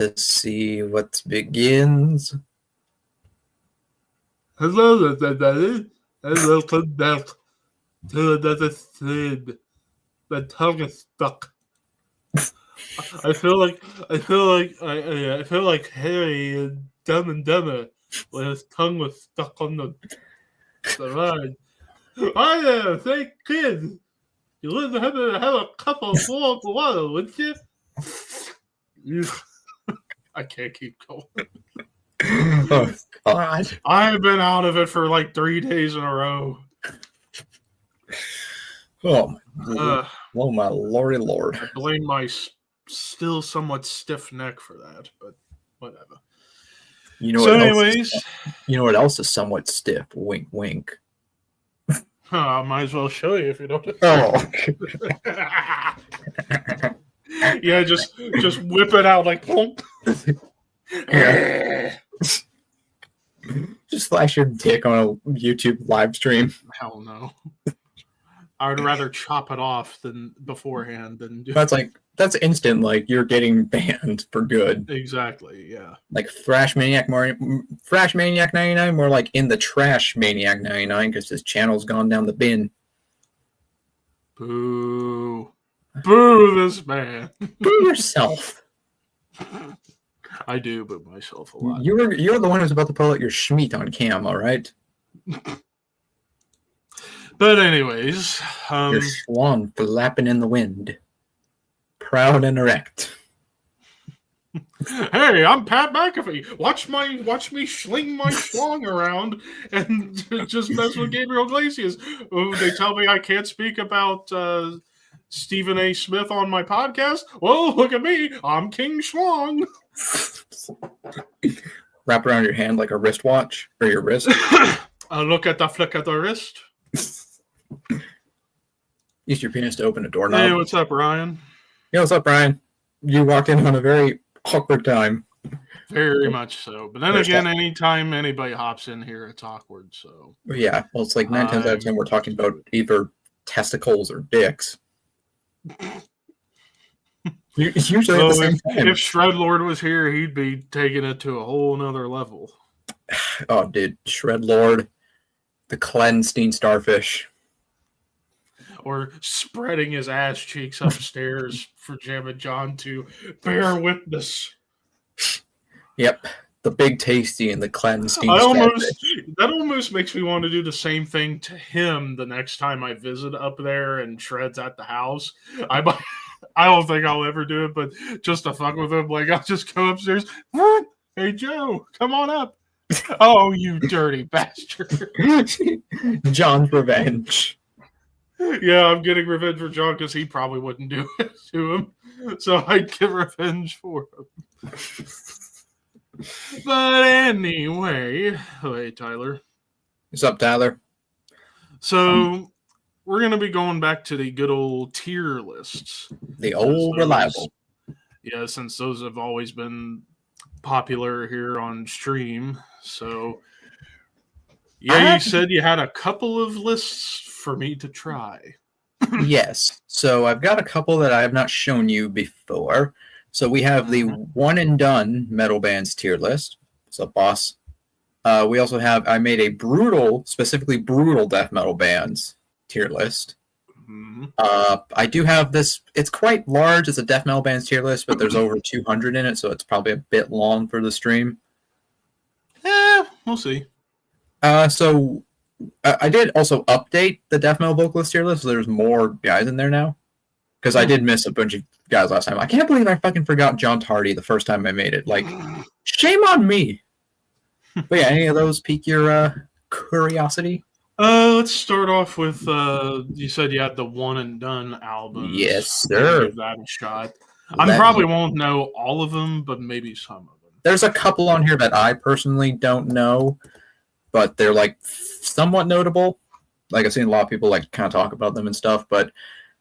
Let's see what begins. Hello, everybody, and welcome back to another stream. My tongue is stuck. I feel like Harry in Dumb and Dumber, where his tongue was stuck on the line. Hi there, thank kids. You wouldn't have to have a cup of warm water, would you? I can't keep going. Oh, God. I've been out of it for like 3 days in a row. Oh, my lordy lord. I blame my still somewhat stiff neck for that, but whatever. You know So what anyways. You know what else is somewhat stiff? Wink, wink. I might as well show you if you don't. Oh. Yeah, just whip it out like plump. Yeah. Just flash your dick on a YouTube live stream. Hell no. I would rather chop it off than beforehand than do. That's instant. Like you're getting banned for good. Exactly. Yeah. Like Thrash Maniac 99, more like in the trash Maniac 99 because his channel's gone down the bin. Boo! Boo this man! Boo yourself. I do boo myself a lot. You're the one who's about to pull out your schmeat on cam, all right? But anyways, your swan flapping in the wind, proud and erect. Hey, I'm Pat McAfee. Watch me sling my schlong around and just mess with Gabriel Iglesias. Oh, they tell me I can't speak about Stephen A. Smith on my podcast. Well, look at me. I'm King Schlong. Wrap around your hand like a wristwatch or your wrist. Look at the flick of the wrist. Use your penis to open a doorknob. Hey, what's up, Ryan? Yeah, what's up, Ryan? You walked in on a very awkward time. Very much so. But then again, anytime anybody hops in here, it's awkward. So yeah, well, it's like 9 times out of 10 we're talking about either testicles or dicks. It's usually at the same time. If Shredlord was here, he'd be taking it to a whole nother level. Oh, dude, Shredlord, the Cleanstein starfish. Or spreading his ass cheeks upstairs for Jam and John to bear witness. Yep, the Big Tasty and the Cleanstein starfish. That almost makes me want to do the same thing to him the next time I visit up there and Shred's at the house. I don't think I'll ever do it, but just to fuck with him, like I'll just go upstairs. Hey Joe, come on up. Oh, you dirty bastard. John's revenge. Yeah, I'm getting revenge for John because he probably wouldn't do it to him. So I'd get revenge for him. But anyway, hey Tyler. What's up, Tyler? So we're going to be going back to the good old tier lists. The old reliable. Yeah, since those have always been popular here on stream. So, yeah, you said you had a couple of lists for me to try. Yes. So I've got a couple that I have not shown you before. So we have the one and done metal bands tier list. So boss. We also have, I made a specifically brutal death metal bands tier list. Mm-hmm. I do have this. It's quite large. It's a death metal bands tier list, but there's over 200 in it, so it's probably a bit long for the stream. Yeah, we'll see. So I did also update the death metal vocalist tier list, so there's more guys in there now. Because I did miss a bunch of guys last time. I can't believe I fucking forgot John Tardy the first time I made it. Like, shame on me. But yeah, any of those pique your curiosity? Let's start off with, you said you had the one and done albums. Yes, sir. Give that a shot. I probably won't know all of them, but maybe some of them. There's a couple on here that I personally don't know, but they're like somewhat notable. Like I've seen a lot of people like kind of talk about them and stuff, but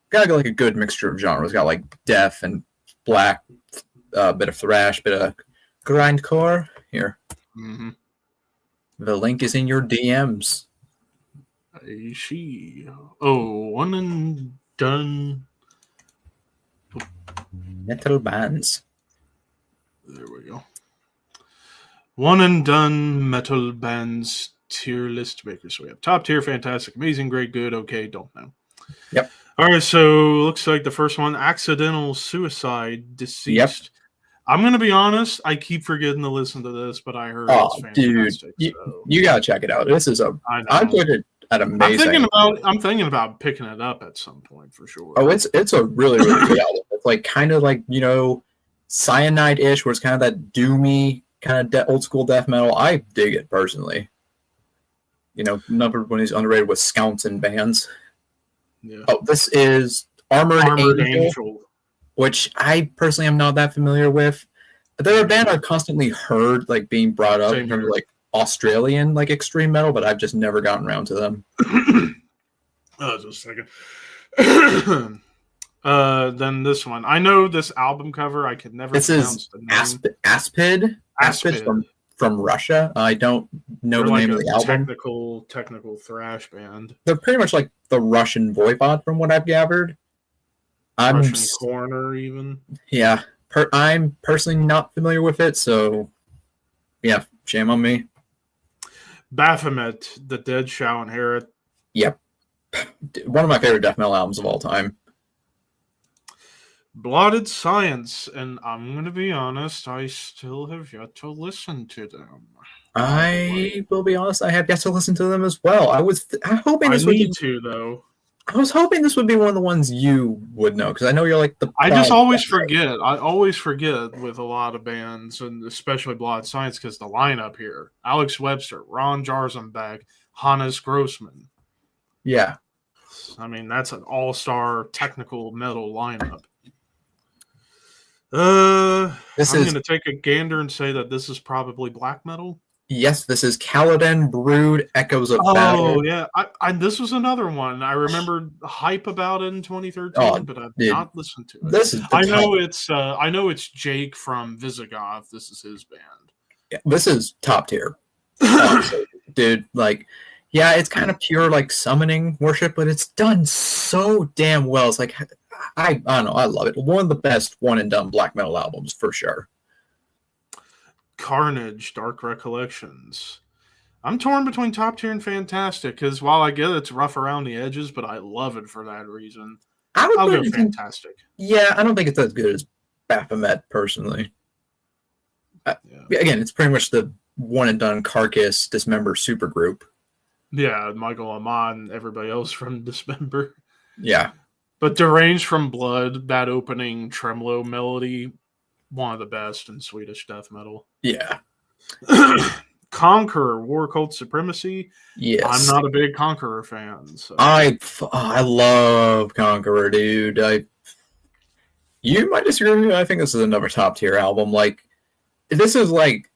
got like a good mixture of genres. Got like death and black, bit of thrash, bit of grindcore. Here. Mm-hmm. The link is in your DMs. I see. Oh, one and done. Metal bands. There we go. One and done metal bands tier list makers. So we have top tier, fantastic, amazing, great, good, okay, don't know. Yep. All right, so looks like the first one, accidental suicide, deceased. Yep. I'm gonna be honest, I keep forgetting to listen to this, but I heard it's fantastic. Dude, so. you gotta check it out. This is I put it at amazing. I'm thinking about picking it up at some point for sure. Oh, it's a really, really good album. It's like kind of like, Cyanide-ish, where it's kind of that doomy kind of old school death metal. I dig it personally. Number one is underrated with Scounts and bands. Yeah. Oh, this is Armored Angel, which I personally am not that familiar with. They're a band I've constantly heard like being brought up in terms of like Australian like extreme metal, but I've just never gotten around to them. Just a second. Then this one. I know this album cover. I could never pronounce the name. Aspid from Russia. I don't know the name of the album. Technical thrash band. They're pretty much like the Russian Voivod from what I've gathered. Russian Corner even. Yeah. I'm personally not familiar with it, so yeah, shame on me. Baphomet, The Dead Shall Inherit. Yep. One of my favorite death metal albums of all time. Blotted Science, and I'm going to be honest, I still have yet to listen to them. I will be honest, I have yet to listen to them as well. I was hoping this would be... though. I was hoping this would be one of the ones you would know, because I know you're like the... I just always forget. I always forget with a lot of bands, and especially Blotted Science, because the lineup here. Alex Webster, Ron Jarzenbach, Hannes Grossman. Yeah. I mean, that's an all-star technical metal lineup. I'm going to take a gander and say that this is probably black metal. Yes, this is Kaladin Brood Echoes of Battle. Oh, yeah. This was another one. I remember hype about it in 2013, but I've not listened to it. This is I know it's Jake from Visigoth. This is his band. Yeah, this is top tier. Honestly, dude, like, yeah, it's kind of pure like summoning worship, but it's done so damn well. It's like I don't know, I love it. One of the best one and done black metal albums for sure. Carnage, Dark Recollections. I'm torn between top tier and fantastic because while I get it's rough around the edges, but I love it for that reason. I'll go fantastic. Yeah, I don't think it's as good as Baphomet personally. Again, it's pretty much the one and done Carcass Dismember supergroup. Yeah, Michael Amon, everybody else from Dismember. Yeah. But Deranged from Blood, that opening tremolo melody, one of the best in Swedish death metal. Yeah. Conqueror, War Cult Supremacy. Yes. I'm not a big Conqueror fan. So. I love Conqueror, dude. You might disagree with me. I think this is another top tier album. Like, this is like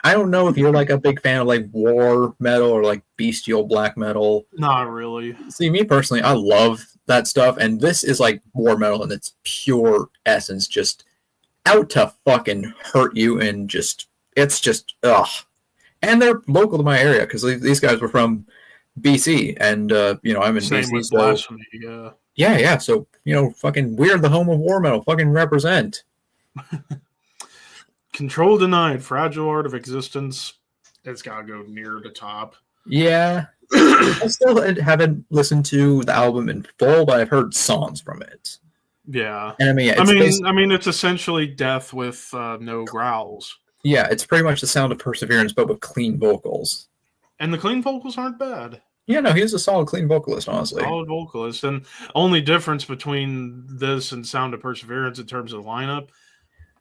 I don't know if you're like a big fan of like war metal or like bestial black metal. Not really. See, me personally, I love that stuff, and this is like war metal in its pure essence, just out to fucking hurt you, and it's just ugh. And they're local to my area because these guys were from BC, and I'm in Same BC. With so Blasphemy, yeah. So fucking we're the home of war metal. Fucking represent. Control Denied, Fragile Art of Existence. It's got to go near the top. Yeah. I still haven't listened to the album in full, but I've heard songs from it. Yeah. And I mean, it's essentially death with no growls. Yeah, it's pretty much the Sound of Perseverance, but with clean vocals. And the clean vocals aren't bad. Yeah, no, he's a solid clean vocalist, honestly. Solid vocalist. And only difference between this and Sound of Perseverance in terms of the lineup,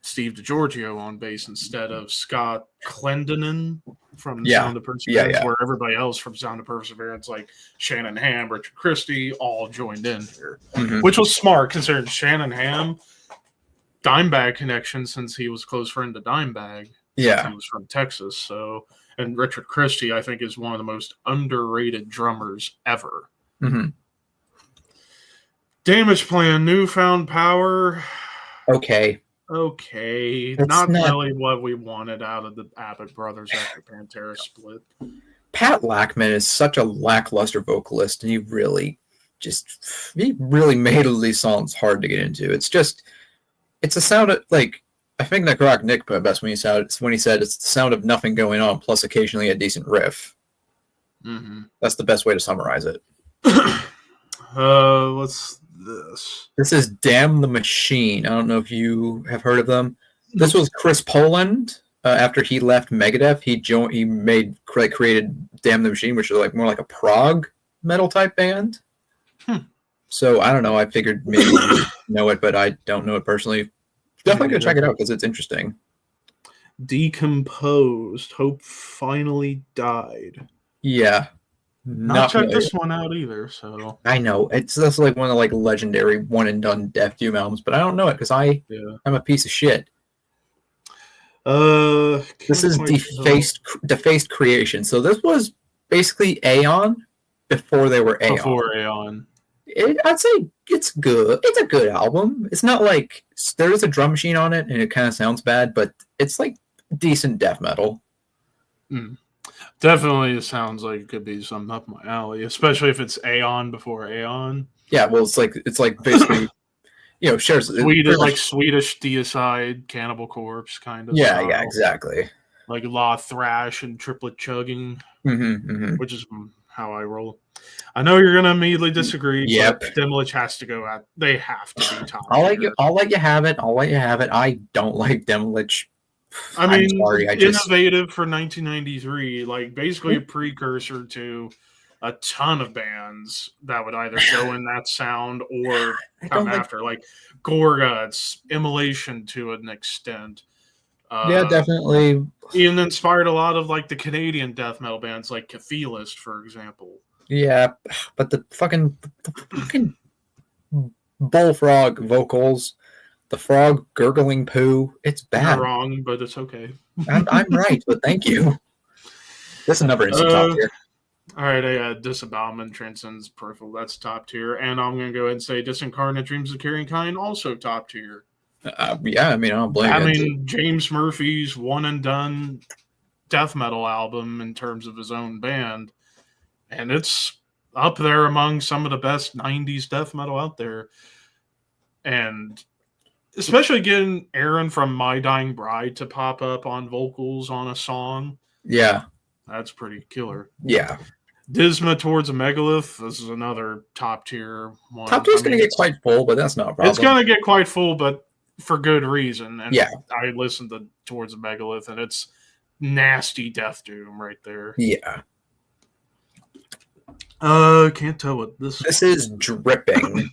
Steve DiGiorgio on bass instead of Scott Clendenin from Sound of Perseverance, where everybody else from Sound of Perseverance, like Shannon Hamm, Richard Christie, all joined in here, which was smart considering Shannon Hamm, Dimebag connection since he was close friend to Dimebag. Yeah. He was from Texas. So, and Richard Christie, I think, is one of the most underrated drummers ever. Mm-hmm. Damage Plan, Newfound Power. Okay. Not really what we wanted out of the Abbott brothers after Pantera split. Pat Lackman is such a lackluster vocalist, and he really made all these songs hard to get into. It's a sound of, like, I think Necrotic Nick put it best when he said it's the sound of nothing going on plus occasionally a decent riff. Mm-hmm. That's the best way to summarize it. What's this? This is Damn the Machine. I don't know if you have heard of them. This was Chris Poland. After he left Megadeth, he created Damn the Machine, which is like more like a prog metal type band. So I don't know. I figured maybe you know it, but I don't know it personally. Definitely go check it out because it's interesting. Decomposed. Hope finally died. Yeah. Not checked this one out either. So I know that's like one of like legendary one and done Death Doom albums, but I don't know it because I'm a piece of shit. This is Defaced Creation. So this was basically Aeon before they were Aeon. Before Aeon. I'd say it's good. It's a good album. It's not like there is a drum machine on it and it kind of sounds bad, but it's like decent death metal. Definitely sounds like it could be something up my alley, especially if it's Aeon before Aeon. Yeah, well, it's like basically, shares Swedish deicide, Cannibal Corpse kind of. Yeah, style. Yeah, exactly. Like Law Thrash and Triplet Chugging, which is how I roll. I know you're gonna immediately disagree. Yep. But Demolich has to go out. They have to be top. I'll let you have it. I don't like Demolich. I mean, innovative for 1993, like basically a precursor to a ton of bands that would either go in that sound or come after, like Gorguts, Immolation to an extent. Yeah, definitely. Even inspired a lot of like the Canadian death metal bands, like Cathelist, for example. Yeah, but the fucking bullfrog vocals, the frog gurgling poo, it's bad. You're wrong, but it's okay. I'm right, but thank you. This is another instant top tier. All right, Disavowed transcends peripheral. That's top tier, and I'm gonna go ahead and say Disincarnate Dreams of Carrying Kind also top tier. Yeah, I mean, I don't blame you. I mean, James Murphy's one and done death metal album in terms of his own band, and it's up there among some of the best 90s death metal out there. And especially getting Aaron from My Dying Bride to pop up on vocals on a song. Yeah. That's pretty killer. Yeah. Disma Towards a Megalith. This is another top tier one. Top tier is going to get quite full, but that's not a problem. It's going to get quite full, but for good reason. And yeah. I listened to Towards a Megalith, and it's nasty death doom right there. Yeah. Can't tell what this is. Dripping.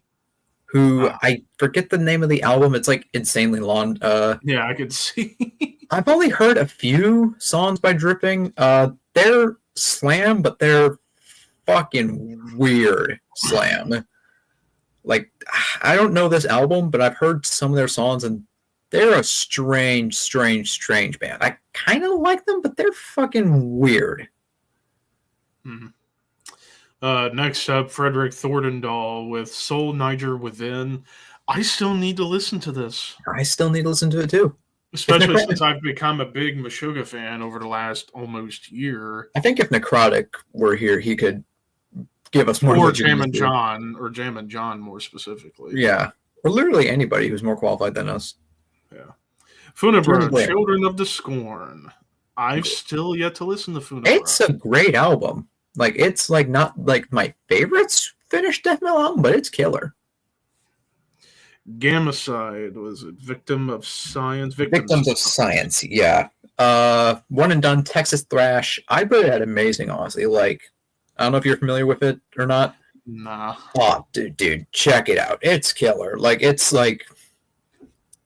Who I forget the name of the album. It's like insanely long. Yeah, I could see. I've only heard a few songs by Dripping. They're slam, but they're fucking weird slam. Like, I don't know this album, but I've heard some of their songs, and they're a strange band. I kind of like them, but they're fucking weird. Next up, Frederick Thorndahl with Soul Niger Within. I still need to listen to this. I still need to listen to it too. Especially since I've become a big Meshuggah fan over the last almost year. I think if Necrotic were here, he could give us more. Or Jam and John more specifically. Yeah. Or literally anybody who's more qualified than us. Yeah. Funebra, Children of the Scorn. I've still yet to listen to Funebra. It's a great album. Like, it's like not like my favorite finished death metal album, but it's killer. Gamacide, was it Victims of Science, yeah. One and done Texas thrash. I put it at amazing, honestly. Like, I don't know if you're familiar with it or not. Nah. Oh, dude, check it out. It's killer. Like, it's like,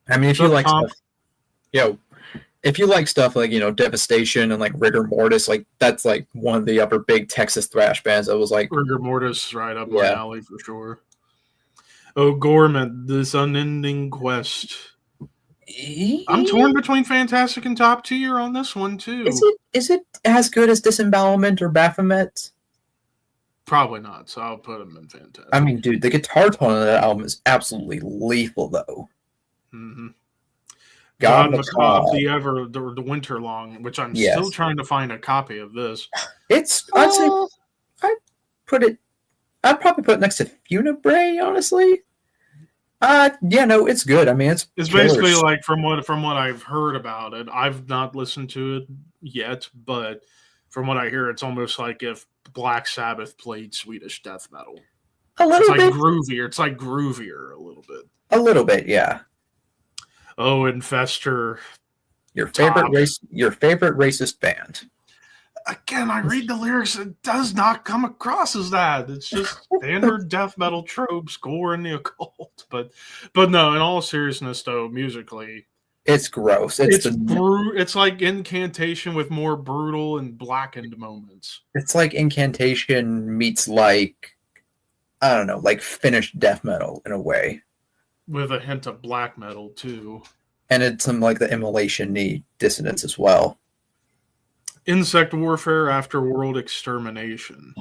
I mean, if you like stuff, if you like stuff like, Devastation and like Rigor Mortis, like that's like one of the upper big Texas thrash bands that was like Rigor Mortis right up my alley for sure. O'Gorman, This Unending Quest. I'm torn between Fantastic and top tier on this one too. Is it as good as Disembowelment or Baphomet? Probably not, so I'll put them in Fantastic. I mean, dude, the guitar tone of that album is absolutely lethal though. God Macabre, the Winter Long, which I'm still trying to find a copy of this. I'd say I'd probably put it next to Funebrae, honestly. Yeah, no, it's good. I mean, it's basically like from what I've heard about it. I've not listened to it yet, but from what I hear, it's almost like if Black Sabbath played Swedish death metal. A little bit groovier. It's like groovier a little bit. A little bit, yeah. Oh, Infester. Your favorite racist band. Again, I read the lyrics. It does not come across as that. It's just standard death metal tropes, gore in the occult. But no, in all seriousness, though, musically, it's gross. It's like Incantation with more brutal and blackened moments. It's like Incantation meets like, I don't know, like finished death metal in a way. With a hint of black metal, too. And it's some like the immolation-y dissonance as well. Insect Warfare After World Extermination.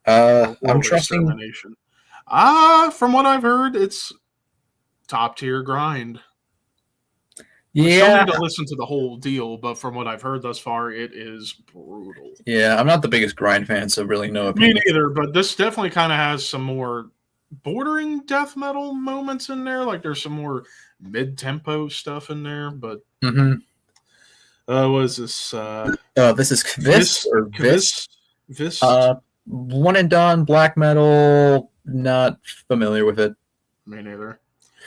I'm trusting. From what I've heard, it's top tier grind. Yeah, I still need to listen to the whole deal, but from what I've heard thus far, it is brutal. Yeah, I'm not the biggest grind fan, so really no opinion. Me neither, but this definitely kind of has some more bordering death metal moments in there. Like there's some more mid-tempo stuff in there, but what is this? This is Kvis. One and done black metal. Not familiar with it. Me neither.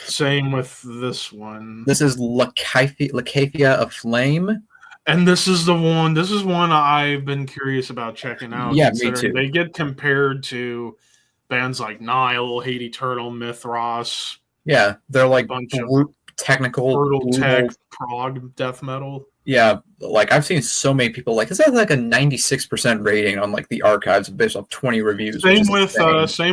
Same with this one. This is Lacaphia of Flame. And this is one I've been curious about checking out. Yeah, me too. They get compared to bands like Nile, Hate Eternal, Mithras. Yeah, they're like bunch of technical brutal tech prog death metal. Yeah, like I've seen so many people like, is that like a 96% rating on like the archives based off 20 reviews? Same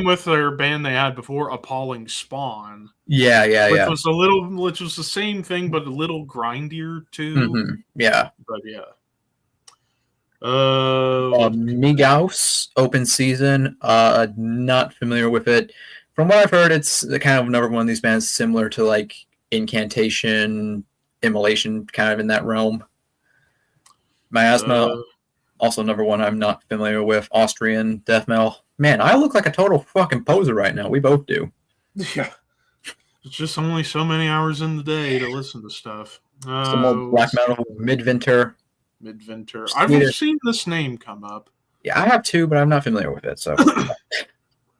with their band they had before, Appalling Spawn. Yeah. Which was the same thing, but a little grindier too. Yeah. But yeah. Migaus Open Season. Not familiar with it. From what I've heard, it's the kind of another one of these bands similar to like Incantation, Immolation, kind of in that realm. Miasma, also another one I'm not familiar with. Austrian death metal. Man, I look like a total fucking poser right now. We both do. Yeah. It's just only so many hours in the day to listen to stuff. Some more black metal, Midwinter. I've seen this name come up. Yeah, I have too, but I'm not familiar with it, so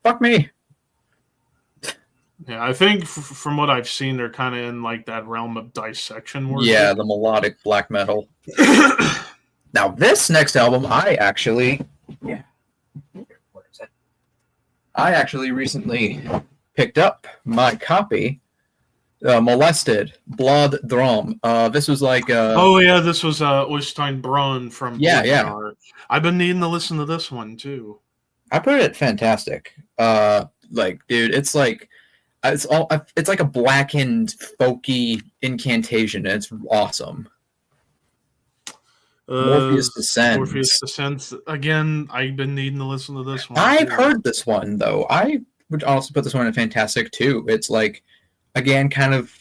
fuck me. Yeah, I think from what I've seen, they're kind of in like that realm of dissection worship. Yeah, the melodic black metal. Now, this next album, I actually recently picked up my copy. Molested Blood Drum. This was like this was Oystein Brun from yeah. I've been needing to listen to this one too. I put it fantastic. Like, dude, it's like it's like a blackened folky Incantation. It's awesome. Morpheus Descends. Again, I've been needing to listen to this one. I've heard this one though. I would also put this one in fantastic too. It's like, again, kind of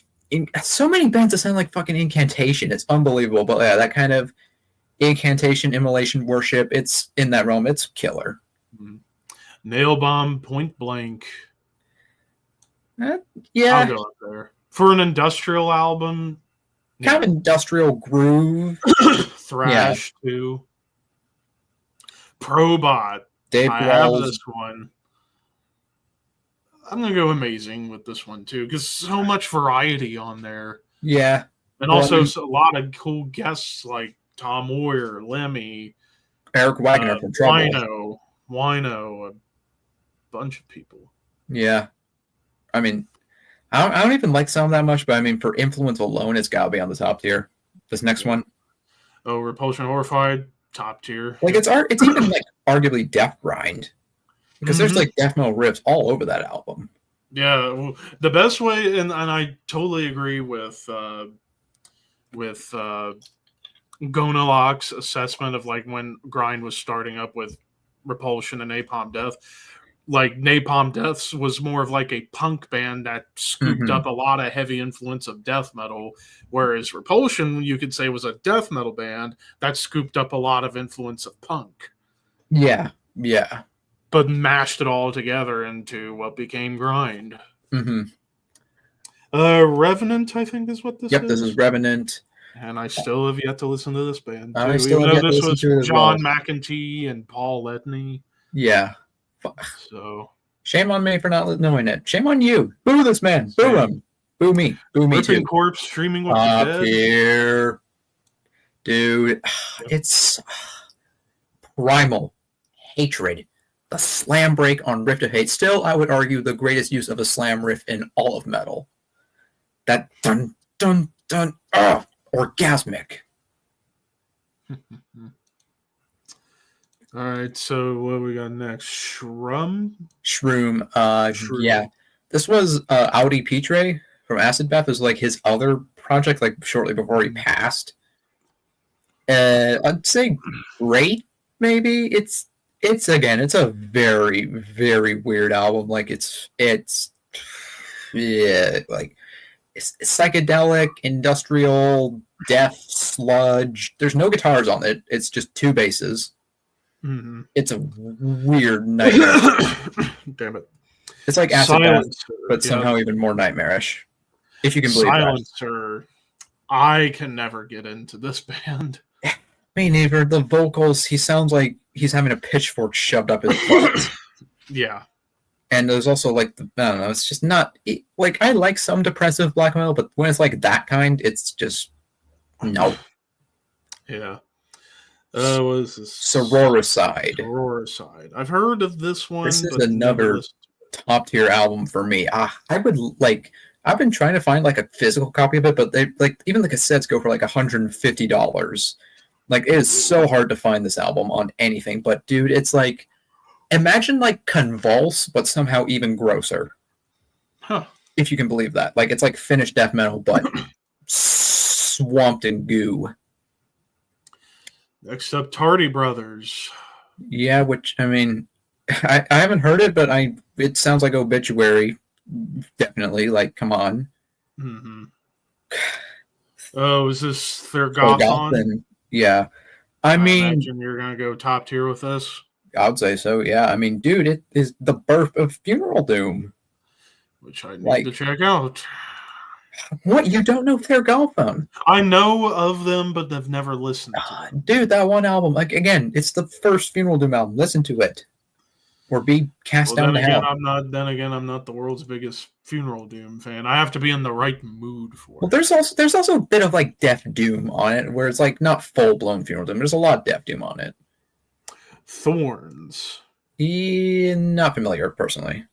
so many bands that sound like fucking Incantation. It's unbelievable. But yeah, that kind of Incantation, Immolation worship. It's in that realm. It's killer. Nail Bomb Point Blank. Yeah, I'll go up there for an industrial album. Kind of industrial groove. Thrash too. Probot. Dave I have this one. I'm gonna go amazing with this one too, because so much variety on there. Yeah, and also a lot of cool guests like Tom Moyer, Lemmy, Eric Wagner from Trouble, Wino, a bunch of people. Yeah, I mean, I don't even like some that much, but I mean, for influence alone, it's got to be on the top tier. This next one. Oh, Repulsion Horrified, top tier. Like it's even like arguably death grind, because there's like death metal riffs all over that album. Yeah, well, the best way, and I totally agree with Gonalok's assessment of like when grind was starting up with Repulsion and Napalm Death. Like Napalm Deaths was more of like a punk band that scooped up a lot of heavy influence of death metal, whereas Repulsion, you could say, was a death metal band that scooped up a lot of influence of punk. Yeah. But mashed it all together into what became grind. Revenant, I think, is what this Yep, is. this is Revenant. And I still have yet to listen to this band, too. I still Even have though yet to this listen was to it as John well. McEntee and Paul Ledney. Yeah. So Shame on me for not knowing it. Shame on you. Boo this man. Boo him. Boo me. Boo me Ripping too. Corpse streaming with Up the dead. here. Dude, it's primal hatred. The slam break on Rift of Hate. Still, I would argue the greatest use of a slam riff in all of metal. That dun dun dun orgasmic. All right, so what we got next? Shroom. Shroom. Yeah. This was Audi Pitre from Acid Bath. Is like his other project, like shortly before he passed. I'd say great. Maybe it's again. It's a very very weird album. Like it's yeah, like it's psychedelic, industrial, death, sludge. There's no guitars on it. It's just two basses. Mm-hmm. It's a weird nightmare. Damn it! It's like Acid Bath, but somehow even more nightmarish. If you can believe Silencer. that. I can never get into this band. Me neither. The vocals, he sounds like he's having a pitchfork shoved up his butt. Yeah. And there's also like, I don't know, it's just not, like, I like some depressive black metal, but when it's like that kind, it's just, no. Yeah. What is this? Sororicide. Sororicide. I've heard of this one. This is another top tier album for me. I would like, I've been trying to find like a physical copy of it, but they like, even the cassettes go for like $150. Like, it is so hard to find this album on anything, but dude, it's like, imagine like Convulse, but somehow even grosser. Huh. If you can believe that. Like, it's like Finnish death metal, but swamped in goo. Next up, Tardy Brothers. Yeah, which, I mean, I haven't heard it, but it sounds like Obituary. Definitely. Like, come on. Mm-hmm. Oh, is this Thergothon? Yeah. I mean, imagine you're going to go top tier with this. I would say so, yeah. I mean, dude, it is the birth of Funeral Doom. Which I need to check out. What? You don't know Thergothon? I know of them, but I've never listened to them. Dude, that one album, like, again, it's the first Funeral Doom album. Listen to it. Or be cast down to hell. I'm not the world's biggest Funeral Doom fan. I have to be in the right mood for it. Well, there's also a bit of like Death Doom on it, where it's like not full blown Funeral Doom. There's a lot of Death Doom on it. Thorns. Not familiar personally.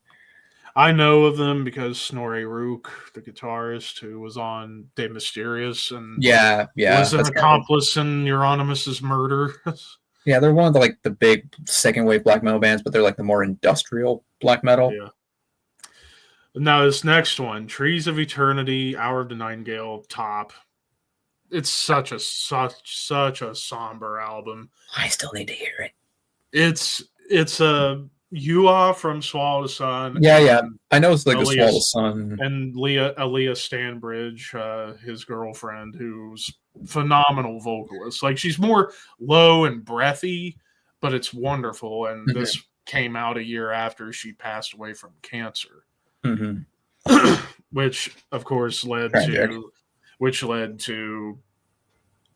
I know of them because Snorri Rook, the guitarist who was on De Mysterious and was an accomplice in Euronymous' murder. Yeah, they're one of the big second wave black metal bands, but they're like the more industrial black metal. Yeah. Now this next one, Trees of Eternity, Hour of the Nightingale, top. It's such a somber album. I still need to hear it. It's a Yua from Swallow the Sun. Yeah. I know it's like a Swallow the Sun. And Aaliyah Stanbridge, his girlfriend, who's phenomenal vocalist. Like, she's more low and breathy, but it's wonderful. And this came out a year after she passed away from cancer. Mm-hmm. Which, of course, led to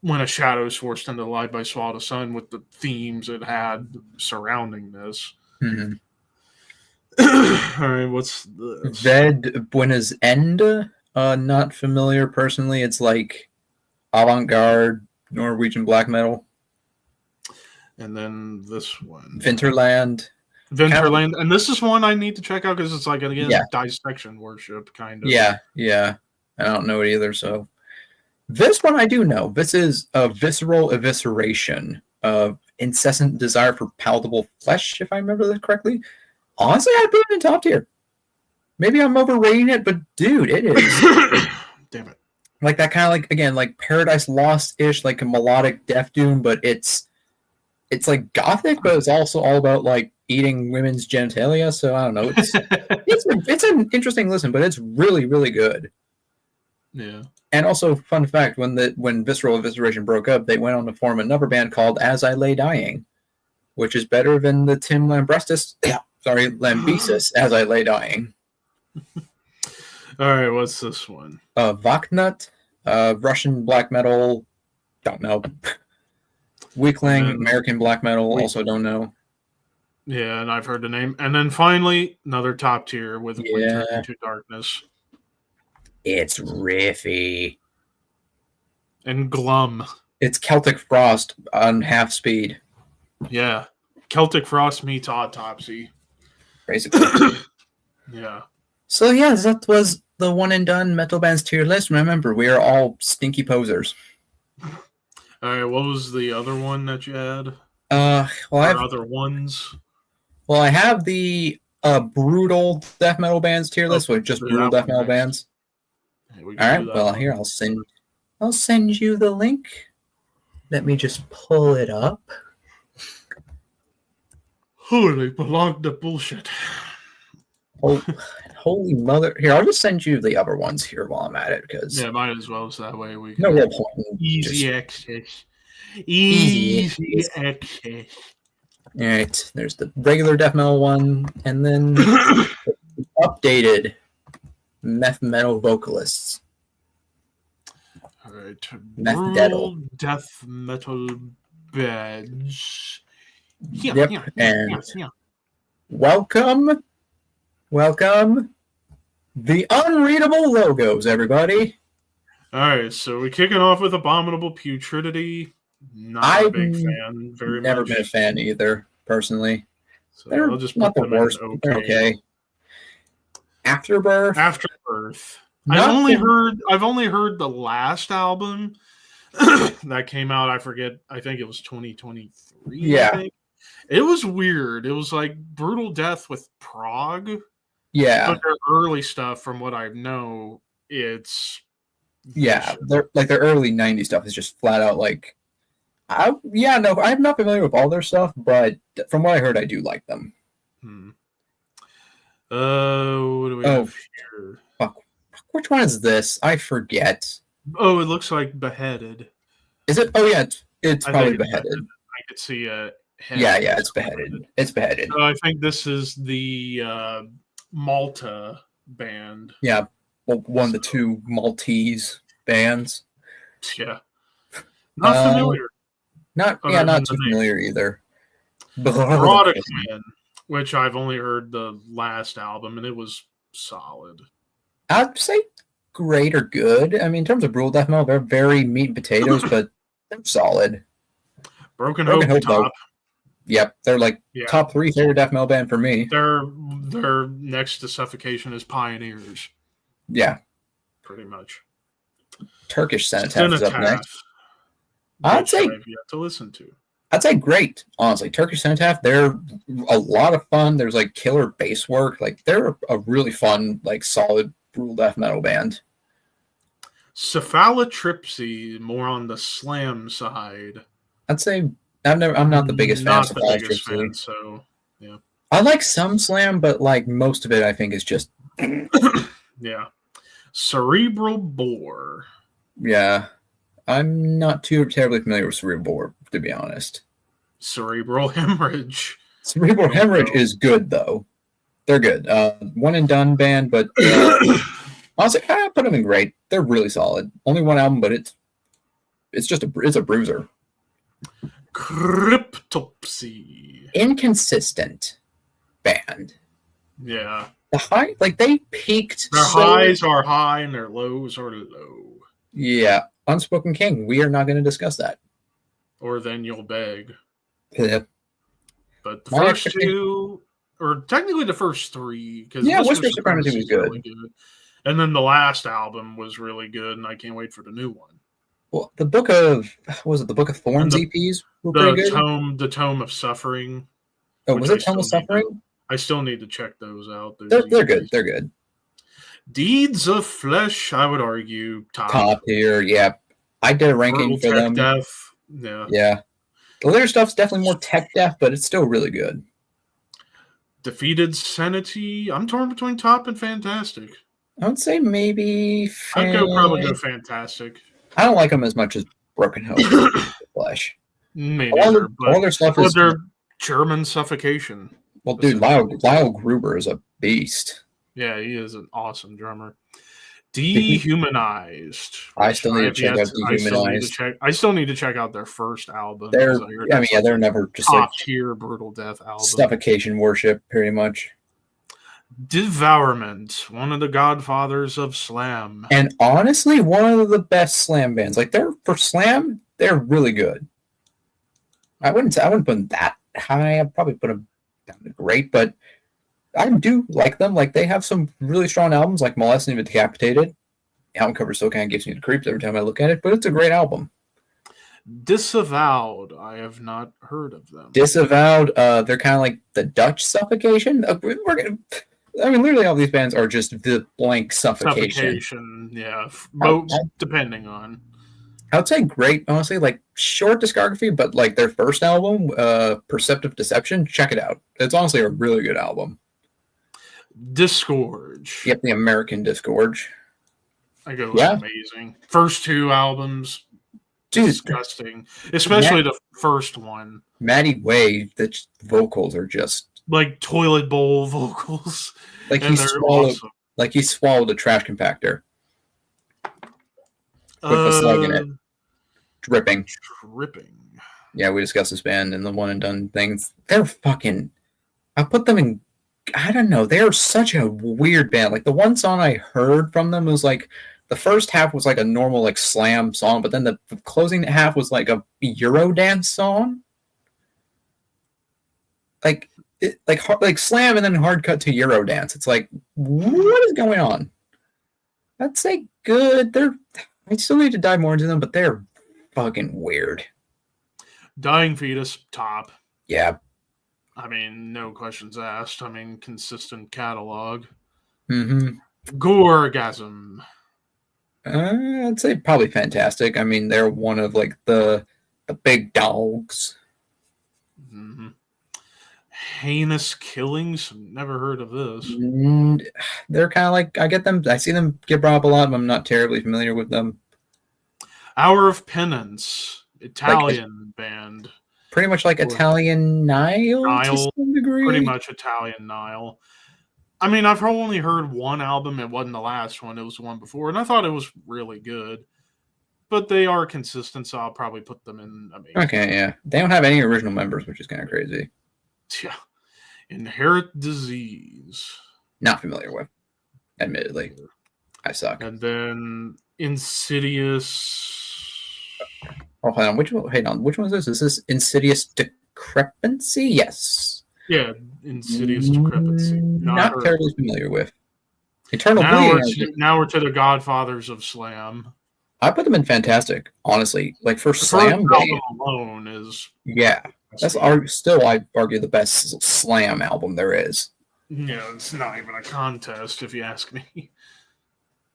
When a Shadow is Forced into the Light by Swallow the Sun, with the themes it had surrounding this. Mm-hmm. All right, what's this? Ved Buenas End? Not familiar personally. It's like avant-garde Norwegian black metal. And then this one, Vinterland, and this is one I need to check out because it's like dissection worship kind of. Yeah. I don't know it either. So this one I do know. This is a visceral evisceration of incessant desire for palatable flesh, if I remember that correctly. Honestly, I'd put it in top tier. Maybe I'm overrating it, but dude, it is. Damn it. Like that kind of like, again, like Paradise Lost-ish, like a melodic death doom, but it's like gothic, but it's also all about like eating women's genitalia. So I don't know. It's an interesting listen, but it's really, really good. Yeah. And also, fun fact, when Visceral Evisceration broke up, they went on to form another band called As I Lay Dying, which is better than the Tim Lambesis As I Lay Dying. All right, what's this one? Vaknut, Russian black metal, don't know. Weakling, American black metal, also don't know. Yeah, and I've heard the name. And then finally, another top tier with Winter into Darkness. It's riffy. And Glum. It's Celtic Frost on half speed. Yeah. Celtic Frost meets Autopsy. Basically. Yeah. So yeah, that was the one and done metal bands tier list. Remember, we are all stinky posers. All right, what was the other one that you had? Other ones. Well, I have the brutal death metal bands tier list with just brutal death metal bands. All right. Well, here I'll send you the link. Let me just pull it up. Holy belong to bullshit. Oh, holy mother! Here, I'll just send you the other ones here while I'm at it, because might as well, so that way we no real point. Easy access. Easy access. All right, there's the regular death metal one, and then updated metal vocalists. All right, brutal death metal badge. Yep, welcome, the unreadable logos, everybody. All right, so we're kicking off with Abominable Putridity. Not a big fan. Never been a fan either, personally. So I'll just not the worst. They're okay. Afterbirth. I've only heard the last album that came out. I forget. I think it was 2023. Yeah. It was weird. It was like brutal death with prog. Yeah. But their early stuff, from what I know, it's their early 90s stuff is just flat out like I'm not familiar with all their stuff, but from what I heard, I do like them. What do we have here? Fuck. Which one is this? I forget. Oh, it looks like Beheaded. Is it? Oh yeah, it's probably Beheaded. I could see a head. Yeah, it's Beheaded. It's Beheaded. So I think this is the Malta band. Yeah, one of the two Maltese bands. Yeah. Not familiar. Not too familiar either. Erotic-Man, which I've only heard the last album, and it was solid. I'd say great or good. I mean, in terms of brutal death metal, they're very meat and potatoes, but they're solid. Broken Hope top. Though, yep, they're like top 3 favorite death metal band for me. They're next to Suffocation as Pioneers. Yeah. Pretty much. Turkish Cenotaph is up next. I've yet to listen to. I'd say great, honestly. Turkish Cenotaph, they're a lot of fun. There's like killer bass work. Like they're a really fun, like solid brutal death metal band. Cephalotripsy, more on the slam side. I'd say I'm not the biggest fan of Cephalotripsy. So yeah. I like some slam, but like most of it I think is just yeah. Cerebral Bore. Yeah. I'm not too terribly familiar with Cerebral Bore, to be honest. Cerebral Hemorrhage. Cerebral Hemorrhage is good, though. They're good. One and done band, but honestly, I put them in great. They're really solid. Only one album, but it's a bruiser. Cryptopsy. Inconsistent band. Yeah. The high, like they peaked. Their highs are high and their lows are low. Yeah. Unspoken King. We are not going to discuss that. Or then you'll beg. Yeah. But the first two, or technically the first three, because Whisper Supremacy was good. Really good. And then the last album was really good, and I can't wait for the new one. Well, the Book of Thorns EPs were pretty good. The Tome of Suffering. Oh, was it Tome of Suffering? I still need to check those out. They're good. They're good. Deeds of Flesh, I would argue, top tier. Yeah, I did a ranking for them. Death. Yeah. The later stuff's definitely more tech death, but it's still really good. Defeated Sanity. I'm torn between top and fantastic. I would say maybe. I'd probably go fantastic. I don't like them as much as Broken Hope. Flesh. Maybe all their stuff is their German Suffocation. Well, dude, Lyle Gruber is a beast. Yeah, he is an awesome drummer. Dehumanized. I still need to check out Dehumanized. I still need to check out their first album. They're, I heard they're never just top tier brutal death album. Suffocation worship, pretty much. Devourment, one of the godfathers of slam, and honestly, one of the best slam bands. Like for slam, they're really good. I wouldn't put them that high. I'd probably put them down to great, but I do like them. Like they have some really strong albums, like Molesting and Decapitated. The album cover still kind of gives me the creeps every time I look at it, but it's a great album. Disavowed, I have not heard of them. Disavowed, they're kind of like the Dutch Suffocation. Literally all these bands are just the blank Suffocation. Yeah. Depending on. I would say great, honestly, like short discography, but like their first album, Perceptive Deception, check it out. It's honestly a really good album. Disgorge. Yep, the American Disgorge. Amazing. First two albums, dude, disgusting. Especially the first one. Maddie Way, the vocals are just like toilet bowl vocals. Like he swallowed a trash compactor. With a slug in it. Dripping. Yeah, we discussed this band and the one and done things. They're fucking... I put them in... I don't know. They're such a weird band. Like, the one song I heard from them was like... The first half was like a normal like slam song, but then the closing half was like a Eurodance song. Like slam and then hard cut to Eurodance. It's like, what is going on? I'd say good. I still need to dive more into them, but they're fucking weird. Dying Fetus, top. Yeah. I mean, no questions asked. I mean, consistent catalog. Mm-hmm. Gorgasm. I'd say probably fantastic. I mean, they're one of like the big dogs. Mm-hmm. Heinous Killings. Never heard of this. They're kind of like, I get them. I see them get brought up a lot, but I'm not terribly familiar with them. Hour of Penance, Italian band. Pretty much like Italian Nile to some degree. Pretty much Italian Nile. I mean, I've only heard one album. It wasn't the last one. It was the one before. And I thought it was really good. But they are consistent, so I'll probably put them in amazing. Okay, yeah. They don't have any original members, which is kind of crazy. Yeah. Inherent Disease. Not familiar with. Admittedly. I suck. And then Insidious. Oh, hold on. Which one is this? Is this Insidious Decrepancy? Yes. Yeah, Insidious Decrepancy. Not terribly familiar with. Eternal Bleeding. Now we're to the godfathers of slam. I put them in fantastic, honestly. Like for slam, album alone is that's still I argue the best slam album there is. Yeah, it's not even a contest if you ask me.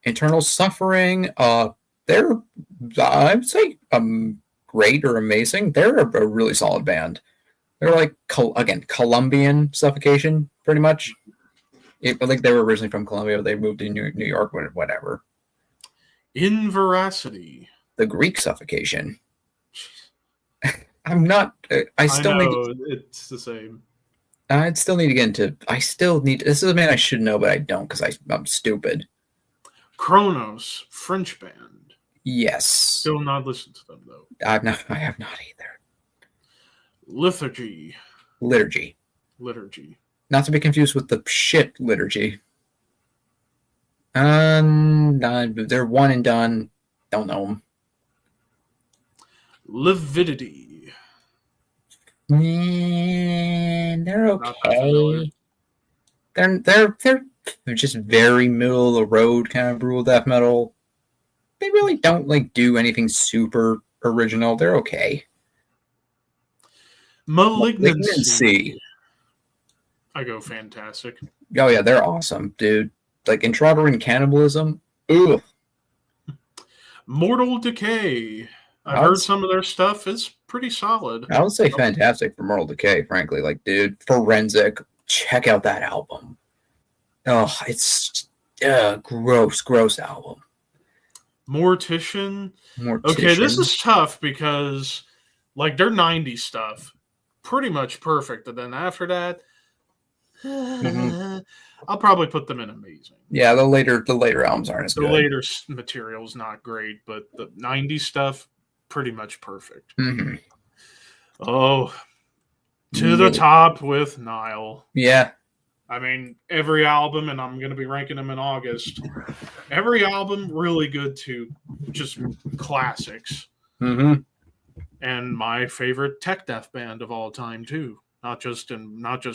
Eternal Suffering, they're I'd say great or amazing. They're a really solid band. They're like Colombian Suffocation, pretty much. I think they were originally from Colombia, but they moved to New York, whatever. Inveracity. The Greek Suffocation. I'm not. It's the same. I'd still need to get into. This is a band I should know, but I don't because I'm stupid. Kronos, French band. Yes. Still not listened to them though. I have not either. Liturgy. Not to be confused with the shit liturgy. They're one and done. Don't know them. Lividity. They're okay. They're just very middle of the road kind of brutal death metal. They really don't like do anything super original. They're okay. Malignancy. I go fantastic. Oh yeah, they're awesome, dude. Like Intrauterine Cannibalism. Ooh. Mortal Decay. I've heard some of their stuff is pretty solid. I would say fantastic for Mortal Decay, frankly. Like, dude, Forensic. Check out that album. Oh, it's gross album. Mortician. Okay, this is tough because like their 90s stuff, pretty much perfect. And then after that, I'll probably put them in amazing. Yeah, the later albums aren't as The good. later material's not great, but the 90s stuff, pretty much perfect. Mm-hmm. Oh, to the top with Nile. Yeah. I mean, every album, and I'm going to be ranking them in August. Every album really good too, just classics. Mm-hmm. And my favorite tech death band of all time too. Not just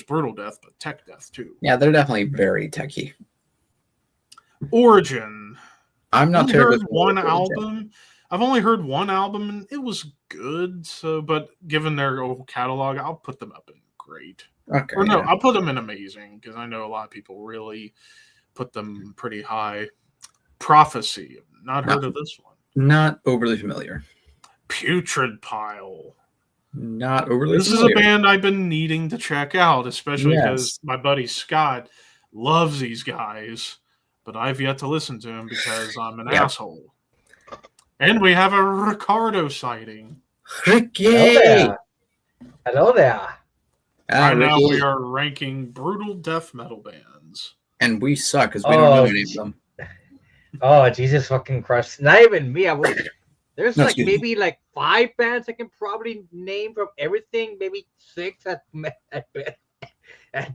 brutal death, but tech death too. Yeah, they're definitely very techy. Origin. I'm not heard one album. I've only heard one album, and it was good. So, but given their old catalog, I'll put them up in great. Okay. Or no, I'll put them in amazing because I know a lot of people really put them pretty high. Prophecy. Not heard of this one. Not overly familiar. Putrid Pile. Not overly This familiar. is a band I've been needing to check out, especially because my buddy Scott loves these guys, but I've yet to listen to him because I'm an asshole. And we have a Ricardo sighting. Ricky! Hello there. Right now we are ranking brutal death metal bands. And we suck because we don't know any of them. Oh, Jesus fucking Christ. Not even me. There's maybe 5 bands I can probably name from everything. Maybe 6 at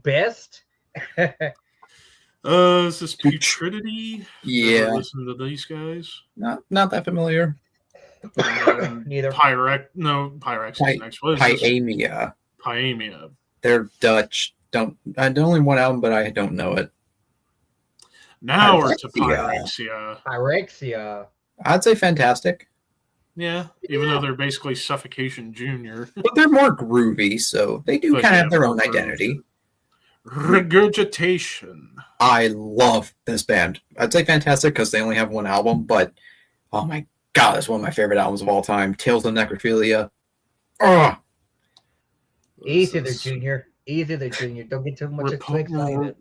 best. Is this Putridity? Yeah. Listen to these guys. Not that familiar. Neither. Pyrex is the next one. Pyamia. They're Dutch. Only one album, but I don't know it. Now we're to Pyrexia. Pyrexia. I'd say fantastic. Yeah, even though they're basically Suffocation Junior. But they're more groovy, so they do kind of have their own identity. Regurgitation. I love this band. I'd say fantastic because they only have one album, but oh my god, that's one of my favorite albums of all time. Tales of Necrophilia. Oh. Easy there, Junior. Easy there, Junior. Don't get too much excited.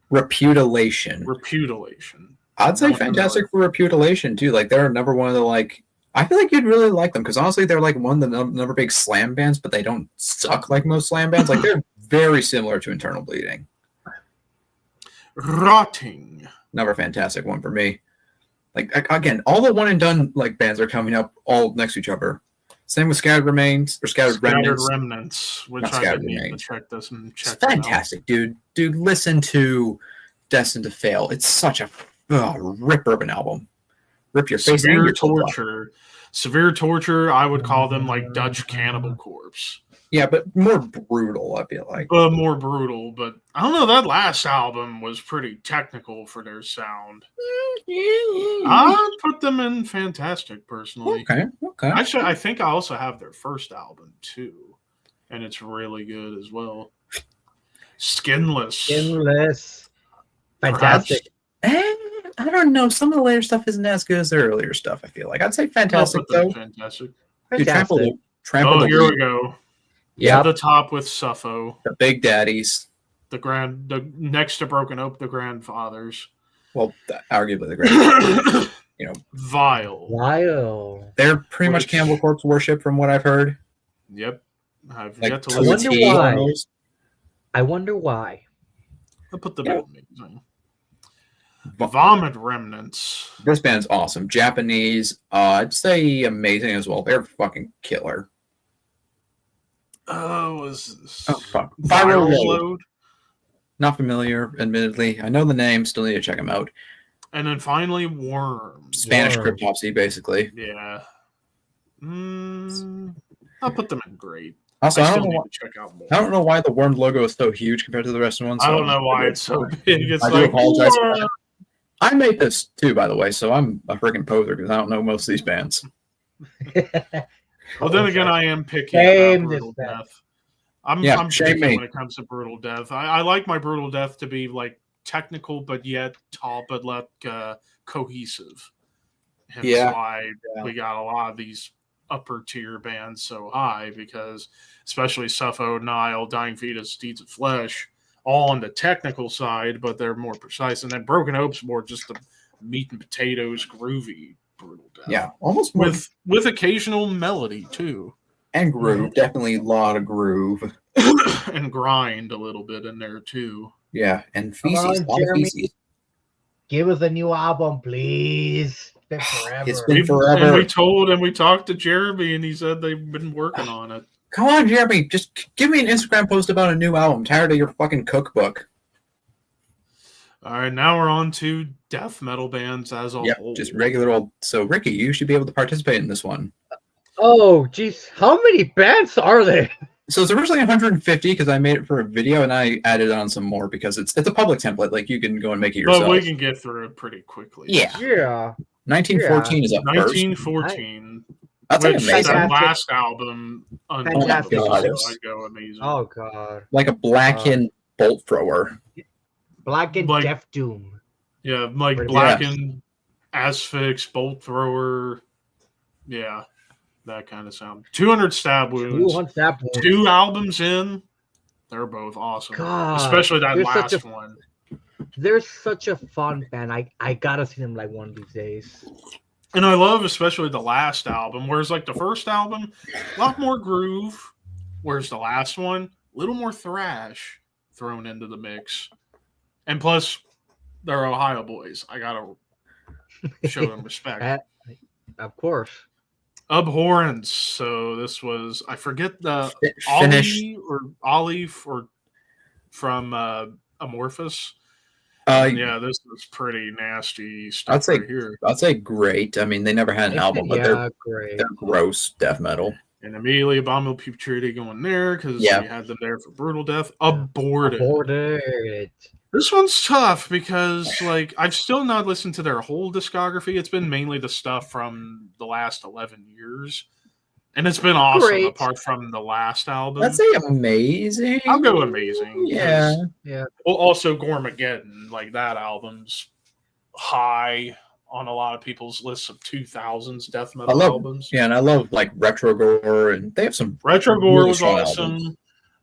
Reputation. I'd say fantastic for Reputation too. Like they're another one of the I feel like you'd really like them because honestly they're one of the number big slam bands, but they don't suck like most slam bands. Like they're very similar to Internal Bleeding. Rotting. Another fantastic one for me. Again, all the one and done bands are coming up all next to each other. Same with Scattered Remnants, which I've been needing to check this and check. It's fantastic, dude. Dude, listen to Destined to Fail. It's such a rip urban album. Rip your face. Severe Torture. I would call them Dutch Cannibal Corpse. Yeah, but more brutal, I feel like. More brutal, but I don't know. That last album was pretty technical for their sound. I'd put them in fantastic, personally. Okay. Actually, I think I also have their first album, too. And it's really good as well. Skinless. Fantastic. I don't know. Some of the later stuff isn't as good as their earlier stuff, I feel like. I'd say fantastic, though. Fantastic. Dude, trample here we go. Yeah, the top with Suffo. The Big Daddies. The next to Broken Oak, the grandfathers. Well, arguably the grandfathers. Vile. They're pretty much Cannibal Corpse worship, from what I've heard. Yep, I've yet to listen. I wonder why. I'll put them in amazing. Vomit Remnants. This band's awesome. Japanese. I'd say amazing as well. They're fucking killer. Was this? Oh, fuck. Viral Load. Not familiar, admittedly. I know the name. Still need to check them out. And then finally, Worms. Spanish Cryptopsy, basically. Yeah. I'll put them in great. Also, I need to check out more. I don't know why the Worm logo is so huge compared to the rest of the ones. I don't know why it's so big. It's I do apologize for that. I made this too, by the way, so I'm a freaking poser because I don't know most of these bands. Well, then again, I am picky about Brutal Death. I'm picky when it comes to Brutal Death. I like my Brutal Death to be technical, but yet tall, but cohesive. Hence why we got a lot of these upper tier bands so high, because especially Suffo, Nile, Dying Fetus, Deeds of Flesh, all on the technical side, but they're more precise. And then Broken Oak's more just the meat and potatoes, groovy Brutal Death. Yeah, almost with occasional melody too. And groove, definitely a lot of groove. and grind a little bit in there too. Yeah, and Come feces, on, a lot of Jeremy. feces. Give us a new album, please. It's been forever. It's been forever. And we talked to Jeremy, and he said they've been working on it. Come on, Jeremy, just give me an Instagram post about a new album. I'm tired of your fucking cookbook. All right, now we're on to death metal bands as a whole. Just regular old. So, Ricky, you should be able to participate in this one. Oh, geez. How many bands are there? So it's originally 150 because I made it for a video, and I added on some more because it's a public template. Like, you can go and make it yourself. But we can get through it pretty quickly. Yeah. 1914 is up first. 1914. That's like Which amazing. that last album, Fantastic. I go amazing. Oh, God. Like a blackened bolt thrower. Blackened Like- Death Doom. Yeah, like Pretty blackened, asphyx, bolt thrower. Yeah, that kind of sound. 200 stab wounds. 200 Stab Wounds. 2 albums in, they're both awesome. God, Especially that there's last such one. They're such a fun band. I gotta see them like one of these days. And I love especially the last album, whereas like the first album, a lot more groove, whereas the last one, a little more thrash thrown into the mix. And plus, they're Ohio boys. I gotta show them respect. Of course. Abhorrence. So this was, I forget the Finish. Ollie or from Amorphous. Yeah, this was pretty nasty stuff I'd say right here. I'd say great. I mean, they never had an album, but great. they're gross death metal. And immediately Abominable Putridity going there because we had them there for Brutal Death. Aborted. This one's tough because like I've still not listened to their whole discography. It's been mainly the stuff from the last 11 years. And it's been awesome apart from the last album. I'd say amazing. I'll go amazing. Yeah. Well, also Gormageddon, like that album's high on a lot of people's lists of 2000s death metal albums. Yeah, and I love like Retrogore, and they have some Retrogore really was strong awesome.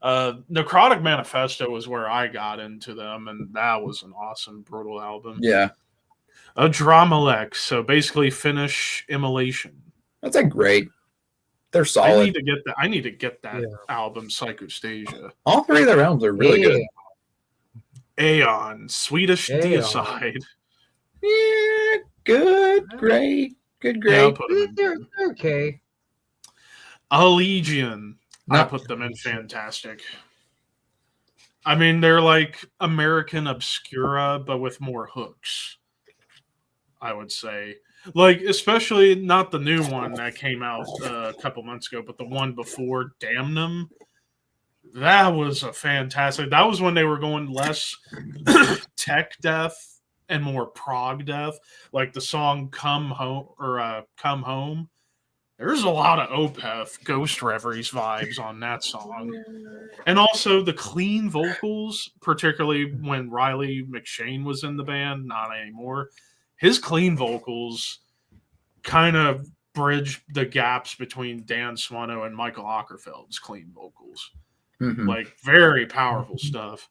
albums. Necrotic Manifesto was where I got into them, and that was an awesome, brutal album. Yeah. Dramalek, so basically Finnish Immolation. That's like great. They're solid. I need to get that album, Psychostasia. All 3 of their albums are really good. Aeon, Swedish Deicide. Yeah, good, great, good, great. Yeah, I'll put them They're okay. Allegion. I put them in fantastic. I mean, they're like American Obscura, but with more hooks, I would say. Like, especially not the new one that came out a couple months ago, but the one before, Damnum. That was a fantastic. That was when they were going less tech death and more prog death. Like the song "Come Home" or "Come Home." There's a lot of Opeth, Ghost Reveries vibes on that song, and also the clean vocals, particularly when Riley McShane was in the band. Not anymore. His clean vocals kind of bridge the gaps between Dan Swano and Michael Ockerfeld's clean vocals. Mm-hmm. Like, very powerful stuff.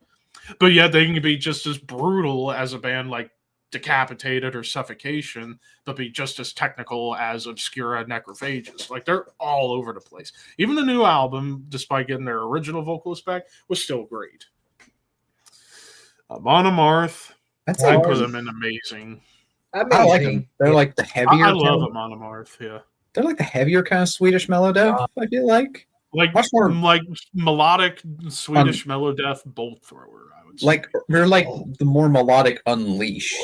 But yet they can be just as brutal as a band like Decapitated or Suffocation, but be just as technical as Obscura Necrophagus. Like, they're all over the place. Even the new album, despite getting their original vocalist back, was still great. Monomarth, I put them in amazing. I like them. They're like the heavier. I love them on Monomarth, yeah. They're like the heavier kind of Swedish mellow death, I feel like. Much more like melodic Swedish mellow death bolt thrower, I would say. Like they're like the more melodic Unleashed.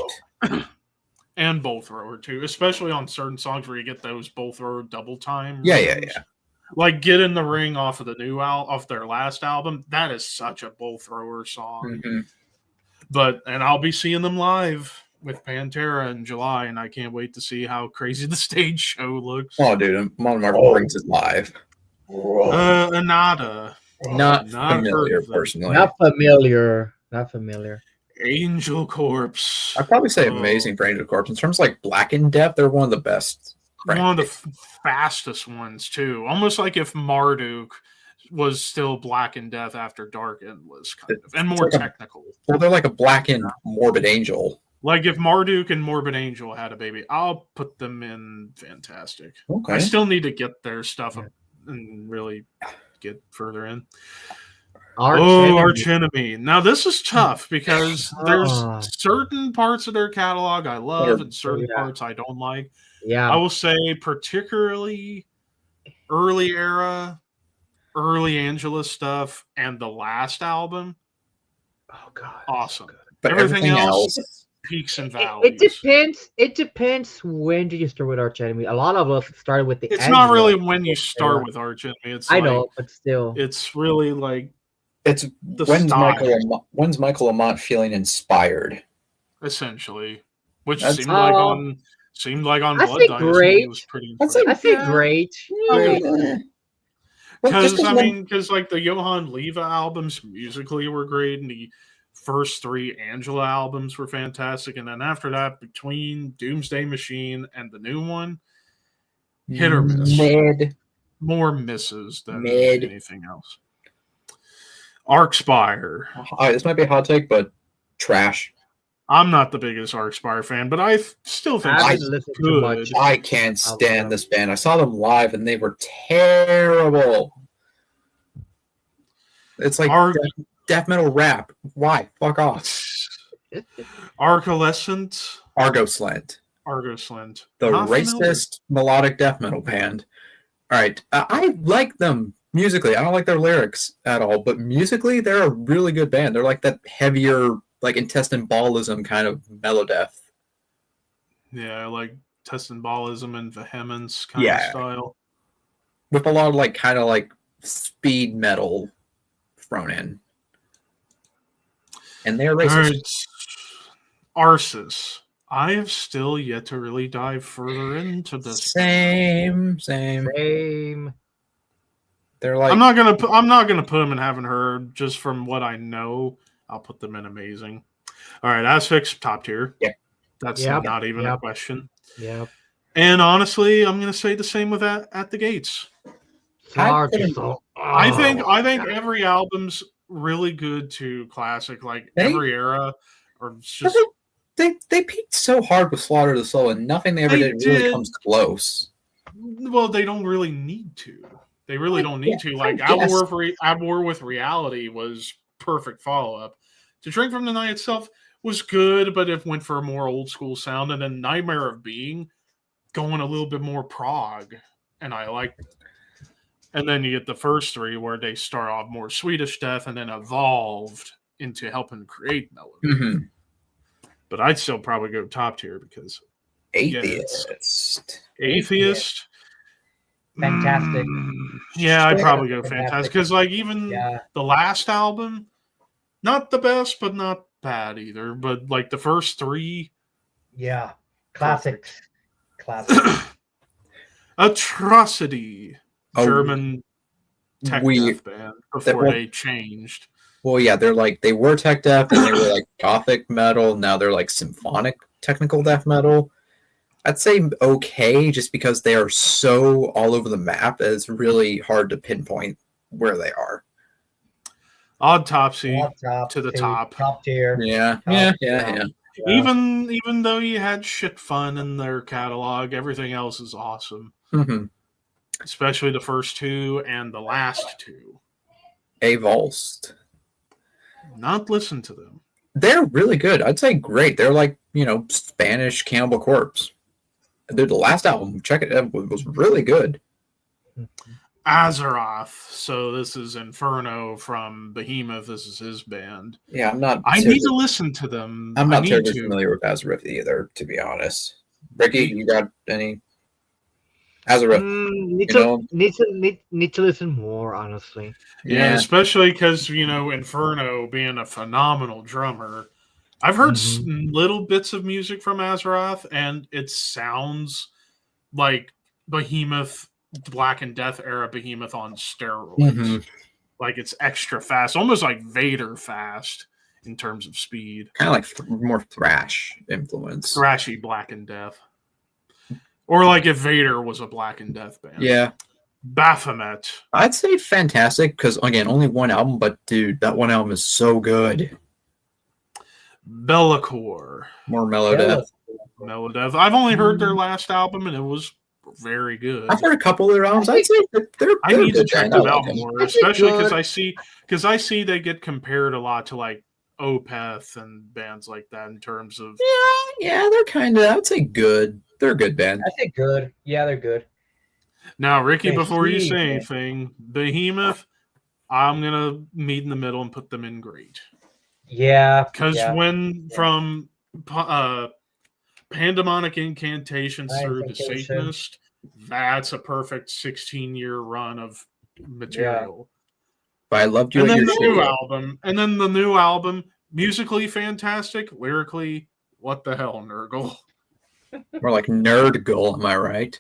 And bolt thrower too, especially on certain songs where you get those bolt thrower double time. Yeah. Like Get in the Ring off of the new off their last album. That is such a bolt thrower song. Mm-hmm. And I'll be seeing them live with Pantera in July, and I can't wait to see how crazy the stage show looks. Oh, dude, Monomarth brings it live. Anada. Not familiar, personally. Not familiar. Angel Corpse. I'd probably say amazing for Angel Corpse. In terms of like Blackened Death, they're one of the best. One of the fastest ones, too. Almost like if Marduk was still Blackened Death after Darkened was kind of, and more technical. Well, they're like a Blackened Morbid Angel. Like if Marduk and Morbid Angel had a baby, I'll put them in fantastic. Okay. I still need to get their stuff and really get further in. Arch Enemy. Now this is tough because there's Ah. certain parts of their catalog I love and certain parts I don't like. Yeah. I will say particularly early era, early Angela stuff, and the last album. Oh god. Awesome. So But everything else peaks and valleys. It depends when do you start with Arch Enemy. A lot of us started with the It's Angela not really when you start with Arch Enemy. It's I know, but still. It's really like it's when's Michael Lamont feeling inspired? Essentially. Which That's- seemed like on I Blood say Dynasty great. he was pretty I'd say- I say great. Okay. Well, Because like the Johann Leva albums musically were great, and the first 3 Angela albums were fantastic, and then after that, between Doomsday Machine and the new one, hit or miss. Mid. More misses than Mid. anything else. Arspire. This might be a hot take, but trash. I'm not the biggest Arspire fan, but I still think I it's haven't listened too good. much. I can't stand this band. I saw them live and they were terrible. It's like death metal rap. Why? Fuck off. Arcolescent. Argoslant. The Not racist melodic death metal band. All right. I like them musically. I don't like their lyrics at all, but musically, they're a really good band. They're like that heavier, like intestine ballism kind of mellow death. Yeah, like intestine ballism and vehemence kind of style. With a lot of like kind of like speed metal thrown in. And they're racist. Arsis. I have still yet to really dive further into this. Same. They're like I'm not gonna put them in haven't heard just from what I know. I'll put them in amazing. All right, Asphyx top tier. Yeah, that's not even a question. Yeah. And honestly, I'm gonna say the same with that At the Gates. I think every album's really good to classic, like every era, or just they peaked so hard with Slaughter the Soul, and nothing they ever did really comes close. Well, they don't really need to. They really don't need to. Like At War with Reality was perfect follow up. To Drink from the Night itself was good, but it went for a more old school sound. And then Nightmare of Being going a little bit more prog, and I liked it. And then you get the first 3 where they start off more Swedish death and then evolved into helping create melody. Mm-hmm. But I'd still probably go top tier because Atheist. Fantastic. Yeah, I'd probably go fantastic because like even the last album, not the best, but not bad either. But like the first 3, classics. Atrocity. German tech death band before they changed. Well, yeah, they were tech death and they were like gothic metal. Now they're like symphonic technical death metal. I'd say okay, just because they are so all over the map. It's really hard to pinpoint where they are. Autopsy to the top tier. Yeah. Even though you had shit fun in their catalog, everything else is awesome. Mm-hmm. Especially the first 2 and the last 2. Avulsed. Not listen to them. They're really good. I'd say great. They're like, Spanish Cannibal Corpse. The last album, check it out, was really good. Azeroth. So this is Inferno from Behemoth. This is his band. Yeah, I'm not. I need to listen to them. I'm not terribly familiar with Azeroth either, to be honest. Ricky, you got any? Azeroth. Need to listen more, honestly. Yeah, especially because Inferno being a phenomenal drummer. I've heard little bits of music from Azeroth, and it sounds like Behemoth, Black and Death era Behemoth on steroids. Mm-hmm. Like it's extra fast, almost like Vader fast in terms of speed. Kind of like more thrash influence. Thrashy Black and Death. Or like if Vader was a Black and Death band. Yeah. Baphomet. I'd say fantastic because, again, only one album, but dude, that one album is so good. Bellacore. More mellow death. Mellow death. I've only heard their last album and it was very good. I've heard a couple of their albums. I'd say they're I need to good check band. them I out like them. more, especially because I see they get compared a lot to like Opeth and bands like that in terms of Yeah, they're kind of. I'd say good. They're a good band. I think good. Yeah, they're good. Now, Ricky, before you say Behemoth. anything, Behemoth, I'm gonna meet in the middle and put them in great. Yeah, Because yeah. from Pandemonic Incantations through to Incantation. Satanist, that's a perfect 16-year run of material. But I loved you And at then your the new album, musically fantastic, lyrically, what the hell, Nurgle? More like Nerdgle, am I right?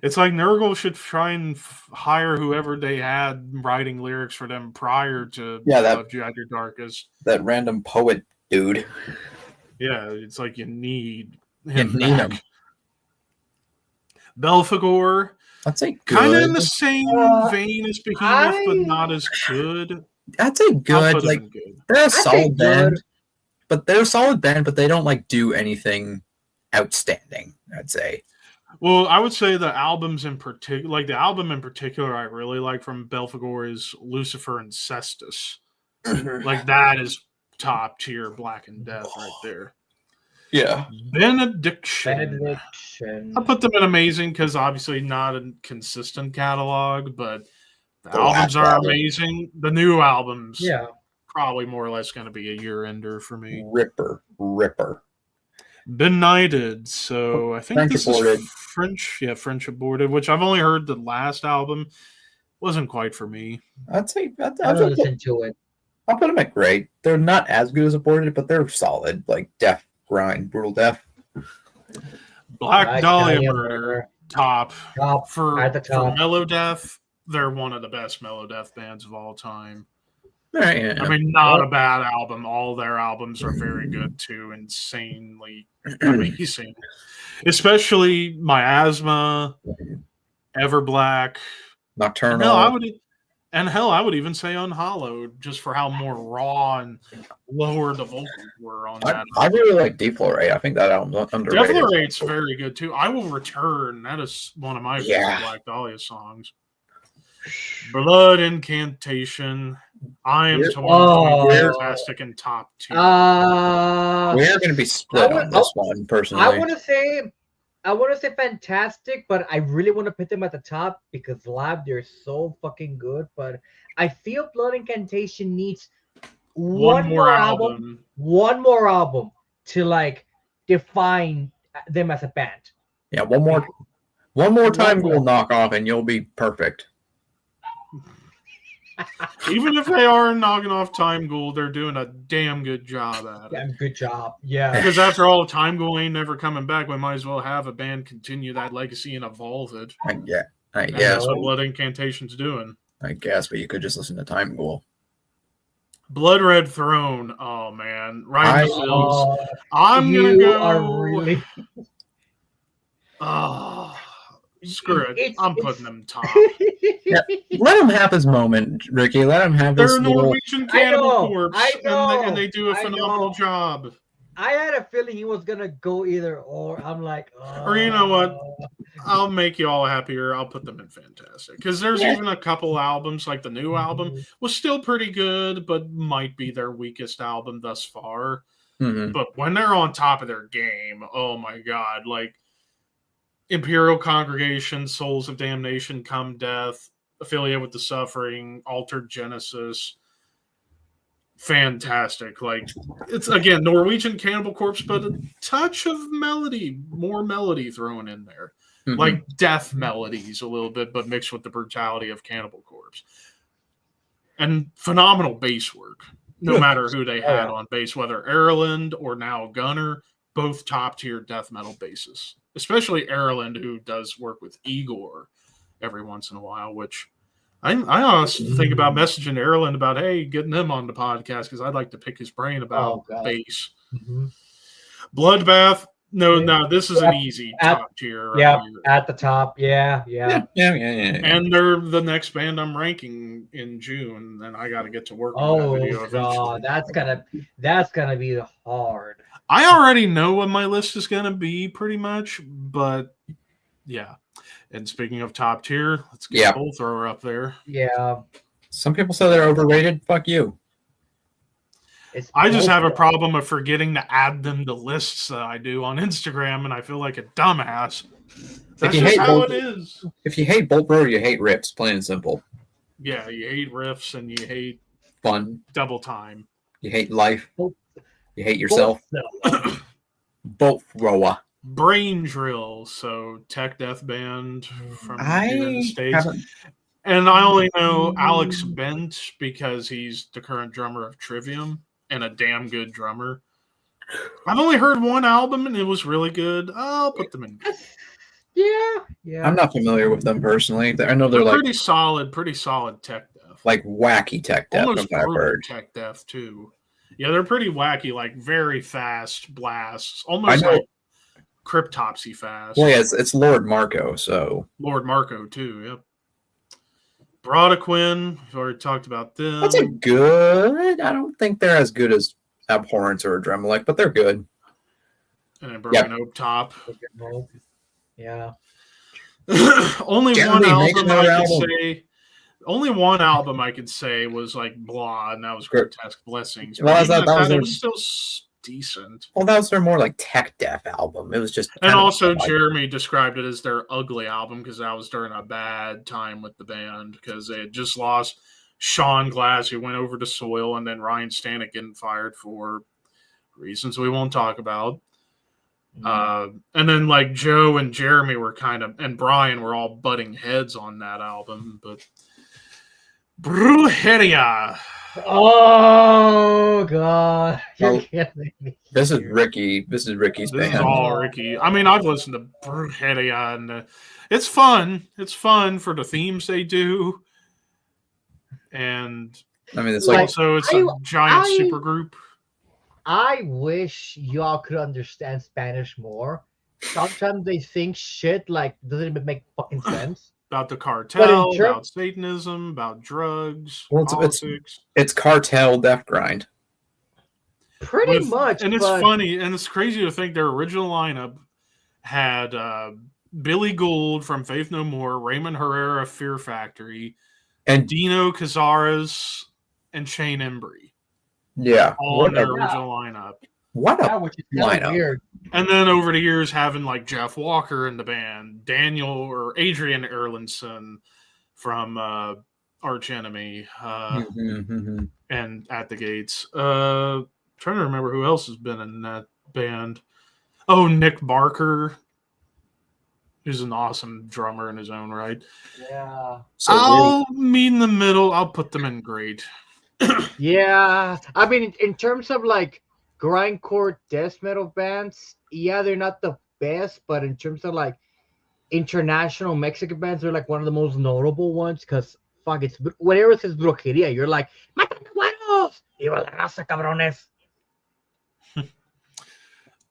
It's like Nurgle should try and hire whoever they had writing lyrics for them prior to Loved You at Your Darkest. That random poet dude. Yeah, it's like you need him back. Belphegor, I'd say good. kind of in the same vein as Behemoth, but not as good. I'd say good. Like good. They're a solid band, but they don't like do anything outstanding. I'd say. Well, I would say the albums in particular, like the album in particular, I really like from Belphegor is Lucifer and Cestus. Like that is top tier Black and Death right there. Yeah. Benediction. I put them in amazing because obviously not a consistent catalog, but the albums are amazing. The new albums, probably more or less going to be a year ender for me. Ripper. Benighted. So I think French this Aborted. is French Aborted, which I've only heard the last album. Wasn't quite for me. I'd say I'll listen to it. I'll put them at great. They're not as good as Aborted, but they're solid. Like Death Grind, Brutal Death. Black Dahlia Murder, top for at the top. For Mellow Death. They're one of the best Mellow Death bands of all time. Right, yeah. I mean, not a bad album. All their albums are very good too. Insanely amazing. Especially Miasma, Everblack, Nocturnal. I would even say Unhallowed, just for how more raw and lower the vocals were on that. I really like Deflorate. I think that album's underrated. Deflorate's very good too. I Will Return. That is one of my favorite Black Dahlia songs. Blood Incantation. I am torn between fantastic and top two. We're going to be split on this one, personally. I want to say fantastic, but I really want to put them at the top because live they're so fucking good. But I feel Blood Incantation needs one more album to like define them as a band. Yeah, one more time we'll knock off and you'll be perfect. Even if they are knocking off Time Ghoul, they're doing a damn good job at it. Damn good job, yeah. Because after all, Time Ghoul ain't never coming back. We might as well have a band continue that legacy and evolve it. I guess. That's what Blood Incantation's doing. I guess, but you could just listen to Time Ghoul. Blood Red Throne. Oh man, right. I'm gonna go. Screw it. I'm putting them top. Let him have his moment, Ricky. Let him have his They're Norwegian Cannibal Corpse. I know. And they do a phenomenal job. I had a feeling he was going to go either or. I'm like, Or you know what? I'll make you all happier. I'll put them in fantastic. Because there's even a couple albums, like the new album, was still pretty good, but might be their weakest album thus far. Mm-hmm. But when they're on top of their game, oh my God. Like, Imperial Congregation, Souls of Damnation, Come Death, Affiliate with the Suffering, Altered Genesis. Fantastic. Like, it's, again, Norwegian Cannibal Corpse, but a touch of melody, more melody thrown in there. Mm-hmm. Like death melodies a little bit, but mixed with the brutality of Cannibal Corpse. And phenomenal bass work, no matter who they had on bass, whether Erland or now Gunnar, both top-tier death metal bassists. Especially Erland, who does work with Igor every once in a while, which I honestly think about messaging Erland about, hey, getting him on the podcast because I'd like to pick his brain about bass. Mm-hmm. Bloodbath, no, this is an easy top tier. At the top, yeah. And they're the next band I'm ranking in June, and I got to get to work on that video eventually. That's gonna be hard. I already know what my list is going to be pretty much, but Yeah. And speaking of top tier, let's get Soul Thrower up there. Yeah. Some people say they're overrated. Fuck you. I just have a problem of forgetting to add them to lists that I do on Instagram, and I feel like a dumbass. That's just how it is. If you hate Bolt Thrower, you hate rips, plain and simple. Yeah, you hate riffs and you hate fun. Double time. You hate life. You hate yourself. Bolt Thrower. Brain Drill, so tech death band from here in the States. And I only know Alex Bent because he's the current drummer of Trivium and a damn good drummer. I've only heard one album and it was really good. I'll put them in. Yeah. I'm not familiar with them personally. I know they're like pretty solid tech death. Like wacky tech death. Almost tech death too. Yeah, they're pretty wacky, like very fast blasts, almost like Cryptopsy fast. Well, yeah, it's Lord Marco, so Lord Marco too. Yep. Brodequin, we've already talked about them. That's a good. I don't think they're as good as Abhorrence or Adrenaline, but they're good. And then Broken Oak Top. Yeah. Only one album I could say was like blah, and that was Grotesque Blessings. Well, it was still decent. Well, that was their more like tech death album. It was just, and also Jeremy described it as their ugly album because that was during a bad time with the band because they had just lost Sean Glass, who went over to Soil, and then Ryan Stanek getting fired for reasons we won't talk about. And then like Joe and Jeremy were and Brian were all butting heads on that album, but Brujeria. Oh God! You're kidding me. This is Ricky. This is Ricky's band. This is all Ricky. I mean, I've listened to Brujeria, and it's fun. It's fun for the themes they do, and I mean, it's also it's a giant super group. I wish y'all could understand Spanish more. Sometimes they think shit like doesn't even make fucking sense. About the cartel, about Satanism, about drugs, politics. It's cartel death grind. Pretty much. And it's funny, and it's crazy to think their original lineup had Billy Gould from Faith No More, Raymond Herrera of Fear Factory, and Dino Cazares and Shane Embry. Yeah. All in their original lineup. What a lineup. Weird. And then over the years, having like Jeff Walker in the band, Daniel or Adrian Erlandson from Arch Enemy, and At the Gates. Trying to remember who else has been in that band. Oh, Nick Barker, who's an awesome drummer in his own right. Yeah. So I'll meet in the middle. I'll put them in great. Yeah. I mean, in terms of like grindcore death metal bands, yeah, they're not the best, but in terms of like international Mexican bands, they're like one of the most notable ones because fuck, it's whenever it says brujeria, you're like, matan buenos, viva la raza, cabrones.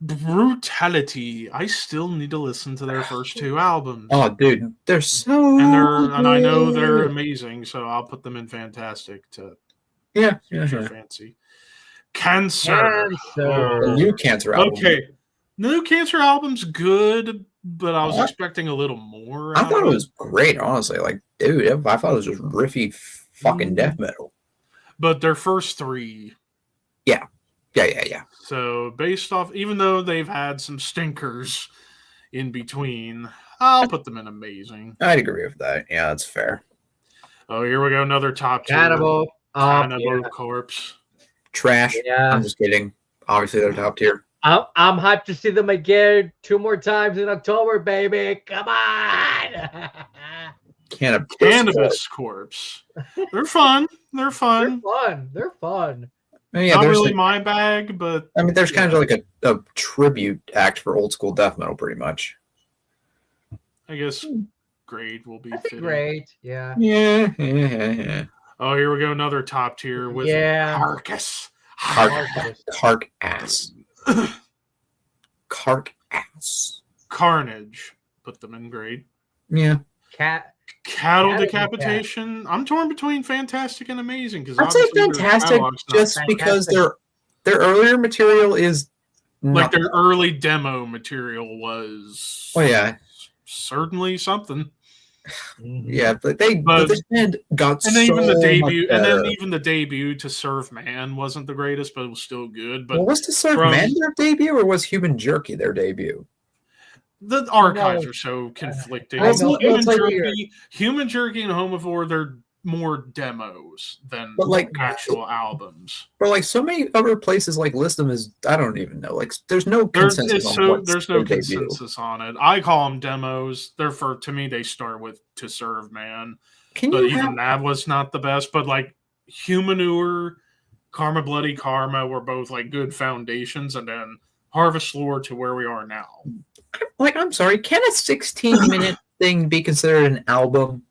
Brutality. I still need to listen to their first two albums. Oh, dude, they're so and I know they're amazing, so I'll put them in fantastic to fancy. Cancer. New Cancer album. Okay. New Cancer album's good, but I was expecting a little more. I thought it was great, honestly. Like, dude, I thought it was just riffy fucking death metal. But their first three. Yeah. So based off, even though they've had some stinkers in between, I'll put them in amazing. I'd agree with that. Yeah, that's fair. Oh, here we go. Another top tier. Cannibal Corpse. Trash. Yeah. I'm just kidding. Obviously, they're top tier. I'm hyped to see them again 2 more times in October, baby. Come on. Cannabis Corpse. They're fun. They're fun. They're fun. I mean, yeah, not really my bag, but I mean, there's kind of like a tribute act for old school death metal, pretty much. I guess great will be fitting. Great, yeah. Oh, here we go, another top tier with Carcass. Carcass. Carnage. Put them in great. Yeah. Cattle Decapitation. I'm torn between fantastic and amazing because I'd say fantastic just because their earlier material is like their early demo material was. Oh yeah, certainly something. Yeah, but this band got and then so even the debut, much and then better. even the debut to Serve Man wasn't the greatest, but it was still good. But Well, was the Serve Man their debut, or was Human Jerky their debut? the archives are so conflicting. I know, Human Jerky and Homivore, they're more demos than actual albums. But like so many other places, like list them as I don't even know. Like there's no consensus there's no consensus on it. I call them demos. Therefore, to me, they start with To Serve Man. That was not the best. But like Humanure, Karma Bloody Karma were both like good foundations, and then Harvest Lore to where we are now. Like, I'm sorry, can a 16-minute thing be considered an album?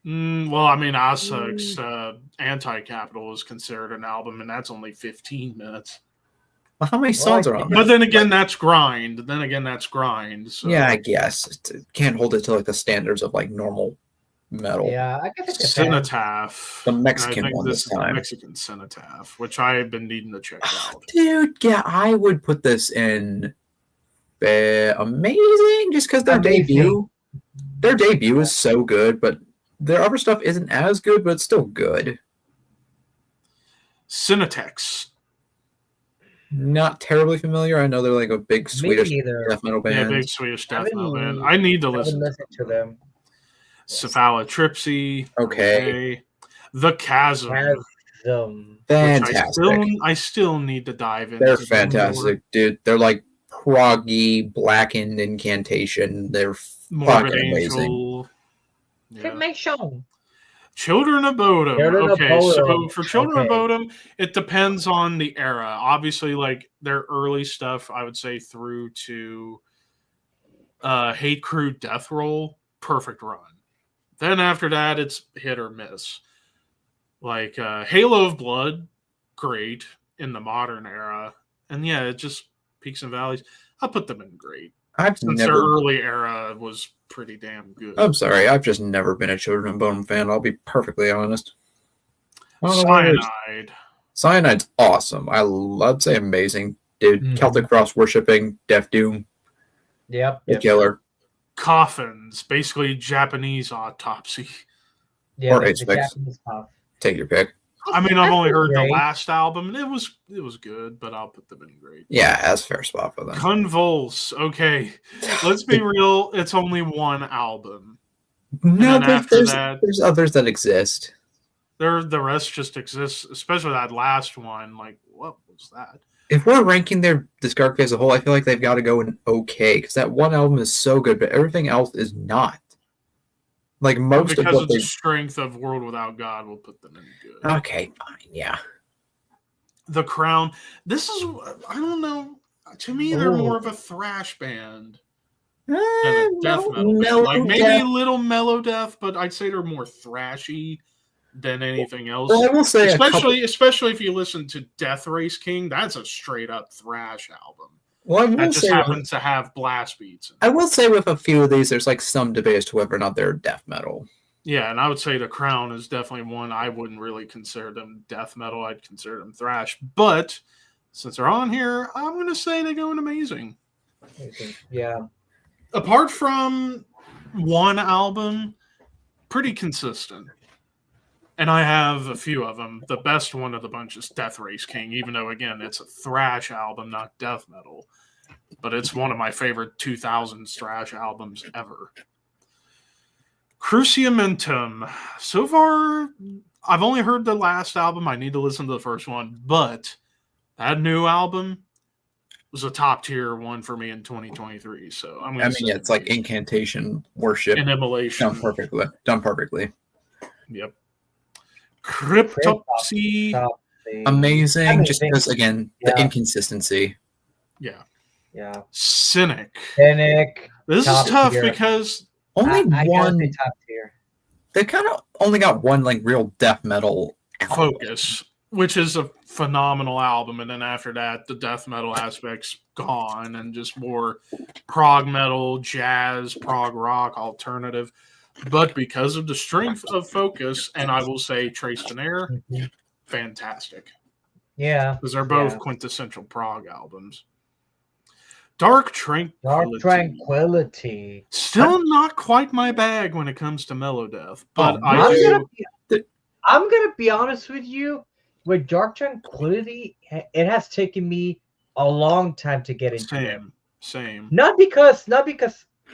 Well, I mean, Asuk's Anti-Capital is considered an album, and that's only 15 minutes. Well, how many songs are on that? But then again, that's grind. So. Yeah, I guess. It can't hold it to like the standards of like normal metal. Yeah, I guess it's Cenotaph. The Mexican one this time. The Mexican Cenotaph, which I have been needing to check out. Dude, yeah, I would put this in amazing just because their debut is so good, but their other stuff isn't as good, but it's still good. Cinetex. Not terribly familiar. I know they're like a big Swedish death metal band. Yeah, big Swedish death metal band. I need to listen to them. Cephalotripsy. Okay. The Chasm. Fantastic. I still need to dive into. They're fantastic, dude. They're like proggy, blackened incantation. They're fucking amazing. Children of Bodom. So for Children of Bodom, it depends on the era. Obviously, like their early stuff, I would say through to Hate Crew Death Roll, perfect run. Then after that, it's hit or miss. Like Halo of Blood, great in the modern era. And yeah, it just peaks and valleys. I'll put them in great. Their early era was pretty damn good. I'm sorry, I've just never been a Children of Bodom fan. I'll be perfectly honest. Cyanide's awesome. I'd say amazing, dude. Celtic Frost worshipping, Death Doom. Yep. Killer. Coffins, basically Japanese autopsy. Yeah, or Asphyx. Take your pick. I mean, I've only heard the last album, and it was good, but I'll put them in great. Yeah, that's a fair spot for them. Convulse. Okay, let's be real. It's only one album. No, there's others that exist. The rest just exists, especially that last one. Like, what was that? If we're ranking their discography as a whole, I feel like they've got to go in okay, because that one album is so good, but everything else is not. Like most because of the strength of World Without God will put them in good. Okay, fine, yeah. The Crown. This is, I don't know. To me, they're more of a thrash band than a death metal band. Like maybe a little mellow death, but I'd say they're more thrashy than anything else. Well, I will say, especially if you listen to Death Race King, that's a straight up thrash album. Well, that just happens to have blast beats. I will say with a few of these, there's like some debate as to whether or not they're death metal. Yeah, and I would say The Crown is definitely one. I wouldn't really consider them death metal. I'd consider them thrash. But since they're on here, I'm going to say they go in amazing. Yeah. Apart from one album, pretty consistent. And I have a few of them. The best one of the bunch is Death Race King, even though, again, it's a thrash album, not death metal. But it's one of my favorite 2000s thrash albums ever. Cruciamentum. So far, I've only heard the last album. I need to listen to the first one. But that new album was a top-tier one for me in 2023. So I'm going to say it's like Incantation, Worship. And Immolation. Done perfectly. Yep. Cryptopsy. Amazing. Just because, again, the inconsistency. Yeah. Yeah. Cynic. This is tough because only one. Top tier. They kind of only got one like real death metal album. Focus, which is a phenomenal album, and then after that, the death metal aspect's gone, and just more prog metal, jazz, prog rock, alternative. But because of the strength of Focus, and I will say Trace Tenaire, fantastic. Yeah. Because they're both quintessential prog albums. Dark Tranquility. Dark Tranquility. Still not quite my bag when it comes to Melodeath, but I'm gonna be honest with you. With Dark Tranquility, it has taken me a long time to get into it. Same. Not because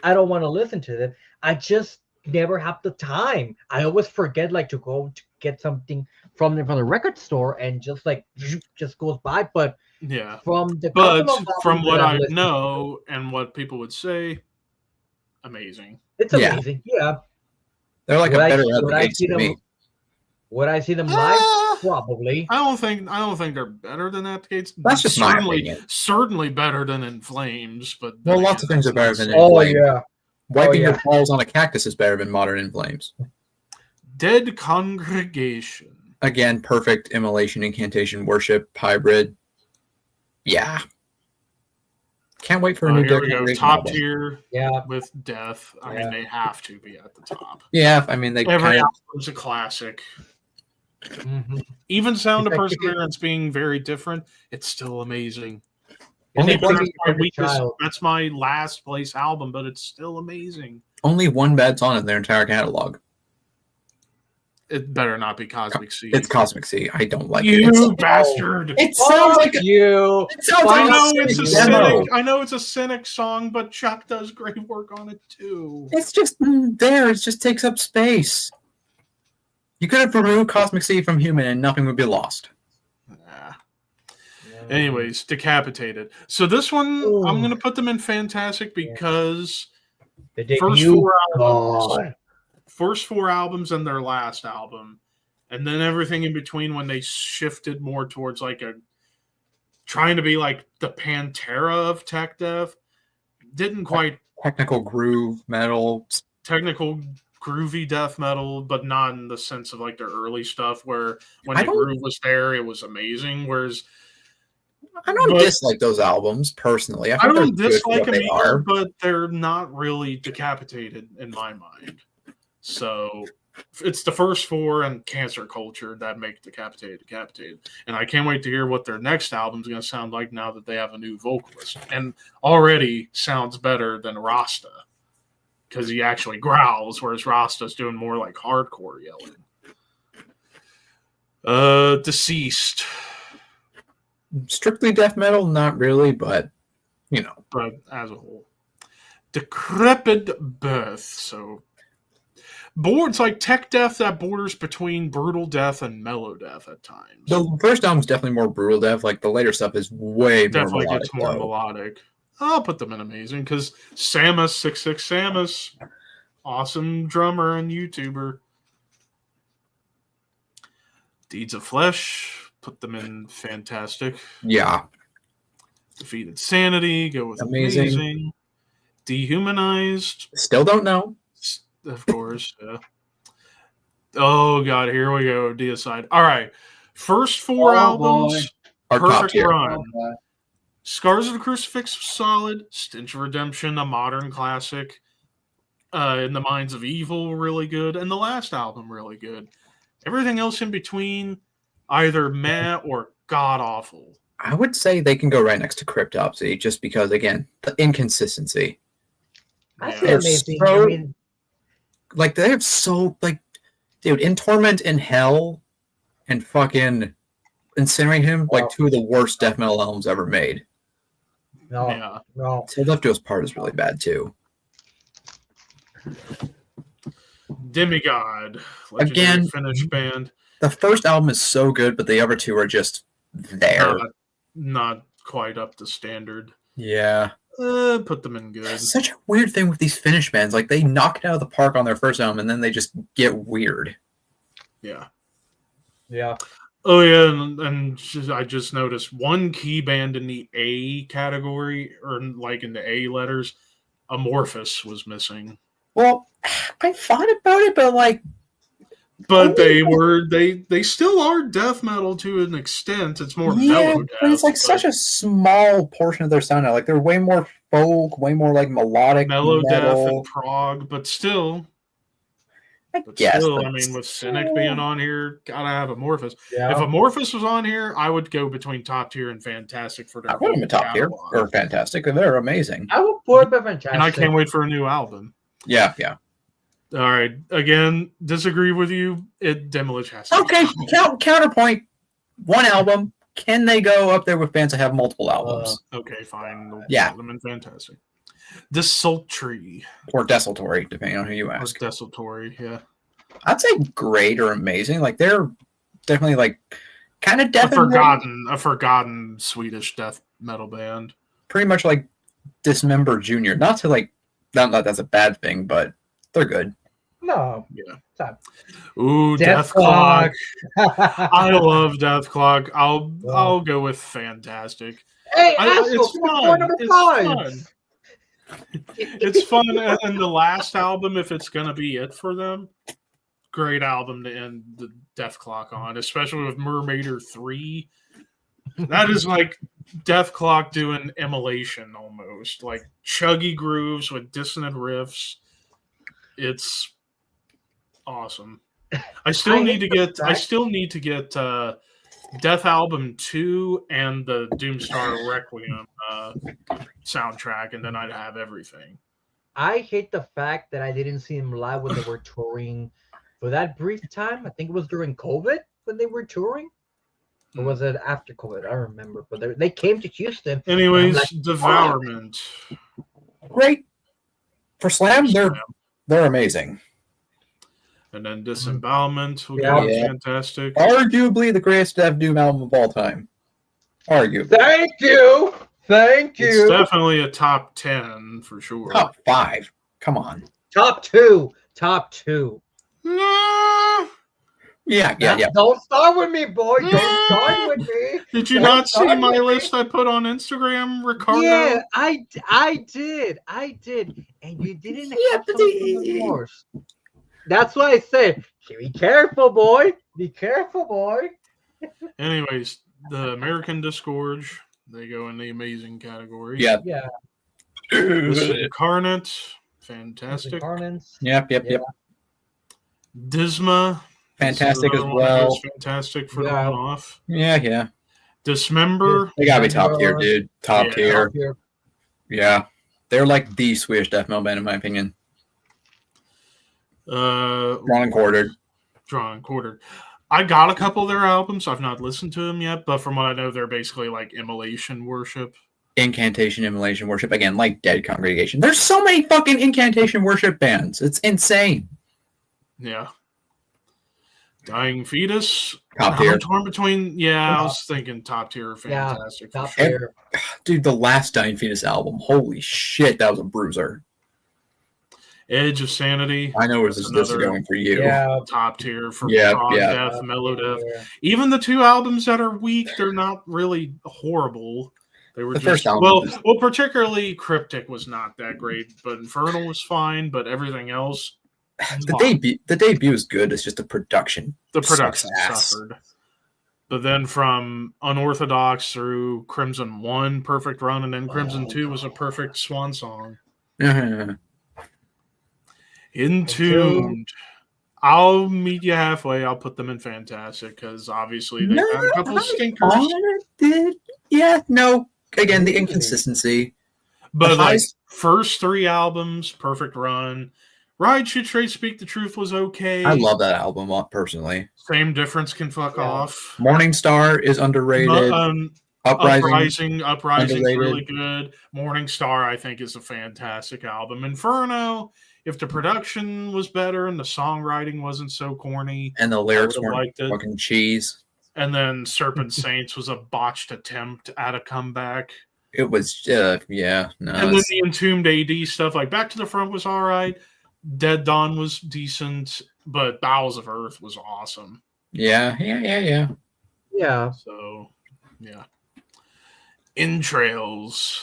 I don't want to listen to them. I just never have the time. I always forget like to go to get something from the record store and just goes by. But yeah, from what I know and what people would say, amazing. It's amazing. Yeah. They're like a better advocate to me. Would I see them live? Probably. I don't think they're better than Abdicates. That's just my opinion. Certainly better than In Flames, but lots of things are better than In Flames. Yeah. Wiping your balls on a cactus is better than modern In Flames. Dead Congregation. Again, perfect immolation, incantation, worship, hybrid. Yeah. Can't wait for a new Here we go. Top album. tier with Death. I mean, they have to be at the top. Yeah, I mean, every album's a classic. Mm-hmm. Even Sound of Perseverance being very different, it's still amazing. That's my last place album, but it's still amazing. Only one bad song in their entire catalog. It better not be Cosmic Sea. It's Cosmic Sea. I don't like it. You bastard! It sounds like you. It sounds like it's a cynic. I know it's a cynic song, but Chuck does great work on it too. It's just there. It just takes up space. You could have removed Cosmic Sea from Human, and nothing would be lost. Anyways, Decapitated. So this one, I'm going to put them in Fantastic because first four albums and their last album, and then everything in between when they shifted more towards trying to be like the Pantera of tech death, didn't quite technical groove metal, technical groovy death metal, but not in the sense of like their early stuff where when the groove was there, it was amazing. Whereas I don't dislike those albums personally. I don't dislike them either, but they're not really Decapitated in my mind. So it's the first four and Cancer Culture that make Decapitated. And I can't wait to hear what their next album's going to sound like now that they have a new vocalist. And already sounds better than Rasta because he actually growls, whereas Rasta's doing more like hardcore yelling. Deceased. Strictly death metal, not really, but But as a whole, Decrepit Birth. So, it's like tech death that borders between brutal death and mellow death at times. The first album's definitely more brutal death. Like the later stuff is way definitely more gets more melodic. I'll put them in amazing because Samus 66 Samus, awesome drummer and YouTuber. Deeds of Flesh. Put them in Fantastic. Yeah. Defeated Sanity. Go with amazing. Dehumanized. Still don't know. Of course. Yeah. Oh, God. Here we go. Deicide. All right. First four albums. Perfect run. Scars of the Crucifix, solid. Stench of Redemption, a modern classic. In the Minds of Evil, really good. And the last album, really good. Everything else in between, either meh or god-awful. I would say they can go right next to Cryptopsy, just because, again, the inconsistency. That's amazing. They have dude, In Torment in Hell and fucking Incinerate Him, two of the worst death metal albums ever made. No. Till Left to Us Part is really bad, too. Demigod. Again, Finnish band. The first album is so good, but the other two are just there. Not quite up to standard. Yeah. Put them in good. It's such a weird thing with these Finnish bands. Like, they knock it out of the park on their first album, and then they just get weird. Yeah. Yeah. Oh, yeah, and I just noticed one key band in the A category, or like in the A letters, Amorphous was missing. Well, I thought about it, but they still are death metal to an extent. It's more mellow death. But it's such a small portion of their sound now. Like they're way more folk, way more melodic mellow death and prog, but still. But Yes, still, but I mean, with Cynic being on here, gotta have Amorphous. Yeah. If Amorphous was on here, I would go between top tier and Fantastic for their I put them whole in top tier catalog. or fantastic. They're amazing. I would put it fantastic. And I can't wait for a new album. Yeah. All right, again, disagree with you. Demolish has to. Okay, counterpoint. One album. Can they go up there with bands that have multiple albums? Okay, fine. We'll Yeah. put them in Fantastic. Desultory. Or desultory, depending on who you ask. Or Desultory, yeah. I'd say great or amazing. Like they're definitely like kind of A forgotten Swedish death metal band. Pretty much like Dismember Jr. Not to like, not that that's a bad thing, but they're good. No. Yeah. Stop. Ooh, Death Clock. I love Death Clock. I'll go with Fantastic. Hey, It's fun. Number 5. It's fun, and the last album, if it's gonna be it for them, great album to end the Death Clock on, especially with Mermaider 3. That is like Death Clock doing Immolation almost, like chuggy grooves with dissonant riffs. It's awesome. I still need to get Death Album 2 and the Doomstar Requiem soundtrack, and then I'd have everything. I hate the fact that I didn't see him live when they were touring for that brief time. I think it was during COVID when they were touring. Or was it after COVID? I don't remember. But they came to Houston. Anyways, Devourment. Great. For Slam, they're amazing. And then Disembowelment will Yeah. be fantastic. Arguably the greatest Death Doom album of all time. Arguably. Thank you. Thank you. It's definitely a top 10 for sure. Top 5. Come on. Top 2. Top 2. No. Yeah. Don't start with me, boy. Don't start with me. Did you not see my list I put on Instagram, Ricardo? Yeah, I did. And you didn't have some remorse. That's why I said, be careful, boy. Be careful, boy. Anyways, the American Disgorge, they go in the amazing category. Yeah. Disincarnate, fantastic. Yep. Disma, Fantastic as another one well. that goes fantastic for the one-off. Yeah. Dismember. They gotta be top tier, dude. Top tier. Yeah. They're like the Swedish death metal band, in my opinion. Drawn and quartered. I got a couple of their albums. I've not listened to them yet, but from what I know, they're basically like Immolation worship. Incantation, Immolation worship. Again, like Dead Congregation. There's so many fucking Incantation worship bands. It's insane. Yeah. Dying Fetus. Top tier. I'm torn between. Yeah, I was thinking top tier. Fantastic. Top for sure. tier. Dude, the last Dying Fetus album. Holy shit, that was a bruiser. Edge of Sanity. I know this is going for you. Yeah. Top tier for Yeah. death, mellow death. Even the two albums that are weak, they're not really horrible. They were first album. Well, particularly Cryptic was not that great, but Infernal was fine. But everything else, the debut is good. It's just the production. suffered. But then from Unorthodox through Crimson 1, perfect run, and then Crimson 2 was a perfect swan song. Entombed. I'll meet you halfway. I'll put them in Fantastic because obviously they've had a couple of stinkers. Again, the inconsistency. But like first 3 albums, perfect run. Ride Should Trade Speak the Truth was okay. I love that album personally. Same Difference can fuck off. Morningstar is underrated. Uprising really good. Morningstar, I think, is a fantastic album. Inferno, if the production was better and the songwriting wasn't so corny, and the lyrics weren't fucking cheese. And then Serpent Saints was a botched attempt at a comeback. It was, no. And then the Entombed AD stuff, like Back to the Front was all right. Dead Dawn was decent, but Bowels of Earth was awesome. Yeah. So, yeah. Entrails.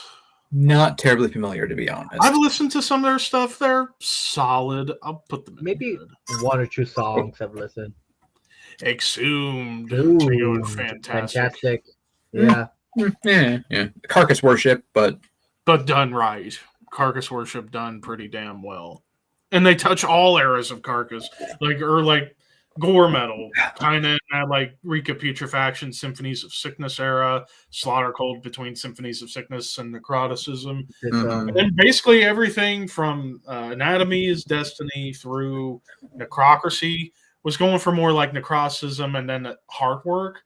Not terribly familiar, to be honest. I've listened to some of their stuff. They're solid. I'll put them in. Maybe 1 or 2 songs I've listened. Exhumed. Fantastic. Yeah. Yeah. Carcass Worship, but done right. Carcass Worship done pretty damn well. And they touch all eras of Carcass, like gore metal, kind of like Rika Putrefaction, Symphonies of Sickness era, Slaughter Cold between Symphonies of Sickness and Necroticism, Mhm. and then basically everything from Anatomy is Destiny through Necrocracy was going for more like Necroticism and then hard work,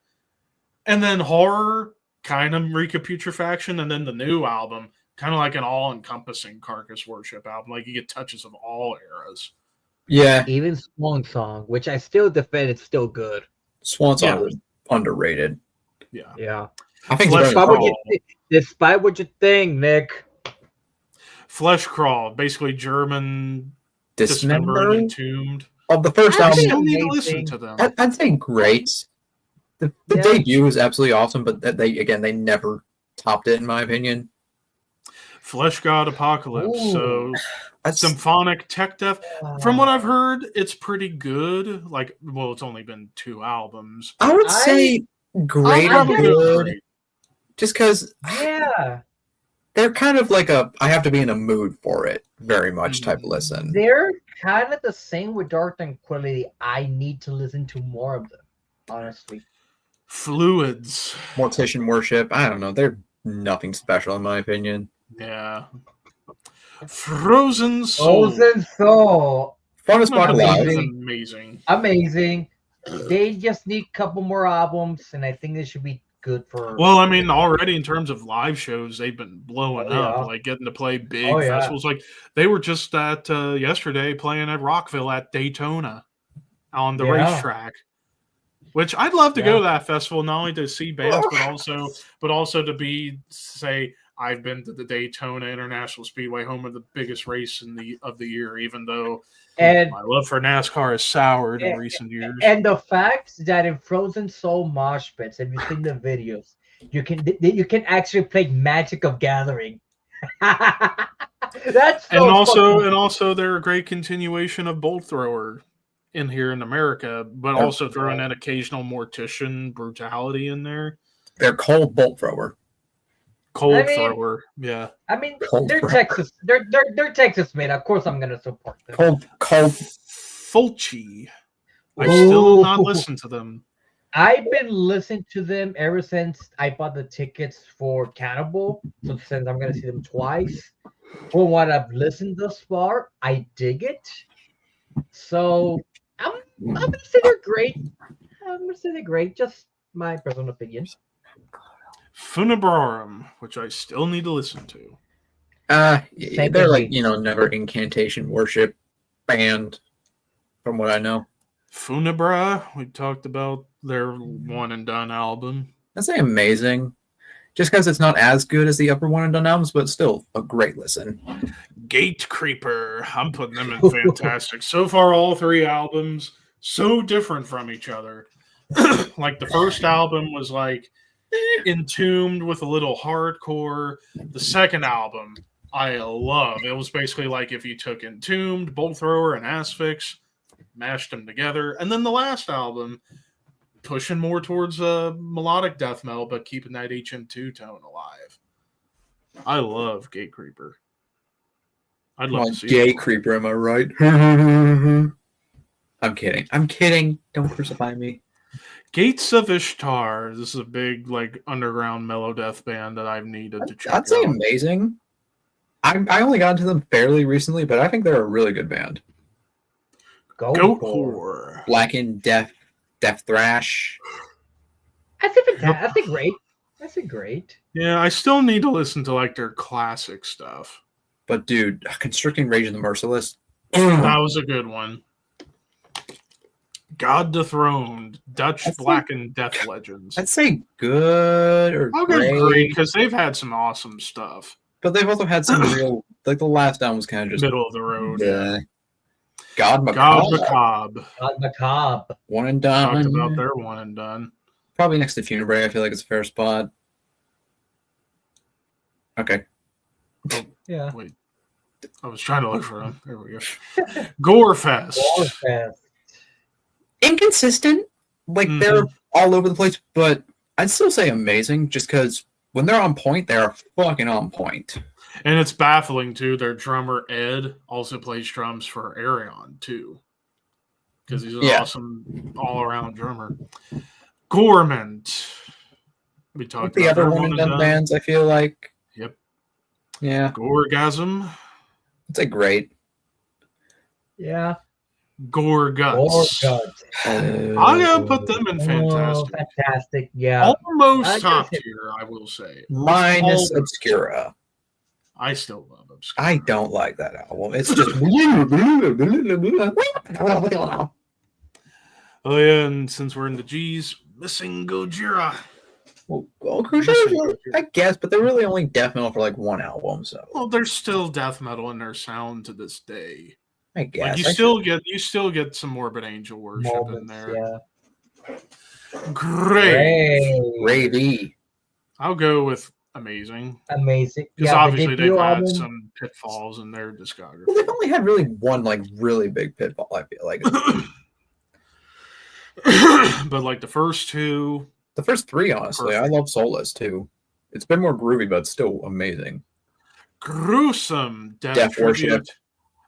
and then horror, kind of Rika Putrefaction, and then the new album, kind of like an all-encompassing Carcass Worship album. Like you get touches of all eras. Yeah, Even Swan Song, which I still defend, it's still good. Swan Song Yeah. was underrated. Yeah. Yeah. I think Flesh it's better Crawl. than Despite what you think, Nick. Flesh Crawl, basically German Dismembered Dismember and Entombed. of the first I Actually, still album. need to amazing. listen to them. I'd say great. The Yeah. debut is absolutely awesome, but they never topped it in my opinion. Flesh God Apocalypse. Ooh. So That's symphonic tech death. From what I've heard, it's pretty good. Like, well, it's only been 2 albums. I would I- say great I'll or probably go good, great. just because Yeah. they're kind of like a I have to be in a mood for it very much type of listen. They're kind of the same with Dark Tranquility. I need to listen to more of them, honestly. Fluids. Mortician Worship, I don't know, they're nothing special in my opinion. Yeah. Frozen Soul. Frozen Soul. Funnest Not part that alive. it's Amazing. amazing. Amazing. They just need a couple more albums, and I think they should be good for. Well, I mean, already in terms of live shows, they've been blowing Oh, yeah. up, like getting to play big Oh, yeah. festivals. Like they were just at yesterday playing at Rockville at Daytona on the Yeah. racetrack. Which I'd love to Yeah. go to that festival, not only to see bands, but also to be say I've been to the Daytona International Speedway, home of the biggest race of the year, even though And my love for NASCAR has soured in recent years. and the fact that in Frozen Soul mosh pits, have you seen the videos? You can actually play Magic of Gathering. That's so And also they're a great continuation of Bolt Thrower in here in America, but Yeah. also throwing an occasional Mortician brutality in there. They're cold bolt thrower. Cold I mean- Thrower, yeah. I mean, Cold they're Rock. Texas. They're Texas made. Of course, I'm gonna support them. Cold Fulci. I still not Ooh. listened to them. I've been listening to them ever since I bought the tickets for Cannibal. So since I'm gonna see them twice, from what I've listened thus far, I dig it. So I'm gonna say they're great. I'm gonna say they're great. Just my personal opinion. Funebrarum, which I still need to listen to. Same they're with like, me. never Incantation Worship band, from what I know. Funebra, we talked about their one and done album. I'd say amazing. Just because it's not as good as the upper one and done albums, but still a great listen. Gate Creeper, I'm putting them in fantastic. So far, all 3 albums so different from each other. Like the first album was like Entombed with a little hardcore. The second album I love. It was basically like if you took Entombed, Bolt Thrower, and Asphyx, mashed them together, and then the last album pushing more towards melodic death metal, but keeping that HM2 tone alive. I love Gate Creeper. I'd love to see Gay it. creeper, am I right? I'm kidding. Don't crucify me. Gates of Ishtar. This is a big like underground mellow death band that I've needed to check I'd say out. amazing. I only got into them fairly recently, but I think they're a really good band. Goat for. Whore. Blackened, Death Thrash. I think that's a great. That's a great. Yeah, I still need to listen to like their classic stuff. But dude, Constricting Rage of the Merciless. That was a good one. God Dethroned, Dutch That's Blackened Death Legends. I'd say good or I'll go great, great because they've had some awesome stuff. but they've also had some real, like the last album was kind of just Middle of the road. yeah. God God Macabre, Macabre. God Macabre. one and Talked done. about their one and done. Probably next to Funebrary. I feel like it's a fair spot. Okay. Yeah. Wait. I was trying to look for them. There we go. Gorefest. Warfest. Inconsistent. Like they're all over the place, but I'd still say amazing just because when they're on point, they are fucking on point. And it's baffling too. Their drummer Ed also plays drums for Arion too, because he's an awesome all-around drummer. Gormand. We talked The about other their one and done bands, I feel like. Yep. Yeah. Gorgasm. It's a great. Yeah. Gorguts. Gorguts. I'm gonna put them in fantastic. Oh, fantastic. Yeah. Almost top tier, I will say. Minus Obscura. I still love Obscura. I don't like that album. It's just. Oh yeah, and since we're in the G's, Missing Gojira. Well, I guess, but they're really only death metal for like one album, so. Well, there's still death metal in their sound to this day. I guess like you still get some Morbid Angel worship in there. Yeah. Grave. I'll go with amazing. Amazing. Because obviously they've had some pitfalls in their discography. Well, they've only had really one like really big pitfall, I feel like. But like the first two. The first three, honestly. Perfect. I love Soulless too. It's been more groovy, but still amazing. Gruesome Death Worship,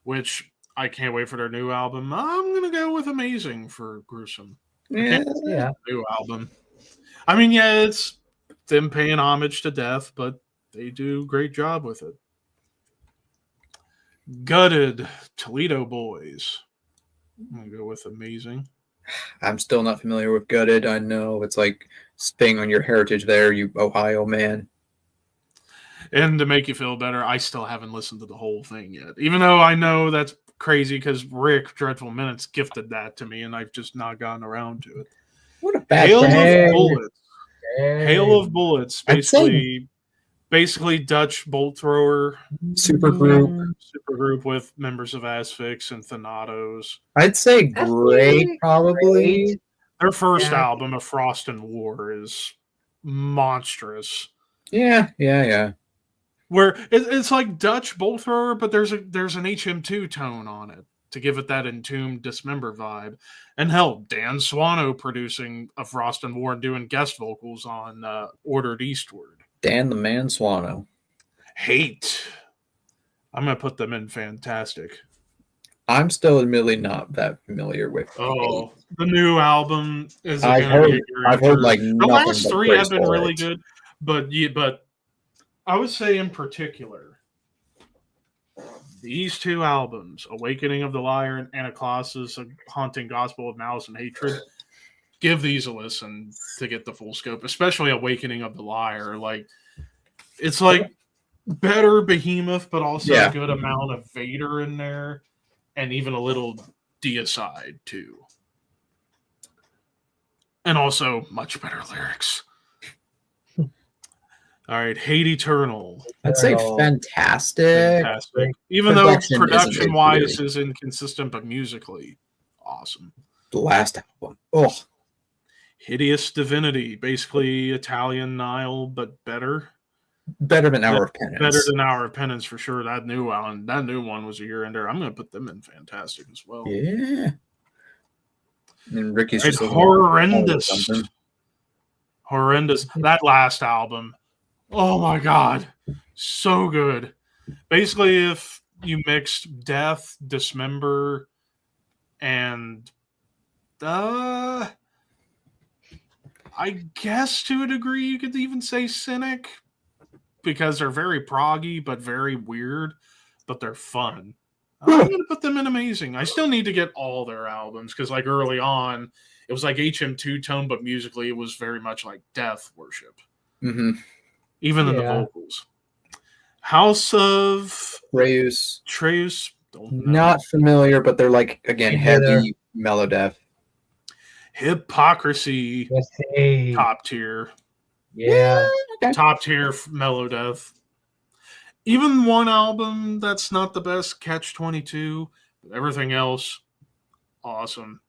which I can't wait for their new album. I'm gonna go with amazing for Gruesome. Yeah. New album. I mean, yeah, it's them paying homage to death, but they do a great job with it. Gutted Toledo Boys. I'm gonna go with amazing. I'm still not familiar with Gutted. I know it's like staying on your heritage there, you Ohio man. And to make you feel better, I still haven't listened to the whole thing yet. Even though I know that's crazy because Rick, Dreadful Minutes, gifted that to me, and I've just not gotten around to it. What a bad Hail of Bullets. Hail of Bullets. Basically Dutch bolt thrower. Supergroup with members of Asphyx and Thanatos. I'd say great, probably. Their first album, A Frost and War, is monstrous. Yeah. Where it's like Dutch bolt thrower, but there's an HM2 tone on it to give it that Entombed Dismember vibe. And hell, Dan Swano producing A Frost and War and doing guest vocals on Ordered Eastward. Dan the Man Swano. Hate. I'm going to put them in fantastic. I'm still admittedly not that familiar with Hate. The new album is I've heard like the last three have been really good, but I would say in particular these two albums, Awakening of the Liar and Anaclossus, A Haunting Gospel of Malice and Hatred, give these a listen to get the full scope, especially Awakening of the Liar. Like, it's like better Behemoth, but also a good amount of Vader in there, and even a little Deicide too. And also much better lyrics. All right, Hate Eternal. I'd say fantastic. Even though production-wise is inconsistent, but musically awesome. The last album. Oh. Hideous Divinity, basically Italian Nile, but better. Better than Hour of Penance. Better than Hour of Penance for sure. That new one was a year ender. I'm going to put them in fantastic as well. Yeah. And Ricky's just horrendous. Horrendous. That last album. Oh my God. So good. Basically, if you mixed Death, Dismember, and I guess to a degree you could even say Cynic, because they're very proggy but very weird, but they're fun. I'm going to put them in amazing. I still need to get all their albums because like early on, it was like HM2 tone, but musically it was very much like Death Worship. Mm-hmm. Even in the vocals. House of Treus. Not familiar, but they're like, again, heavy melodeath. Hypocrisy. Top tier. Yeah. Top tier melodeath. Even one album that's not the best, Catch-22, but everything else, awesome.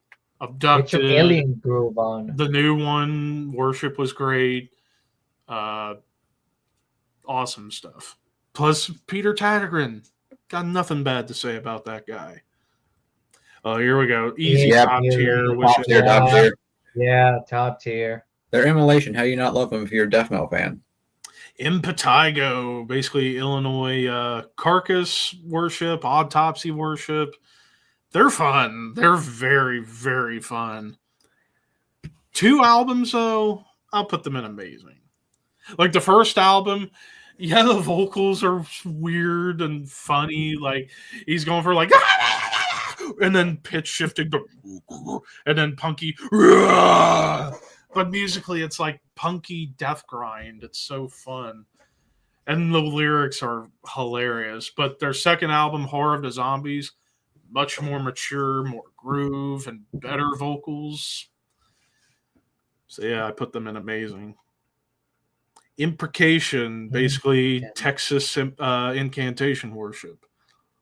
Abducted. Get your alien groove on. The new one, Worship, was great. Awesome stuff. Plus, Peter Tattergren. Got nothing bad to say about that guy. Oh, here we go. Easy top tier. Top tier. Yeah, top tier. Their Immolation. How do you not love them if you're a death metal fan? Impetigo, basically Illinois carcass worship, autopsy worship. They're fun. They're very, very fun. 2 albums, though, I'll put them in amazing. Like the first album, yeah, the vocals are weird and funny. Like he's going for like, and then pitch shifting to, and then punky. But musically, it's like punky death grind. It's so fun. And the lyrics are hilarious. But their second album, Horror of the Zombies, much more mature, more groove, and better vocals. So yeah, I put them in amazing. Imprecation, basically Texas incantation worship.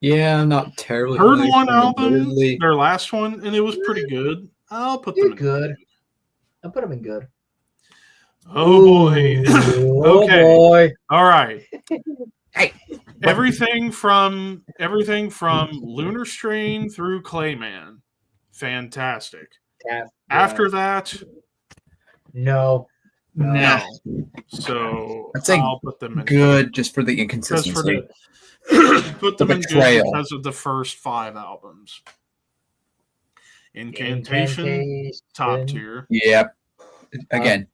Yeah, not terribly. Heard one album, their last one, and it was pretty good. I'll put them in good. I'll put them in good. Oh boy. Okay. Oh boy. All right. Hey. Everything from Lunar Strain through Clayman. Fantastic. After that, no. So I'll put them in good just for the inconsistency. Put them in good because of the first 5 albums. Incantation, top tier. Yep. Again,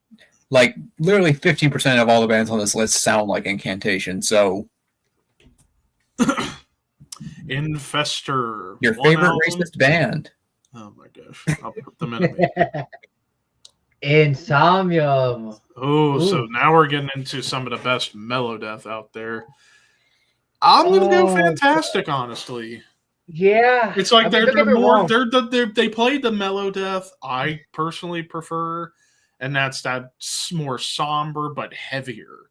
like literally 15% of all the bands on this list sound like Incantation. So, Infester, your favorite racist band. Oh my gosh! I'll put them in. Insomnium. Oh, so now we're getting into some of the best melodeath out there. I'm gonna go fantastic, honestly. Yeah, it's like they're more. They played the melodeath I personally prefer, and that's that more somber but heavier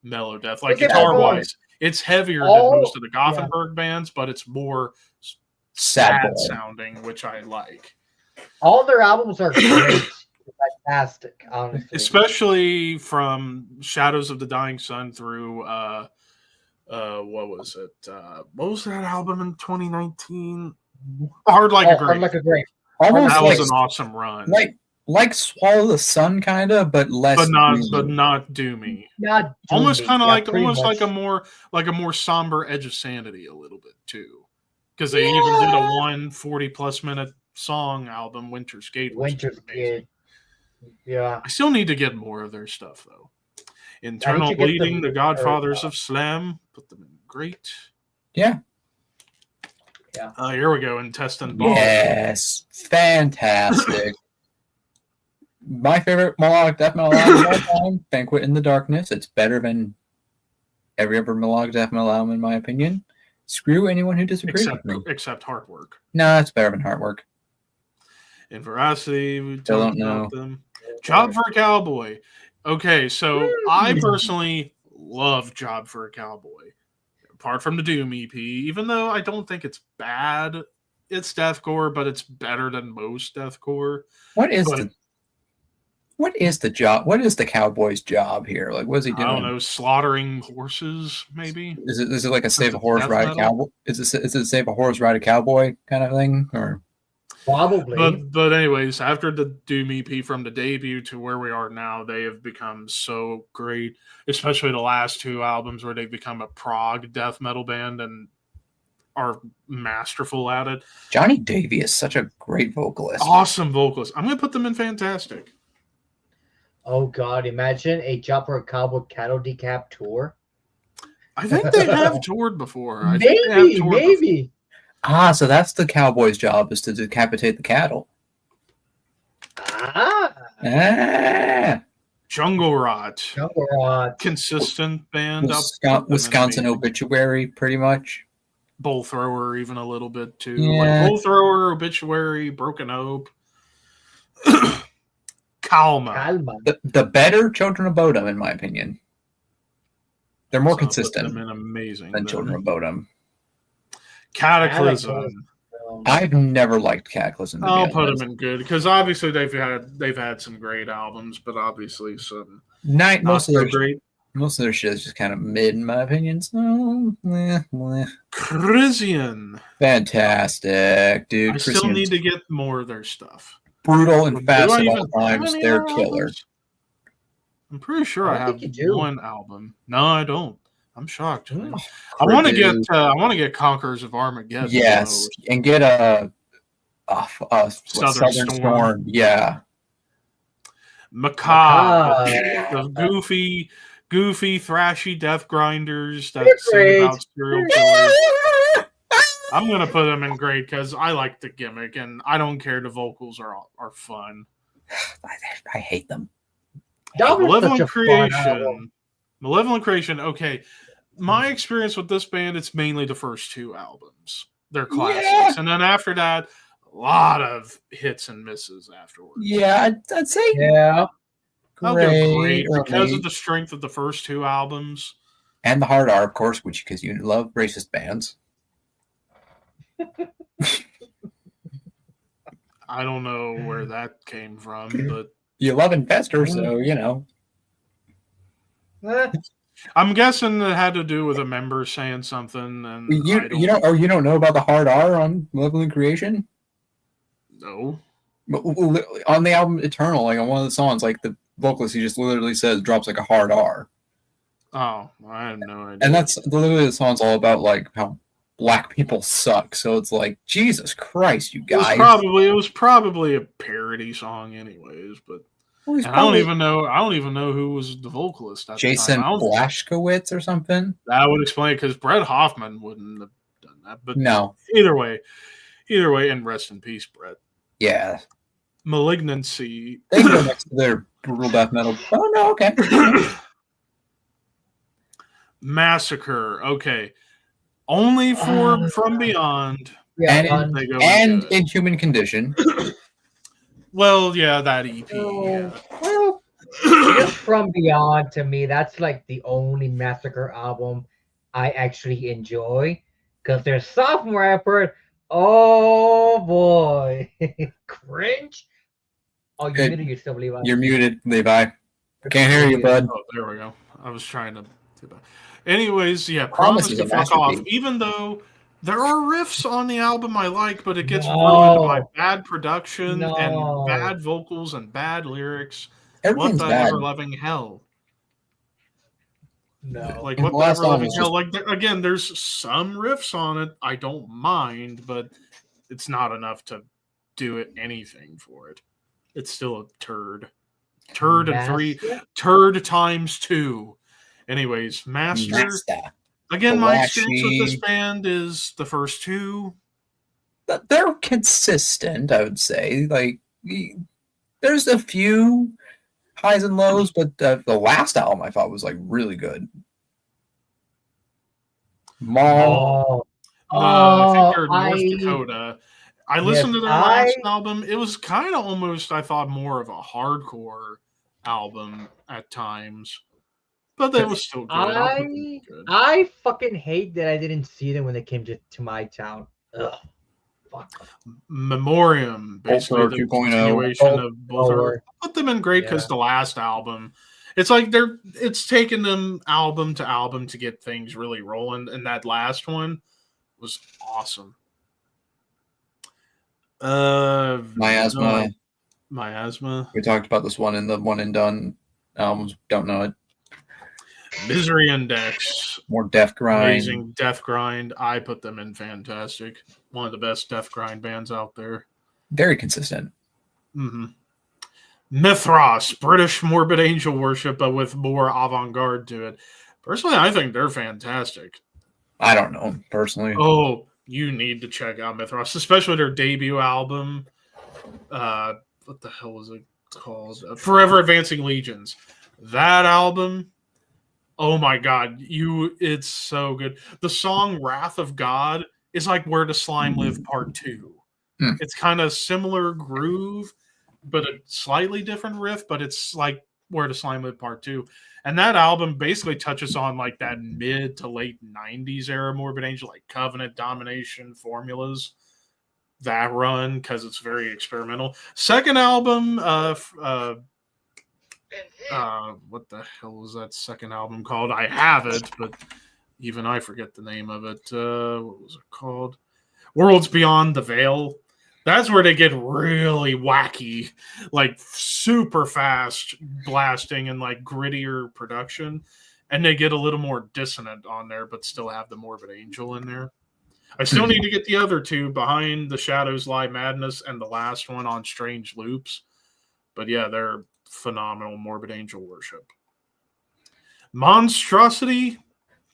melodeath. Like guitar wise, it's heavier than most of the Gothenburg bands, but it's more sad sounding, which I like. All their albums are great. Fantastic, honestly. Especially from Shadows of the Dying Sun through what was it? What was that album in 2019? Hard Like a Grave. Hard Like a Grave. Almost that was an awesome run. Like Swallow the Sun, kind of, but less. But not doomy. Not doomy. Almost kind of like a more somber Edge of Sanity a little bit too, because they even did a 140+ minute song album, Winter's Gate. Winter's Gate. Yeah. I still need to get more of their stuff though. Internal Bleeding, the Godfathers of Slam, put them in great. Yeah. Here we go. Intestine Ball. Yes, fantastic. My favorite melodic death metal album of all time, Banquet in the Darkness. It's better than every other melodic death metal album, in my opinion. Screw anyone who disagrees with me. Except Hard Work. No, it's better than Hard Work. In Veracity, we don't know them. Job for a Cowboy. Okay, so I personally love Job for a Cowboy. Apart from the Doom EP, even though I don't think it's bad, it's deathcore, but it's better than most deathcore. What is the job? What is the cowboy's job here? Like, what is he doing? I don't know, slaughtering horses, maybe. Is it like a save a horse ride a cowboy? Is it save a horse ride a cowboy kind of thing, or? Probably. But anyways, after the Doom EP from the debut to where we are now, they have become so great, especially the last 2 albums where they've become a prog death metal band and are masterful at it. Johnny Davey is such a great vocalist. Awesome vocalist. I'm going to put them in fantastic. Oh, God. Imagine a Job for a Cowboy cattle decap tour. I think they have toured before. Maybe. So that's the cowboy's job, is to decapitate the cattle. Jungle Rot. Consistent band. Wisconsin Obituary, pretty much. Bull Thrower, even a little bit, too. Yeah. Like Bull Thrower, Obituary, Broken Hope. Calma. The better Children of Bodom, in my opinion. They're more consistent than Children of Bodom. Cataclysm. I've never liked Cataclysm. I'll put them in good because obviously they've had some great albums, but obviously some most of their shit is just kind of mid, in my opinion. So, Crisian. Fantastic, dude. I still need to get more of their stuff. Brutal and fast at all times. They're killer. I'm pretty sure I don't have think you do. one album. No, I don't. I'm shocked. Hmm. I want to get Conquerors of Armageddon. Yes, though. and get a Southern Storm. Yeah. Macabre. Macabre. The goofy, thrashy death grinders that They're sing great. about serial killers. I'm gonna put them in great because I like the gimmick and I don't care. The vocals are fun. I hate them. That was such a Malevolent fun album. Creation. Malevolent Creation. Okay, my experience with this band, it's mainly the first two albums. They're classics, Yeah. and then after that, a lot of hits and misses afterwards. Yeah, I'd say Yeah. I'll go great because early. of the strength of the first two albums. And the hard R, of course, which because you love racist bands. I don't know where that came from, but You love Infestor, so you know. Eh, I'm guessing it had to do with a member saying something. And You don't know about the hard R on Malevolent Creation? No. But on the album Eternal, like on one of the songs, like the vocalist, he just literally says drops like a hard R, Oh, I have no idea. and that's literally the song's all about like how black people suck. So it's like Jesus Christ, you guys. It was probably a parody song, anyways. But Well, I don't even know who was the vocalist at Jason the time. Blashkowitz or something. That would explain it because Brett Hoffman wouldn't have done that. But No, either way, and rest in peace, Brett. yeah, Malignancy. they can go next to their brutal death metal. Oh no, okay. Massacre. Okay. Only From Beyond. yeah, And- They go And into it. Inhuman Condition. Well, yeah, that EP. Oh, Yeah. well, just From Beyond to me, that's like the only Massacre album I actually enjoy. Because their sophomore effort, oh boy, cringe. Oh, you Good. muted yourself, Levi. You're muted, Levi. Can't hear you, bud. Oh, there we go. I was trying to do that. Anyways, yeah, Promise Promise is to a Fuck Off. masterpiece. Even though there are riffs on the album I like, but it gets No. ruined by bad production No. and bad vocals and bad lyrics. Everything's What the bad. ever loving hell? No. Like And what the the last ever album loving was hell? Like again, there's some riffs on it I don't mind, but it's not enough to do it anything for it. It's still a turd. Turd and Master? turd times 2. Anyways, Master. Master. Again, my experience with this Flashy. band is the first two. But they're consistent, I would say. Like, there's a few highs and lows, but the last album I thought was like really good. Maul. Oh, I think they're I- North Dakota. I listened to their Yes, last album. It was kind of almost, I thought, more of a hardcore album at times, but it was still good. I'll put them good. I fucking hate that I didn't see them when they came to my town. Ugh. Fuck. Memoriam, basically Bolter the 2.0. continuation of both. Bolter. I put them in great because Yeah. the last album, it's like it's taken them album to album to get things really rolling, and that last one was awesome. Miasma. Miasma. We talked about this one in the One and Done albums. Don't know it. Misery Index. More Death Grind. Amazing Death Grind. I put them in fantastic. One of the best Death Grind bands out there. Very consistent. Mm-hmm. Mithras, British morbid angel worship, but with more avant-garde to it. Personally, I think they're fantastic. I don't know personally. Oh, you need to check out Mithras, especially their debut album. What the hell was it called? Forever Advancing Legions. That album, oh my god, it's so good. The song Wrath of God is like Where to Slime Live Part 2. Hmm. It's kind of similar groove, but a slightly different riff, but it's like Where to Slime Live Part 2. And that album basically touches on like that mid to late 90s era Morbid Angel, like Covenant, Domination, Formulas. That run, because it's very experimental. Second album, what the hell was that second album called? I have it, but even I forget the name of it. What was it called? Worlds Beyond the Veil. That's where they get really wacky, like super fast blasting and like grittier production. And they get a little more dissonant on there, but still have the Morbid Angel in there. I still need to get the other two, Behind the Shadows Lie Madness and the last one on Strange Loops. But yeah, they're phenomenal Morbid Angel worship. Monstrosity,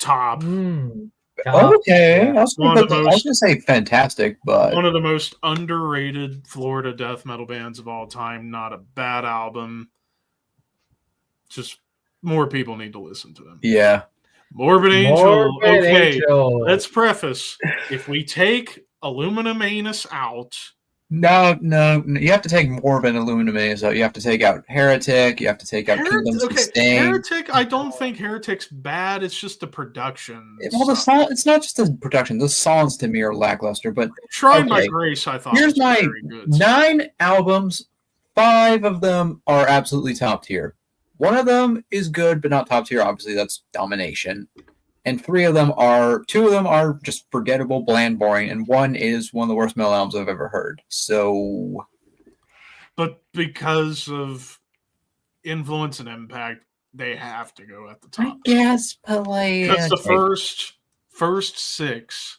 top. Top, Okay, yeah. I was going to say fantastic, but one of the most underrated Florida death metal bands of all time. Not a bad album. Just more people need to listen to them. Yeah. Morbid Angel. Morbid Okay, Angel. let's preface. If we take Aluminum Anus out... No, you have to take more than Aluminum Anus out. You have to take out Heretic. You have to take out Kingdoms Sustained. Heretic, I don't think Heretic's bad. It's just the production. Well, the song, it's not just the production. The songs to me are lackluster, but Shrine by Grace, I thought here's was my very good. 9 albums. 5 of them are absolutely top tier. One of them is good, but not top tier. Obviously, that's Domination. And 2 of them are just forgettable, bland, boring, and one is one of the worst metal albums I've ever heard. So, but because of influence and impact, they have to go at the top. I guess, but like, because the first 6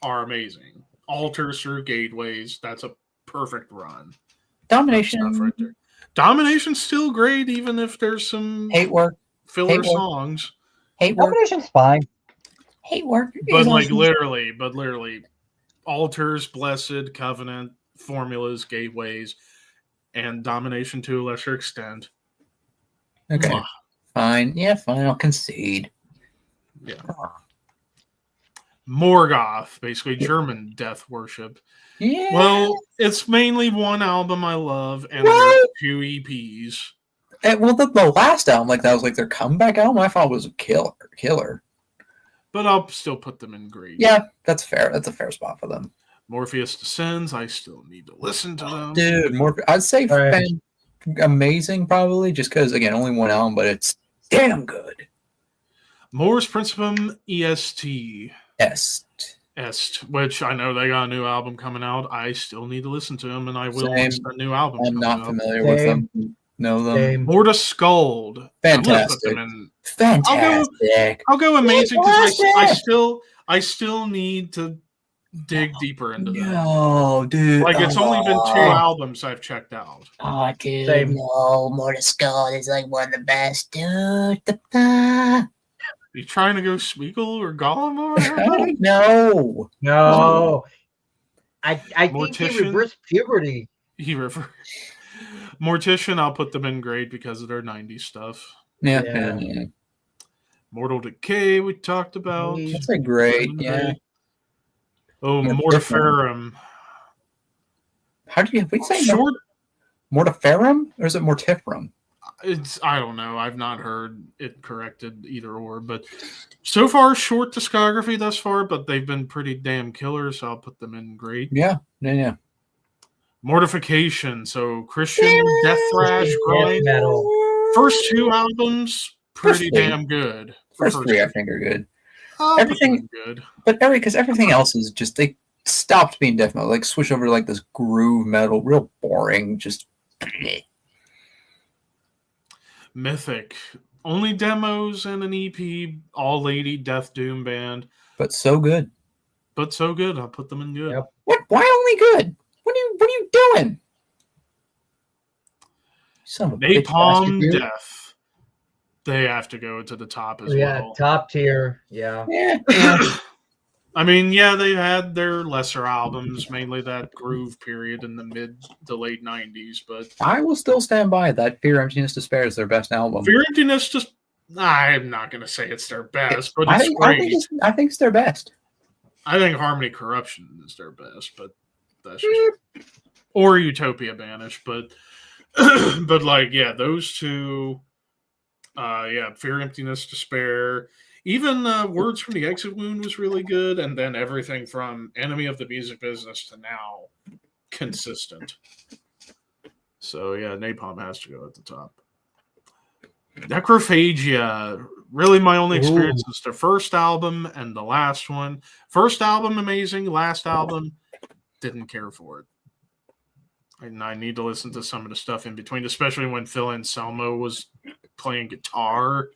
are amazing. Altars through Gateways, that's a perfect run. Domination, right there. Domination's still great, even if there's some hate work, filler songs. Hate work. Domination's fine. Hate work. But like literally, Altars, Blessed, Covenant, Formulas, Gateways, and Domination to a lesser extent. Okay. Fine. Yeah, fine. I'll concede. Yeah. Morgoth, basically German death worship. Yeah. Well, it's mainly one album I love, and there's 2 EPs. Well, the last album, like that was like their comeback album. I thought was a killer. But I'll still put them in grade. Yeah, that's fair. That's a fair spot for them. Morpheus Descends. I still need to listen to them. Dude, I'd say amazing probably, just because again, only one album, but it's damn good. Mors Principum EST. Est, which I know they got a new album coming out. I still need to listen to them, and I will once the new album. I'm not familiar with them. Know them. Morta Skuld. Fantastic. Fantastic. I'll go amazing because I still need to dig deeper into them. No, dude. Like it's only been 2 albums I've checked out. Oh, dude. No, Morta Skuld is like one of the best, dude. You trying to go Smeagol or Gollum over here? No. I think he reversed puberty. Mortician, I'll put them in grade because of their 90s stuff. Yeah. Mortal Decay, we talked about. That's a great, yeah. Oh, Mortiferum. How do you say short? Mortiferum or is it Mortiferum? I don't know. I've not heard it corrected either or, but so far short discography thus far, but they've been pretty damn killer, so I'll put them in grade. Yeah. Mortification, so Christian death thrash grind. First 2 albums, pretty damn good. First 3 I think are good. Everything good, but because everything else is just they stopped being death metal, like switch over to like this groove metal, real boring. Just Mythic, only demos and an EP, all lady death doom band, but so good. I'll put them in good. Yep. What? Why only good? What are you doing? Napalm Death. They have to go to the top as well. Yeah, top tier. Yeah. I mean, they had their lesser albums, mainly that groove period in the mid to late 90s, but I will still stand by that. Fear, Emptiness, Despair is their best album. Fear, Emptiness, I'm not going to say it's their best, but it's great. I think it's their best. I think Harmony Corruption is their best, but that's just... or Utopia Banish, but those 2, Fear, Emptiness, Despair. Even Words from the Exit Wound was really good, and then everything from Enemy of the Music Business to now, consistent. So, Napalm has to go at the top. Necrophagia, really my only experience is their first album and the last one. First album, amazing. Last album, didn't care for it. And I need to listen to some of the stuff in between, especially when Phil Anselmo was playing guitar.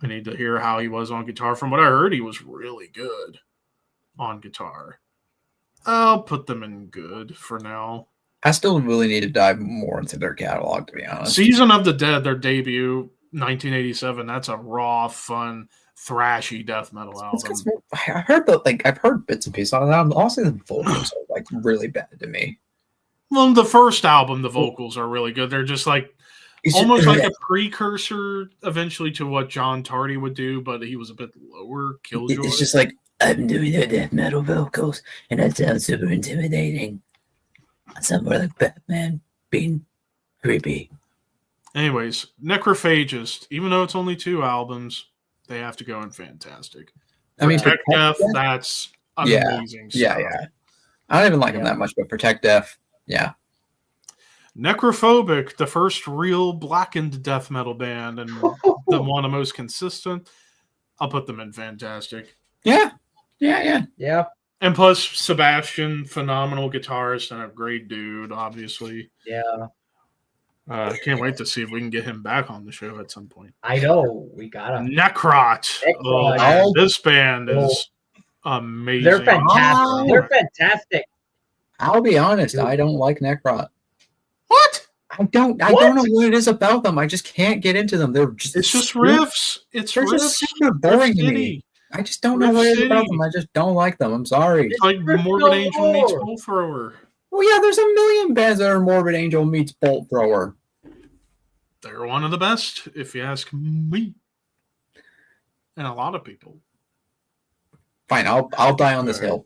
I need to hear how he was on guitar. From what I heard, he was really good on guitar. I'll put them in good for now. I still really need to dive more into their catalog, to be honest. Season of the Dead, their debut, 1987. That's a raw, fun, thrashy death metal album. I've heard bits and pieces on that. Also, the vocals are like really bad to me. Well, the first album, the vocals are really good. They're just like almost like a precursor eventually to what John Tardy would do, but he was a bit lower. Killjoy. It's just like, I'm doing the death metal vocals, and that sounds super intimidating. Somewhere like Batman being creepy. Anyways, Necrophagist, even though it's only 2 albums, they have to go in fantastic. I mean, Protect Death, that's amazing stuff. Yeah. I don't even like them that much, but Protect Death, yeah. Necrophobic, the first real blackened death metal band and the one of the most consistent. I'll put them in fantastic. Yeah. And plus, Sebastian, phenomenal guitarist and a great dude, obviously. Yeah. I can't wait to see if we can get him back on the show at some point. I know. We got him. Necrot. Oh, man, this band is amazing. They're fantastic. They're fantastic. I'll be honest, I don't like Necrot. What? I don't know what it is about them. I just can't get into them. It's just riffs. They're just super boring to me. I just don't know what it is about them. I just don't like them. I'm sorry. It's like Morbid Angel meets Bolt Thrower. Well, yeah, there's a million bands that are Morbid Angel meets Bolt Thrower. They're one of the best, if you ask me. And a lot of people. Fine, I'll die on this hill.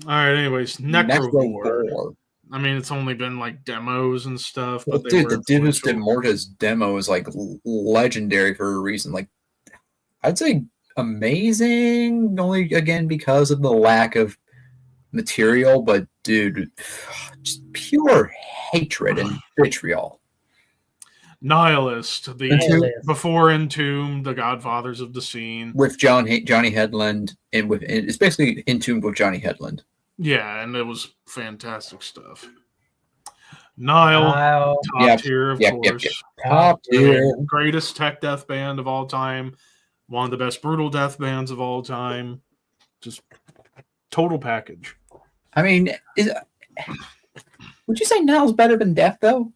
All right, anyways, Necrovore. I mean, it's only been like demos and stuff. But dude, the Divus de Mortis demo is like legendary for a reason. Like, I'd say amazing, only again because of the lack of material, but dude, just pure hatred and vitriol. Nihilist, before Entombed, the Godfathers of the Scene, with Johnny Headland, and it's basically Entombed with Johnny Headland. Yeah, and it was fantastic stuff. Nile, top tier, of course. Top tier, greatest tech death band of all time. One of the best brutal death bands of all time. Just total package. I mean, would you say Nile's better than Death, though?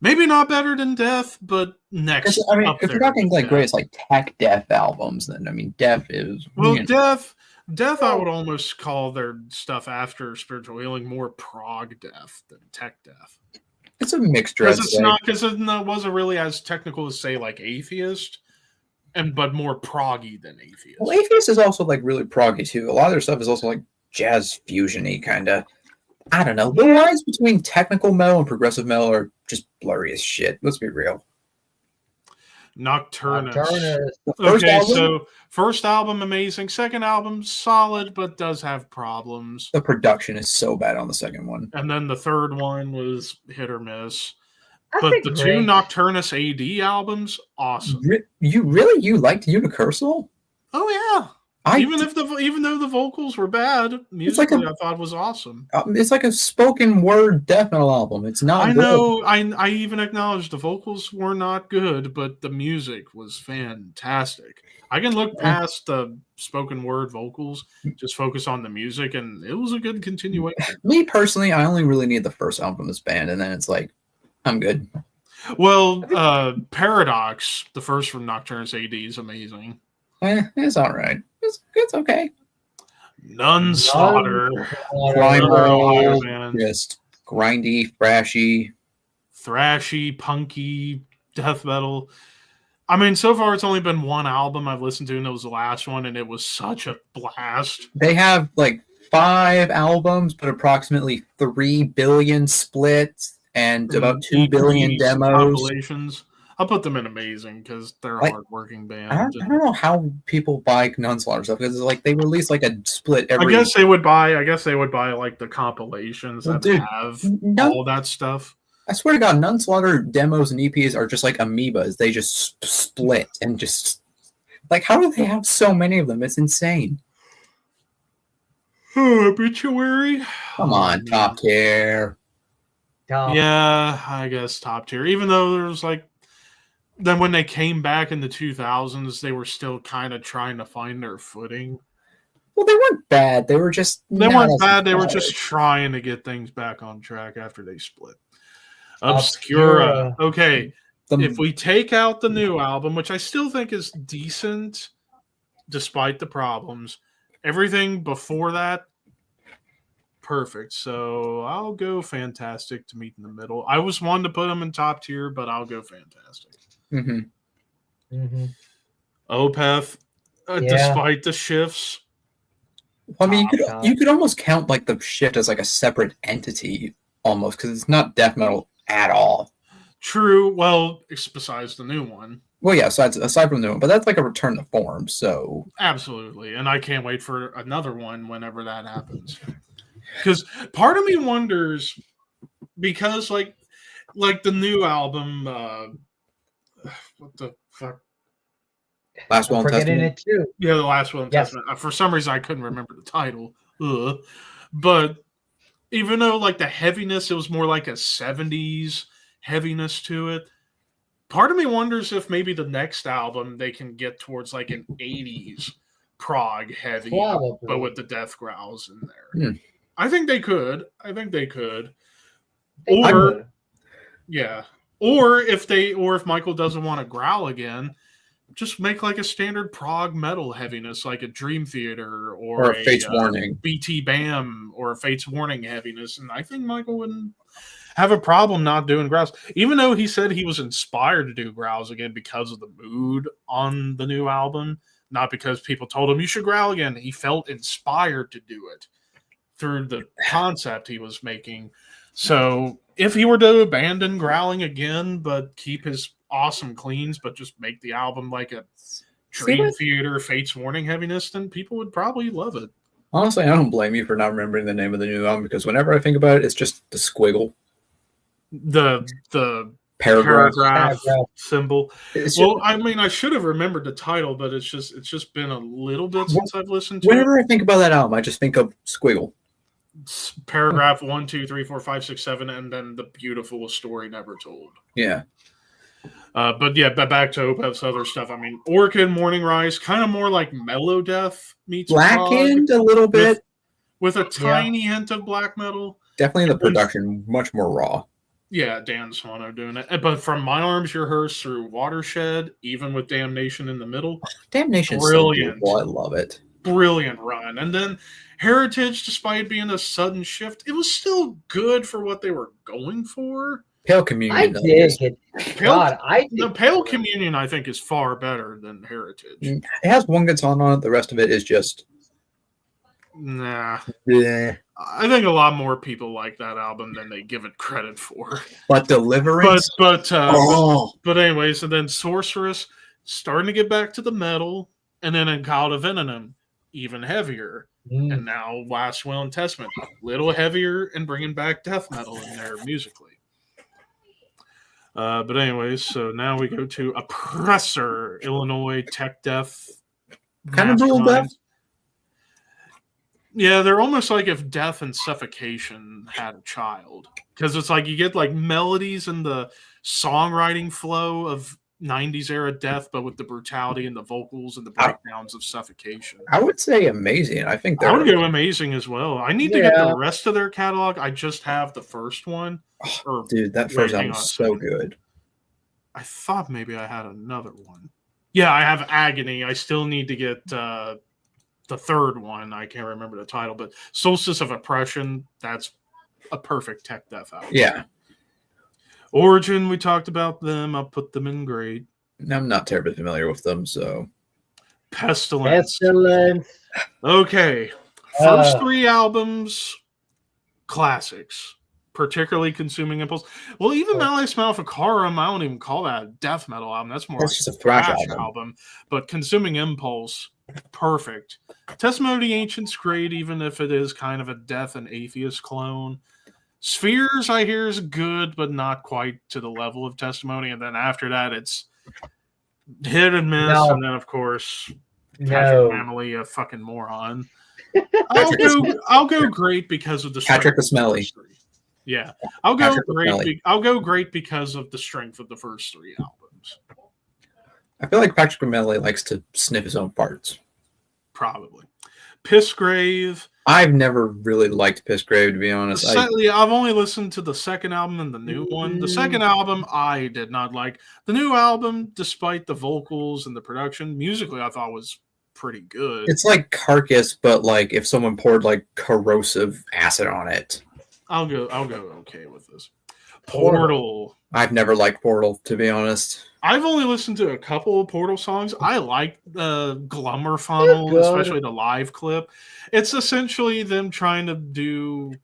Maybe not better than Death, but next. I mean, if you're talking like greatest like tech death albums, then I mean, Death is Death. I would almost call their stuff after Spiritual Healing more prog death than tech death. It's a mixed dress. Because it wasn't really as technical as say like Atheist. But more proggy than Atheist. Well, Atheist is also like really proggy too. A lot of their stuff is also like jazz fusion-y kind of. I don't know. The lines between technical metal and progressive metal are just blurry as shit. Let's be real. Nocturnus. So first album amazing, second album solid, but does have problems. The production is so bad on the second one, and then the third one was hit or miss. But the 2 Nocturnus AD albums, awesome. You liked Unicursal? Oh yeah. Even though the vocals were bad, musically I thought was awesome. It's like a spoken word death metal album. It's not. I know. I even acknowledge the vocals were not good, but the music was fantastic. I can look past the spoken word vocals, just focus on the music, and it was a good continuation. Me personally, I only really need the first album from this band, and then it's like, I'm good. Well, Paradox, the first from Nocturnus AD, is amazing. It's all right. It's okay. Nun Slaughter. Primal, just grindy, thrashy, punky, death metal. I mean, so far it's only been one album I've listened to, and it was the last one, and it was such a blast. They have like 5 albums, but approximately 3 billion splits. And about 2 billion demos. Compilations. I'll put them in amazing because they're a hardworking band. I don't know how people buy Nunslaughter stuff because like they release like a split every. I guess they would buy like the compilations that have all that stuff. I swear to God, Nunslaughter demos and EPs are just like amoebas. They just split and just. Like, how do they have so many of them? It's insane. I guess they would buy like the compilations that have all that stuff. I swear to God, Nunslaughter demos and EPs are just like amoebas. They just like how do they have so many of them? It's insane. Like, Obituary. Come on, top tier. Yeah, I guess top tier. Even though there was like, then when they came back in the 2000s, they were still kind of trying to find their footing. Well, they weren't bad. They were just They not weren't as bad. They were inspired. just trying to get things back on track after they split. Obscura. Okay, if we take out the new album, which I still think is decent, despite the problems, everything before that, perfect. So I'll go Fantastic to meet in the middle. I was one to put them in top tier, but I'll go Fantastic. Opeth, despite the shifts. I mean, you could almost count like the shift as like a separate entity almost, because it's not death metal at all. True. Well, besides the new one. Well, yeah, aside from the new one, but that's like a return to form. So absolutely, and I can't wait for another one whenever that happens. Because part of me wonders, because like the new album, what the fuck? Last Will and Testament. It too. Yeah, the Last Will and Testament. For some reason, I couldn't remember the title. But even though like the heaviness, it was more like a 70s heaviness to it. Part of me wonders if maybe the next album they can get towards like an 80s prog heavy, but with the death growls in there. I think they could. Or if Michael doesn't want to growl again, just make like a standard prog metal heaviness, like a Dream Theater or a Fates Warning, BT Bam, or a Fates Warning heaviness, and I think Michael wouldn't have a problem not doing growls, even though he said he was inspired to do growls again because of the mood on the new album, not because people told him you should growl again. He felt inspired to do it through the concept he was making. So if he were to abandon growling again, but keep his awesome cleans, but just make the album like a Dream Theater, Fates Warning heaviness, then people would probably love it. Honestly, I don't blame you for not remembering the name of the new album, because whenever I think about it, it's just the squiggle. The paragraph symbol. I mean, I should have remembered the title, but it's just been a little bit since I've listened to Whenever I think about that album, I just think of squiggle. Paragraph 1, 2, 3, 4, 5, 6, 7, and then the beautiful story never told. Yeah. But back to Opeth's other stuff. I mean, Orchid, Morning Rise, kind of more like mellow death meets Blackened a little bit. With a tiny hint of black metal. Definitely the production, much more raw. Yeah, Dan Swano doing it. But from My Arms, Your Hearse through Watershed, even with Damnation in the middle. Damnation's brilliant. So I love it. Brilliant run. And then Heritage, despite being a sudden shift, it was still good for what they were going for. Pale Communion. I dig it. Pale Communion, I think, is far better than Heritage. It has one good song on it. The rest of it is just... Nah. Yeah. I think a lot more people like that album than they give it credit for. But Deliverance? But anyways, and then Sorceress, starting to get back to the metal, and then in Call of Venom, even heavier. And now Last Will and Testament, a little heavier and bringing back death metal in there musically. But anyways, so now we go to Oppressor, Illinois Tech Death. Kind of dual death? Yeah, they're almost like if Death and Suffocation had a child. Because it's like you get like melodies and the songwriting flow of 90s era Death, but with the brutality and the vocals and the breakdowns of Suffocation. I would say Amazing. I think I would go Amazing as well. I need to get the rest of their catalog. I just have the first one. Dude, that first album is so good. I thought maybe I had another one. Yeah, I have Agony. I still need to get the third one. I can't remember the title, but Solstice of Oppression, that's a perfect tech death album. Yeah. Origin, we talked about them. I'll put them in great. I'm not terribly familiar with them, so. Pestilence. Okay. First three albums, classics. Particularly Consuming Impulse. Well, even Malice Maleficarum, I don't even call that a death metal album. That's more like just a thrash album. But Consuming Impulse, perfect. Testimony of the Ancients, great, even if it is kind of a Death and Atheist clone. Spheres, I hear, is good, but not quite to the level of Testimony. And then after that, it's hit and miss. And then, of course, Patrick Family, a fucking moron. I'll go great because of the Patrick the Smelly. first three. Yeah, I'll go Patrick the great. Smelly. I'll go great because of the strength of the first three albums. I feel like Patrick O'Malley likes to sniff his own farts. Probably. Pissgrave. I've never really liked Pissgrave, to be honest. I've only listened to the second album and the new one. The second album I did not like. The new album, despite the vocals and the production, musically I thought was pretty good. It's like Carcass, but like if someone poured like corrosive acid on it. I'll go okay with this. Portal. I've never liked Portal, to be honest. I've only listened to a couple of Portal songs. I like the Glummer Funnel, especially the live clip. It's essentially them trying to do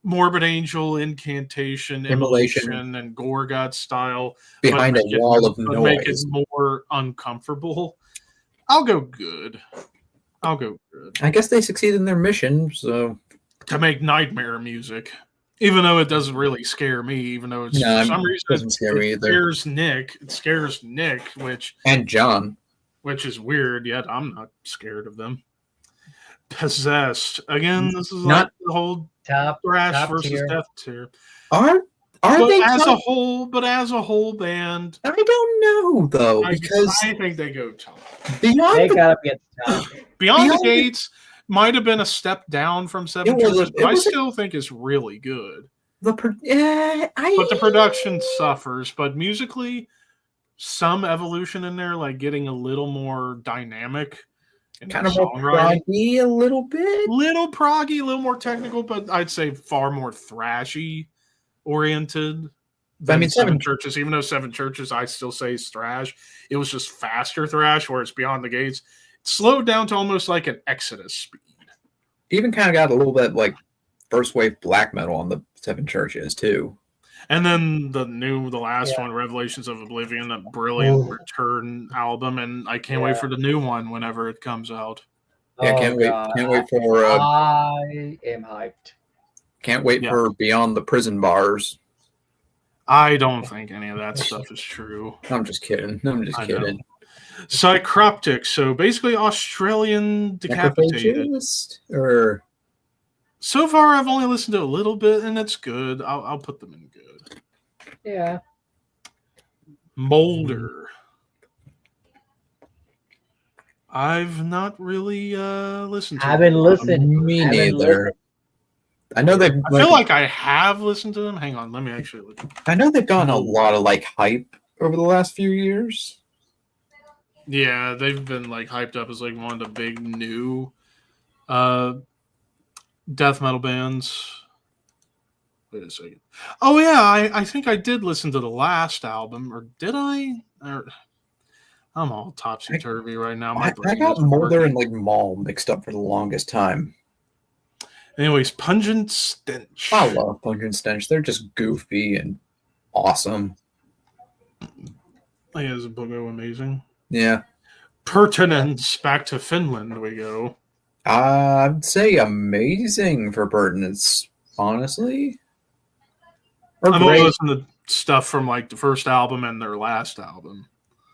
Morbid Angel, Incantation, Immolation, and Gorgot style. Behind a wall of noise. Make it more uncomfortable. I'll go good. I guess they succeeded in their mission, so... To make nightmare music. Even though it doesn't really scare me, even though it's for some reason doesn't scare me either. Scares Nick. It scares Nick, and John, which is weird. Yet I'm not scared of them. Possessed again. This is not like the whole thrash versus tier. death tier. Are they as a whole? But as a whole band, I don't know though because I think they go top. They gotta be at the top. Beyond the Gates might have been a step down from Seven Churches, but I still think it's really good. But the production suffers. But musically, some evolution in there, like getting a little more dynamic. Kind of more proggy a little bit. Little proggy, a little more technical, but I'd say far more thrashy oriented than Seven Churches. Even though Seven Churches, I still say is thrash. It was just faster thrash, whereas Beyond the Gates slowed down to almost like an Exodus speed. Even kind of got a little bit like first wave black metal on the Seven Churches too. And then the last one, Revelations of Oblivion, that brilliant return album, and I can't wait for the new one whenever it comes out. Yeah, can't wait for. I am hyped. Can't wait for Beyond the Prison Bars. I don't think any of that stuff is true. I'm just kidding. Kidding. Psychroptic, so basically Australian Decapitated. Or so far, I've only listened to a little bit, and it's good. I'll put them in good. Yeah. Molder. I've not really listened to. I haven't listened. Me neither. I know they've. I feel like I have listened to them. Hang on, let me actually look. I know they've gotten a lot of like hype over the last few years. Yeah, they've been like hyped up as like one of the big new death metal bands. Wait a second. Oh yeah, I think I did listen to the last album, or did I? I'm all topsy turvy right now. I got Molder and like Maul mixed up for the longest time. Anyways, Pungent Stench. I love Pungent Stench. They're just goofy and awesome. Yeah, is Boogo amazing? Yeah. Pertinence. Back to Finland we go. I'd say amazing for Pertinence, honestly. I've only listened to stuff from like the first album and their last album.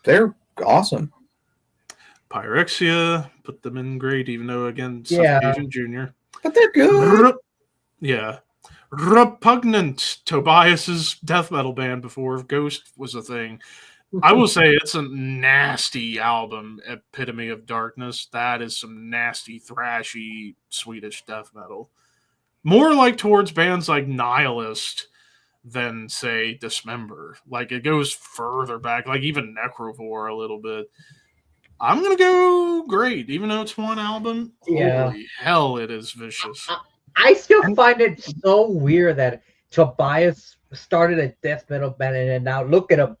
They're awesome. Pyrexia, put them in great, even though again, Suffocation Jr. But they're good. Yeah. Repugnant, Tobias's death metal band before Ghost was a thing. I will say it's a nasty album, Epitome of Darkness. That is some nasty, thrashy Swedish death metal. More like towards bands like Nihilist than, say, Dismember. Like, it goes further back, like even Necrovore a little bit. I'm going to go great, even though it's one album. Yeah. Holy hell, it is vicious. I still find it so weird that Tobias started a death metal band and now look at him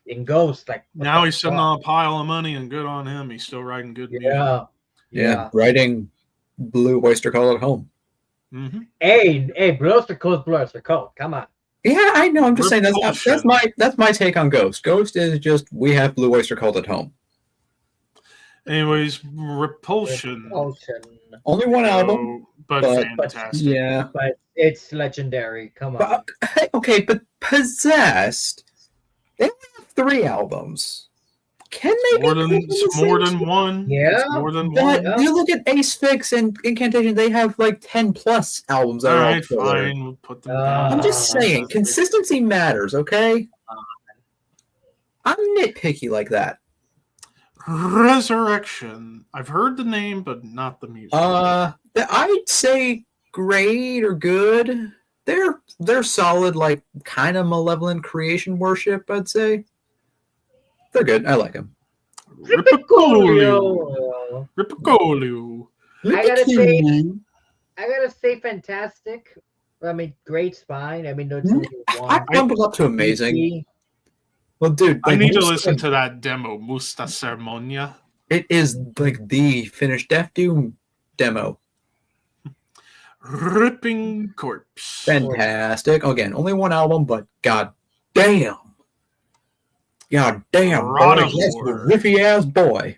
in Ghost. Like now he's sitting on a pile of money and good on him. He's still writing good music. Yeah. Writing Blue Oyster Cult at home. Mm-hmm. Hey, Blue Oyster Cult. Come on. Yeah, I know. I'm just saying that's my take on Ghost. Ghost is just we have Blue Oyster Cult at home. Anyways, Repulsion. Only one album, but fantastic. Yeah, but it's legendary. Come on. But Possessed. They only have 3 albums. can they More be than called the it's more same than one. Yeah, It's more than But one. you look at Ace Fix and Incantation, they have like 10 plus albums that All are all right, killer. fine. We'll put them down. I'm just saying, consistency matters, okay? I'm nitpicky like that. Resurrection. I've heard the name, but not the music. I'd say great or good. They're solid, like kind of malevolent creation worship, I'd say. They're good. I like them. Ripicolu. Ripicolu. I gotta say, fantastic. I mean, great spine. I mean, no two I bumped it up to amazing. Well, dude, I like, need to listen to that demo, Musta Sermonia. It is like the finished Death Doom demo. Ripping Corpse. Fantastic. Again, only one album, but god damn. God damn. That's a riffy ass boy.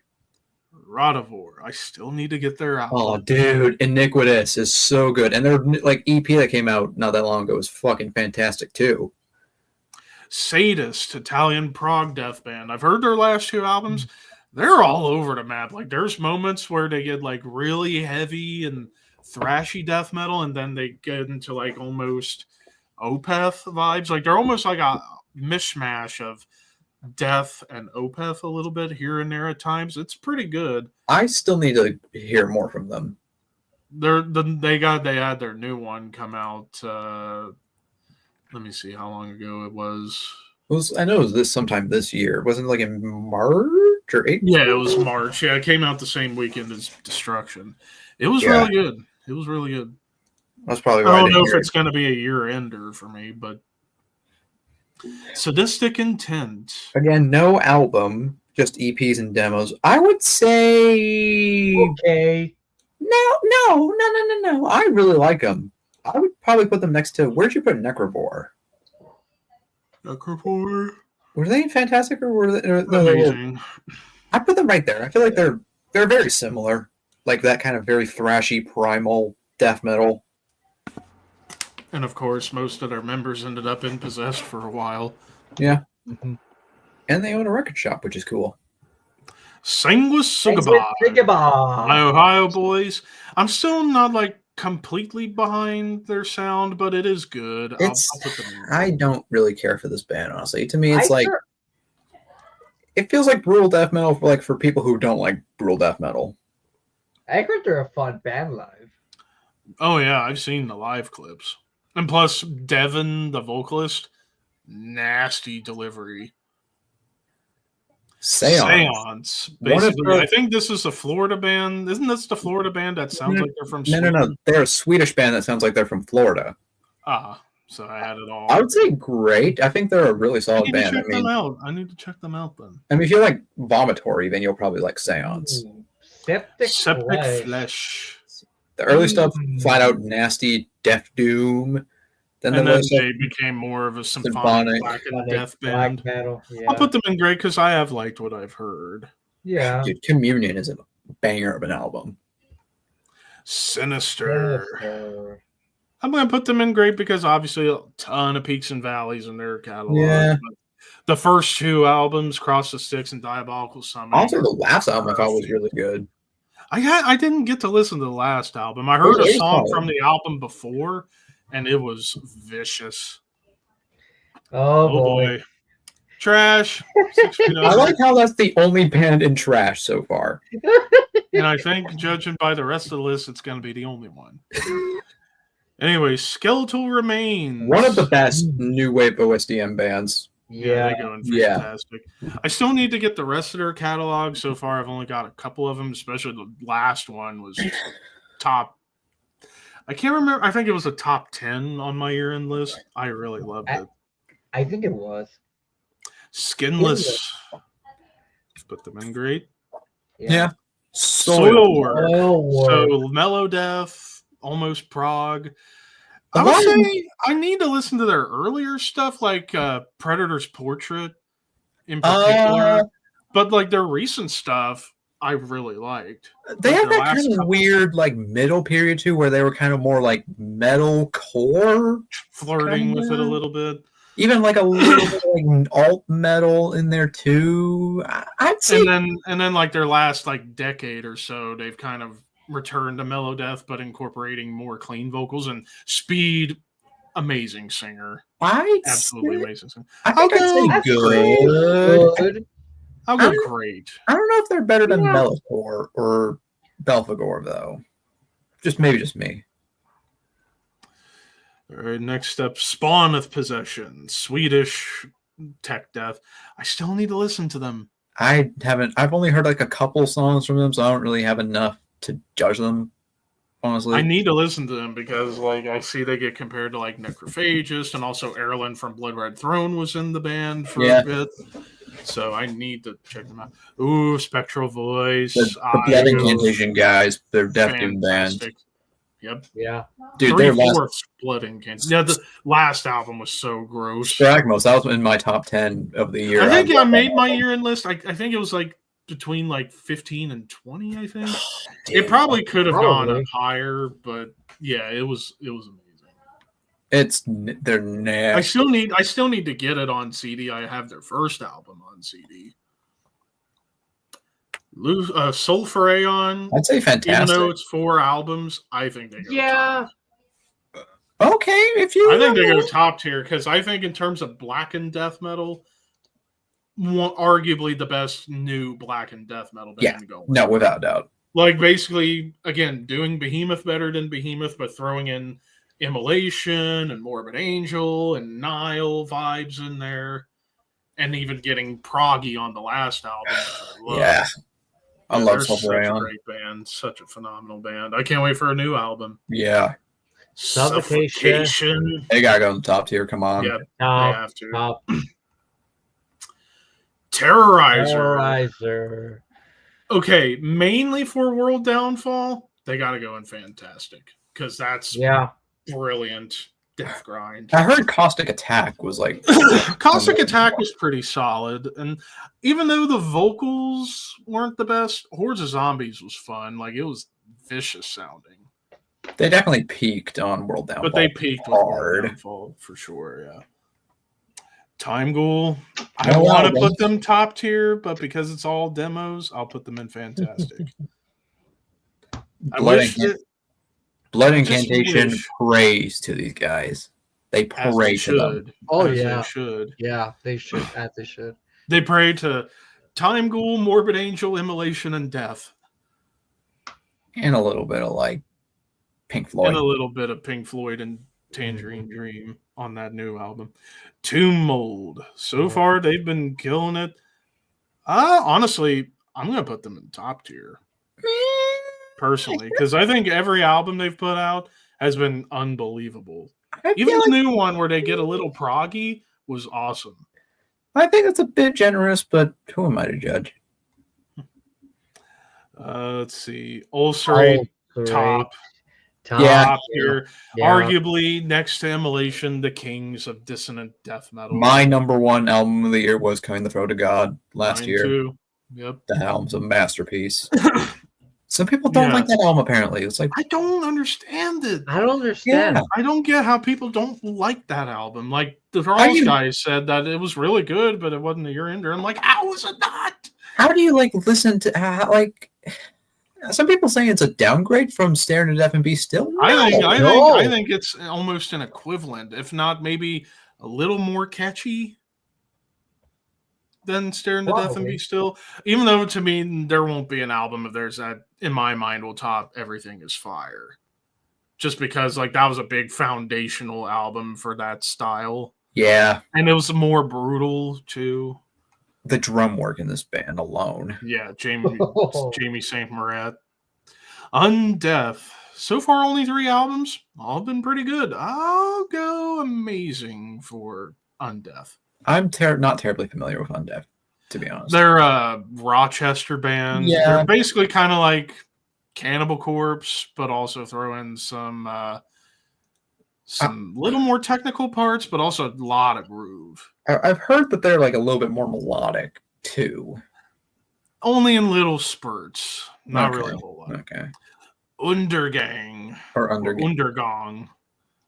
Rodivore. I still need to get their album. Oh, dude. Iniquitous is so good. And their like EP that came out not that long ago was fucking fantastic too. Sadist, Italian prog death band. I've heard their last two albums. They're all over the map. Like, there's moments where they get like really heavy and thrashy death metal, and then they get into like almost Opeth vibes. Like, they're almost like a mishmash of death and Opeth a little bit here and there at times. It's pretty good. I still need to hear more from them. They had their new one come out. Let me see how long ago it was. I know it was this sometime this year. Wasn't it like in March or April? Yeah, it was March. Yeah, it came out the same weekend as Destruction. It was really good. It was really good. That's probably why I don't know if it's going to be a year ender for me, but Sadistic Intent. Again, no album, just EPs and demos. I would say okay. No. I really like them. I would probably put them next to. Where'd you put Necrovore? Necrovore. Were they fantastic or were they amazing? I put them right there. I feel like they're very similar, like that kind of very thrashy primal death metal. And of course, most of their members ended up in Possessed for a while. Yeah, and they own a record shop, which is cool. Sanguis Sugabah. My Ohio boys. I'm still not like completely behind their sound, but it is good. I don't really care for this band, honestly. To me, it's it feels like brutal death metal for people who don't like brutal death metal. I heard they're a fun band live. Oh yeah, I've seen the live clips, and plus Devin, the vocalist, nasty delivery. Seance. Basically, I think this is a Florida band. Isn't this the Florida band that sounds like they're from Sweden? No. They're a Swedish band that sounds like they're from Florida. So I had it all. I would say great. I think they're a really solid band. I need to check them out then. I mean, if you like Vomitory, then you'll probably like Seance. Septic Flesh. The early stuff, flat out nasty death doom. Then they became more of a symphonic black and death band. Metal, yeah. I'll put them in great because I have liked what I've heard. Yeah. Dude, Communion is a banger of an album. Sinister. I'm going to put them in great because obviously a ton of peaks and valleys in their catalog. Yeah. But the first two albums, Cross the Styx and Diabolical Summon. Also, the last album I thought was really good. I didn't get to listen to the last album. I heard a song from the album before, and it was vicious. Oh boy. Trash. I like how that's the only band in Trash so far. And I think, judging by the rest of the list, it's going to be the only one. Anyway, Skeletal Remains. One of the best new wave OSDM bands. Yeah, they're going fantastic. I still need to get the rest of their catalog. So far, I've only got a couple of them, especially the last one was top. I can't remember. I think it was a top 10 on my year-end list. I really loved it. I think it was. Skinless. Put them in great. Yeah. Soilwork. So mellow death, almost prog. I would say I need to listen to their earlier stuff, like Predator's Portrait in particular. But like their recent stuff, I really liked. They Like, have their that last kind of couple- weird like middle period too, where they were kind of more like metal core, flirting with it a kinda. little bit. Even like a little bit like alt metal in there too. I'd say, And then like their last like decade or so, they've kind of returned to mellow death, but incorporating more clean vocals and Speed. Amazing singer, absolutely amazing singer. I think I'd say That's good. good. I'll go great. I don't know if they're better than Yeah. Metalcore or Belphegor though. Just me. All right, next up, Spawn of Possession, Swedish tech death. I still need to listen to them. I've only heard like a couple songs from them, so I don't really have enough to judge them, honestly. I need to listen to them because, like, I see they get compared to like Necrophagist, and also Erlen from Blood Red Throne was in the band for a bit. So I need to check them out. Ooh, Spectral Voice. The Blood Incantation guys, they're definitely bands. Yep. Yeah. Dude, 3/4 Blood Incantation. Yeah, the last album was so gross. Spragmos, that was in my top 10 of the year. I think I made my year-end list. I think it was like between like 15 and 20, I think. It probably could have gone up higher, but yeah, it was amazing. They're nasty. I still need to get it on CD. I have their first album on CD. Sulfureon. I'd say fantastic. Even though it's 4 albums, I think they go top. Okay, if you. I think they go top tier because I think in terms of black and death metal, arguably the best new black and death metal band going. No, without doubt. Like basically, again, doing Behemoth better than Behemoth, but throwing in Immolation and Morbid Angel and Nile vibes in there, and even getting Proggy on the last album. Yeah. I love Such a Sulfureon. great band, such a phenomenal band. I can't wait for a new album. Yeah. Suffocation. They gotta go in the top tier. Come on. Yeah, Top, they have to. top. Terrorizer. Okay, mainly for World Downfall, they got to go in Fantastic because that's brilliant death grind. I heard Caustic Attack was like Caustic Attack was pretty solid, and even though the vocals weren't the best, Hordes of Zombies was fun. Like it was vicious sounding. They definitely peaked on World Downfall. But they peaked with World Downfall for sure, yeah. Time Ghoul. I want to put them top tier, but because it's all demos, I'll put them in Fantastic. Blood Incantation prays to these guys. They pray to them. Oh, yeah. They should. Yeah, they should. As they should. They pray to Time Ghoul, Morbid Angel, Immolation, and Death. And a little bit of like Pink Floyd. And a little bit of Pink Floyd and Tangerine Dream on that new album. Tomb Mold. So far, they've been killing it. Honestly, I'm going to put them in top tier. Personally, because I think every album they've put out has been unbelievable. Even the new one where they get a little proggy was awesome. I think that's a bit generous, but who am I to judge? Let's see. Soride top here. Yeah. Arguably next to Immolation, the kings of dissonant death metal. My number one album of the year was Coming the Throat of God last year. Too. Yep. The album's a masterpiece. Some people don't like that album, apparently. It's like I don't understand it. I don't understand. Yeah. I don't get how people don't like that album. Like the Charles guys said that it was really good, but it wasn't a year ender. I'm like, how is it not? How do you like listen to like some people saying it's a downgrade from Staring to Death and Be Still? I think it's almost an equivalent, if not maybe a little more catchy than Staring to Death and Be Still. Even though to me there won't be an album of theirs that in my mind will top Everything Is Fire. Just because like that was a big foundational album for that style. Yeah. And it was more brutal too. The drum work in this band alone. Yeah, Jamie St. Morat. Undeath. So far only 3 albums. All been pretty good. I'll go amazing for Undeath. I'm not terribly familiar with Undeath, to be honest. They're a Rochester band. Yeah. They're basically kind of like Cannibal Corpse, but also throw in some little more technical parts, but also a lot of groove. I've heard that they're like a little bit more melodic too. Only in little spurts. Not Okay. really a whole lot. Okay. Undergang. Or Or Undergang. Undergang.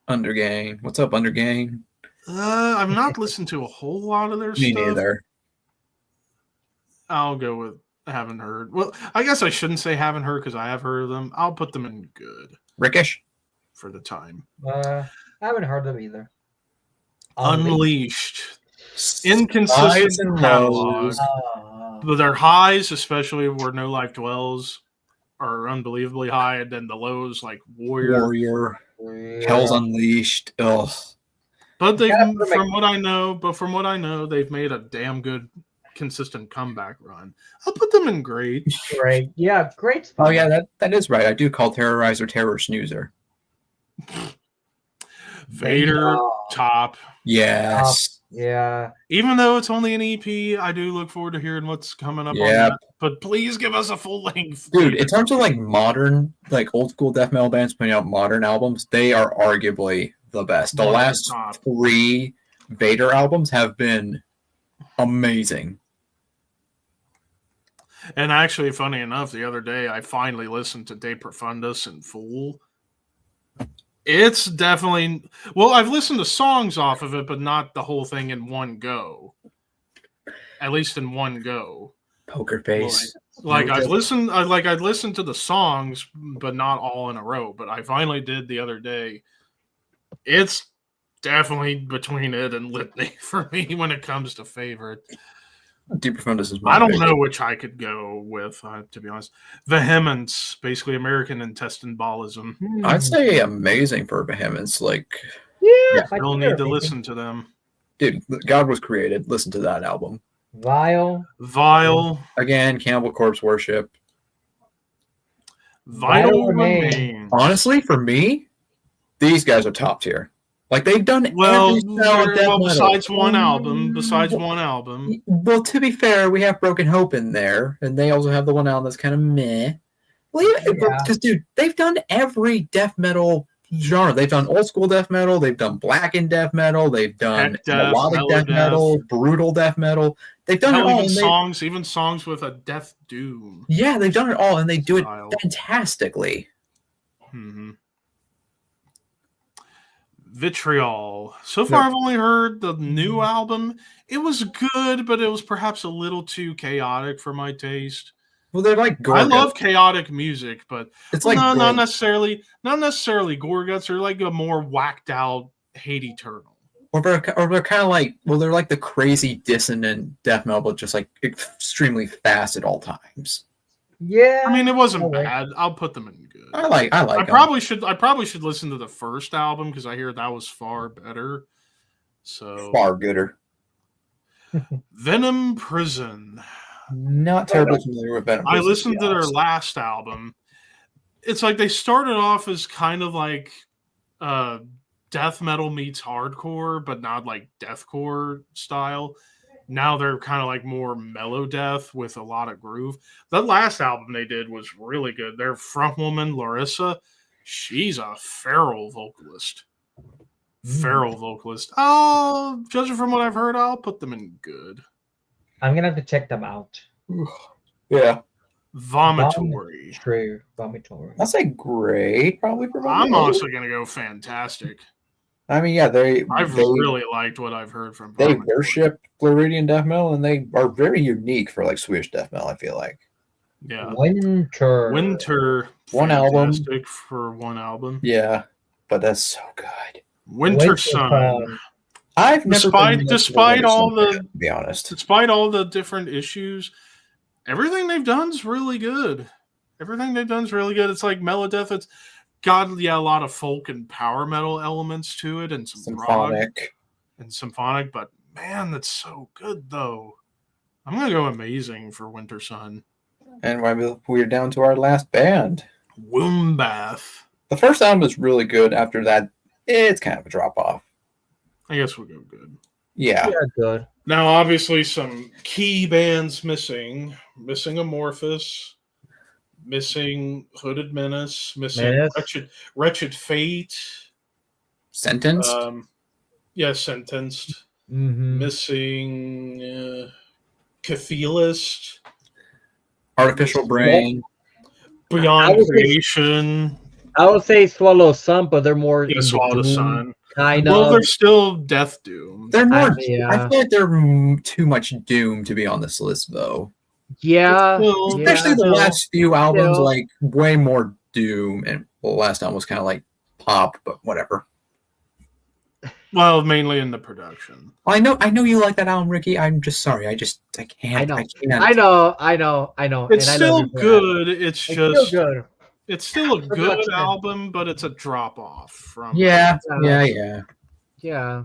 Undergang. What's up, Undergang? I've not listened to a whole lot of their Me stuff. neither. I'll go with haven't heard. Well, I guess I shouldn't say haven't heard because I have heard of them. I'll put them in good Rickish? for the time. I haven't heard of either. Unleashed. Highs Inconsistent and catalog. lows. But their highs, especially where No Life Dwells, are unbelievably high, and then the lows like Warrior. Hell's Unleashed. Ugh. But they've Gotta put 'em from what I know, they've made a damn good consistent comeback run. I'll put them in great. Great. Yeah, great. Oh yeah, that is right. I do call Terrorizer Terror Snoozer. Vader top. Yes. Yeah. Even though it's only an EP, I do look forward to hearing what's coming up on Yep. that. But please give us a full length. Dude, in terms of like modern, like old school death metal bands putting out modern albums, they are arguably the best. The One of the last top. 3 Vader albums have been amazing. And actually, funny enough, the other day I finally listened to De Profundis in full. It's definitely I've listened to songs off of it, but not the whole thing in one go. At least in one go. Poker Face. Like I'd listened to the songs, but not all in a row. But I finally did the other day. It's definitely between it and Litany for me when it comes to favorite. Deep Profundus is my I don't favorite. know which I could go with, to be honest. Vehemence, basically American intestine ballism. I'd say amazing for Vehemence. Like, Yeah. I don't need to listen to them. dude, God Was Created. Listen to that album. Vile. Again, Cannibal Corpse Worship. Vital Remains. Honestly, for me, these guys are top tier. Like they've done every style of death metal. Besides one album. Well, to be fair, we have Broken Hope in there, and they also have the one album that's kind of meh. Well, because dude, they've done every death metal genre. They've done old school death metal. They've done blackened death metal. They've done melodic death metal, brutal death metal. They've done it all. Even songs with a death doom. Yeah, they've done it all, and they do it fantastically. Mm-hmm. Vitriol. So far, I've only heard the new album. It was good, but it was perhaps a little too chaotic for my taste. Well, they're like Gorguts. I love chaotic music, but it's like not necessarily Gorguts. They're like a more whacked out Hate Eternal. Or they're kind of like, well, they're like the crazy dissonant death metal, but just like extremely fast at all times. Yeah, I mean, it wasn't bad. I'll put them in good. I like. I probably should listen to the first album because I hear that was far better. So far gooder. Venom Prison. Not terribly familiar with Venom Prison. I listened to their last album. It's like they started off as kind of like death metal meets hardcore, but not like deathcore style. Now they're kind of like more mellow death with a lot of groove. That last album they did was really good. Their frontwoman, Larissa, she's a feral vocalist. Oh, judging from what I've heard, I'll put them in good. I'm going to have to check them out. Yeah. Vomitory. True. Vomitory. I'll say great, probably. I'm also going to go fantastic. I mean, yeah, I've really liked what I've heard from. They worship Floridian death metal, and they are very unique for like Swedish death metal. I feel like. Yeah. Winter. One album for one album. Yeah, but that's so good. Winter Sun. I've never despite all the to be honest, despite all the different issues, everything they've done is really good. It's like melodeath. It's got a lot of folk and power metal elements to it, and some symphonic. But man, that's so good though. I'm gonna go amazing for Winter Sun. And we're down to our last band, Wombbath. The first album is really good. After that, it's kind of a drop off. I guess we'll go good. Yeah, good. Now, obviously, some key bands missing Amorphous. Missing Hooded Menace, Wretched Fate, Sentenced. Sentenced. Mm-hmm. Missing Cathelist. Artificial Brain. Beyond would say- Creation. I would say Swallow Sun, but they're more Yeah, in Swallow the Doom, Sun. kind Well, of. they're still Death Doom. They're more. yeah. I feel like they're too much Doom to be on this list, though. Yeah, Still- Especially the still- last few albums, Still. like way more Doom, and well, the last album was kind of like pop, but whatever. Well, mainly in the production. I know you like that album, Ricky. I'm just sorry. I can't. I can't. I know. It's and I love still you for that. good. It's It's just still good. it's still a good Production. album, but it's a drop off from. Yeah. Yeah,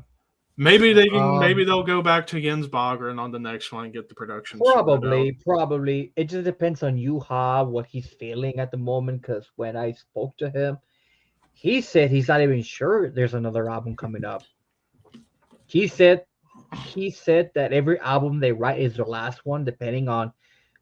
Maybe they can. Um, Maybe they'll go back to Jens Bogren on the next one and get the production. sorted out. probably. It just depends on Yuha, what he's feeling at the moment. Because when I spoke to him, he said he's not even sure there's another album coming up. He said that every album they write is the last one, depending on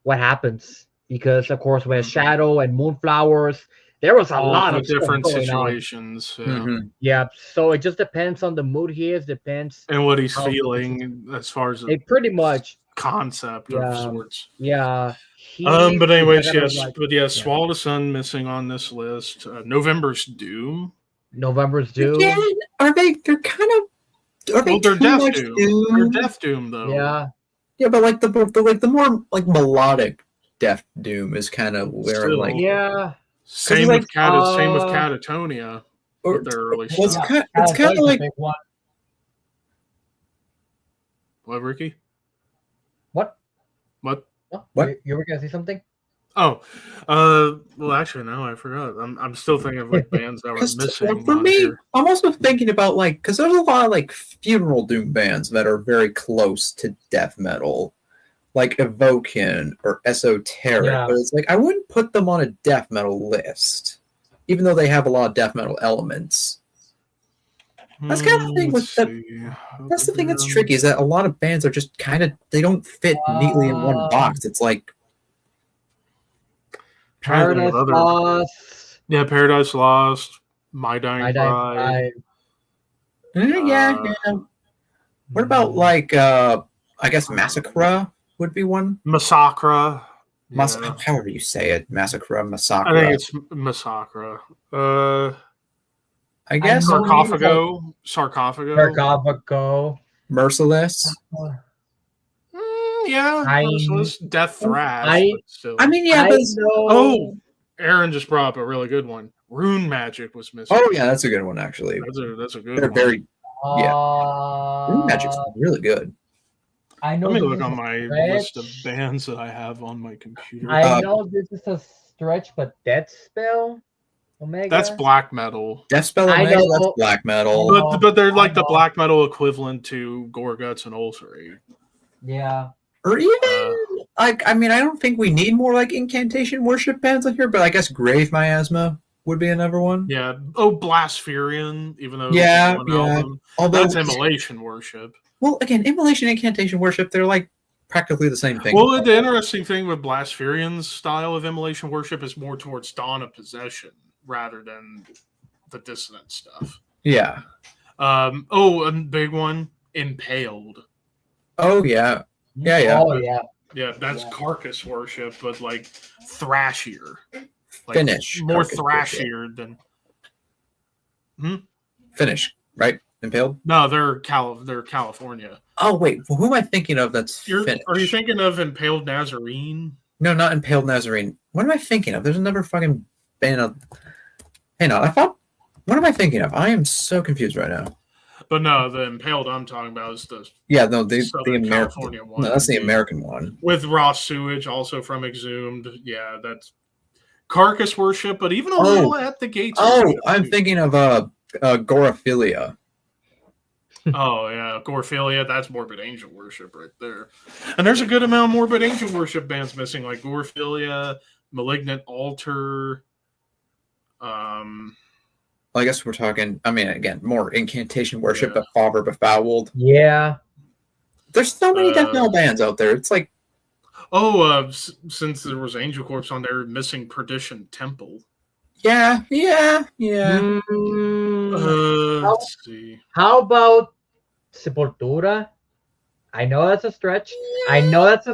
what happens. Because of course, with Shadow and Moonflowers, there was a All lot the of different stuff going on. situations. Yeah. Mhm. Yeah, so it just depends on the mood he is. Depends. And what he's How- feeling as far as a It pretty much. concept Yeah. of sorts. Yeah. But anyways, I gotta, yes. like, But yes, Swallow the Sun missing on this list. November's Doom. November's due. Again, are they? They're kind of. Are they Well, they're too Death much Doom. They're Doom? Death Doom, though. Yeah. Yeah, but like the more like melodic Death Doom is kind of where Still. like Yeah. Same like, with same with Catatonia. or, With their early well, it's stuff. kind of like What, Ricky? What? What? Oh, What? You were gonna say something? Oh, well, actually, no, I forgot. I'm still thinking of like bands that were missing. for on me, here. I'm also thinking about like because there's a lot of like funeral doom bands that are very close to death metal, like Evokin or Esoteric. Yeah. But it's like I wouldn't put them on a death metal list, even though they have a lot of death metal elements. That's kind of the thing with Let's the- see. That's the thing that's tricky is that a lot of bands are just kind of they don't fit neatly in one box. It's like Trying to think Paradise of other- Lost. Yeah, Paradise Lost, My Dying I Bride. yeah. What about like I guess Massacre would be one. Massacre. Yeah. However you say it, Massacre, Massacre. I think it's Massacre. I guess I know- Sarcophago. Sarcophago. Merciless. Yeah, I- Merciless, Death Thrash. I- but still. I mean, yeah, I but know. Oh, Aaron just brought up a really good one. Rune Magic was missing. oh yeah, that's a good one actually. That's a good They're one. very yeah. Rune Magic's really good. I know. Let me this look is on a my stretch. list of bands that I have on my computer. I know this is a stretch, but Death Spell, Omega. That's black metal. Death Spell I Omega, know. that's black metal. But they're like I the know. black metal equivalent to Gore Guts and Ulcerate. Yeah. Or even like I mean, I don't think we need more like incantation worship bands on here, but I guess Grave Miasma would be another one. Yeah. Oh, Blaspherian, even though Yeah, it's one yeah. album. Although That's Immolation Worship. well, again, immolation and incantation worship, they're like practically the same thing. Well, the interesting thing with Blaspherian's style of Immolation Worship is more towards Dawn of Possession rather than the dissonant stuff. Yeah. A big one, Impaled. Oh yeah. Yeah. Oh yeah. Yeah, that's Yeah. carcass worship, but like thrashier. Like, Finish. More Carcass worship. thrashier than Finish, right? Impaled? no, they're California. Oh wait, well, who am I thinking of that's Finish? Are you thinking of Impaled Nazarene? No, not Impaled Nazarene. What am I thinking of? There's another fucking band of Hang on, I thought what am I thinking of? I am so confused right now. But no, the Impaled I'm talking about is the Yeah, no, the Southern American California one. No, that's the American one. With Raw Sewage, also from Exhumed. Yeah, that's carcass worship, but even a little at the gates. Oh, worship, I'm too. thinking of Gorophilia. Oh yeah, Gorephilia, that's Morbid Angel worship right there. And there's a good amount of Morbid Angel worship bands missing, like Gorephilia, Malignant Altar. Well, I guess we're talking. I mean, again, more incantation worship, Yeah. but Father Befouled. Yeah. There's so many death metal bands out there. It's like, Since there was Angel Corpse on there, missing Perdition Temple. yeah. Let's see. How about Sepultura? I know that's a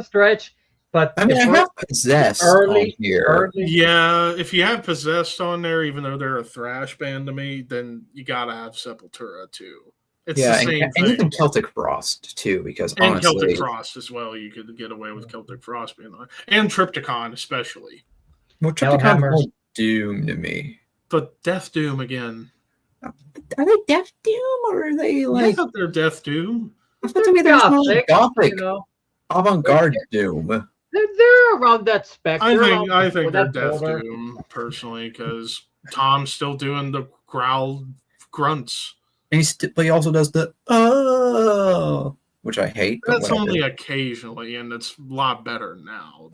stretch. But I mean, I if have Possessed early, on here. early, Yeah, if you have Possessed on there, even though they're a thrash band to me, then you gotta have Sepultura too. It's the same and thing. even Celtic Frost too, because And honestly, Celtic Frost as well. You could get away with Celtic Frost being on. And Triptychon especially. well, Triptychon's more Doom to me. But Death Doom again. Are they Death Doom or are they like? Yeah, they're Death Doom. I thought to me there's more like Gothic, you know, avant-garde Doom. they're around that spectrum. I think they're Death Doom personally because Tom's still doing the growl grunts. And but he also does the which I hate. But That's only occasionally, and it's a lot better now.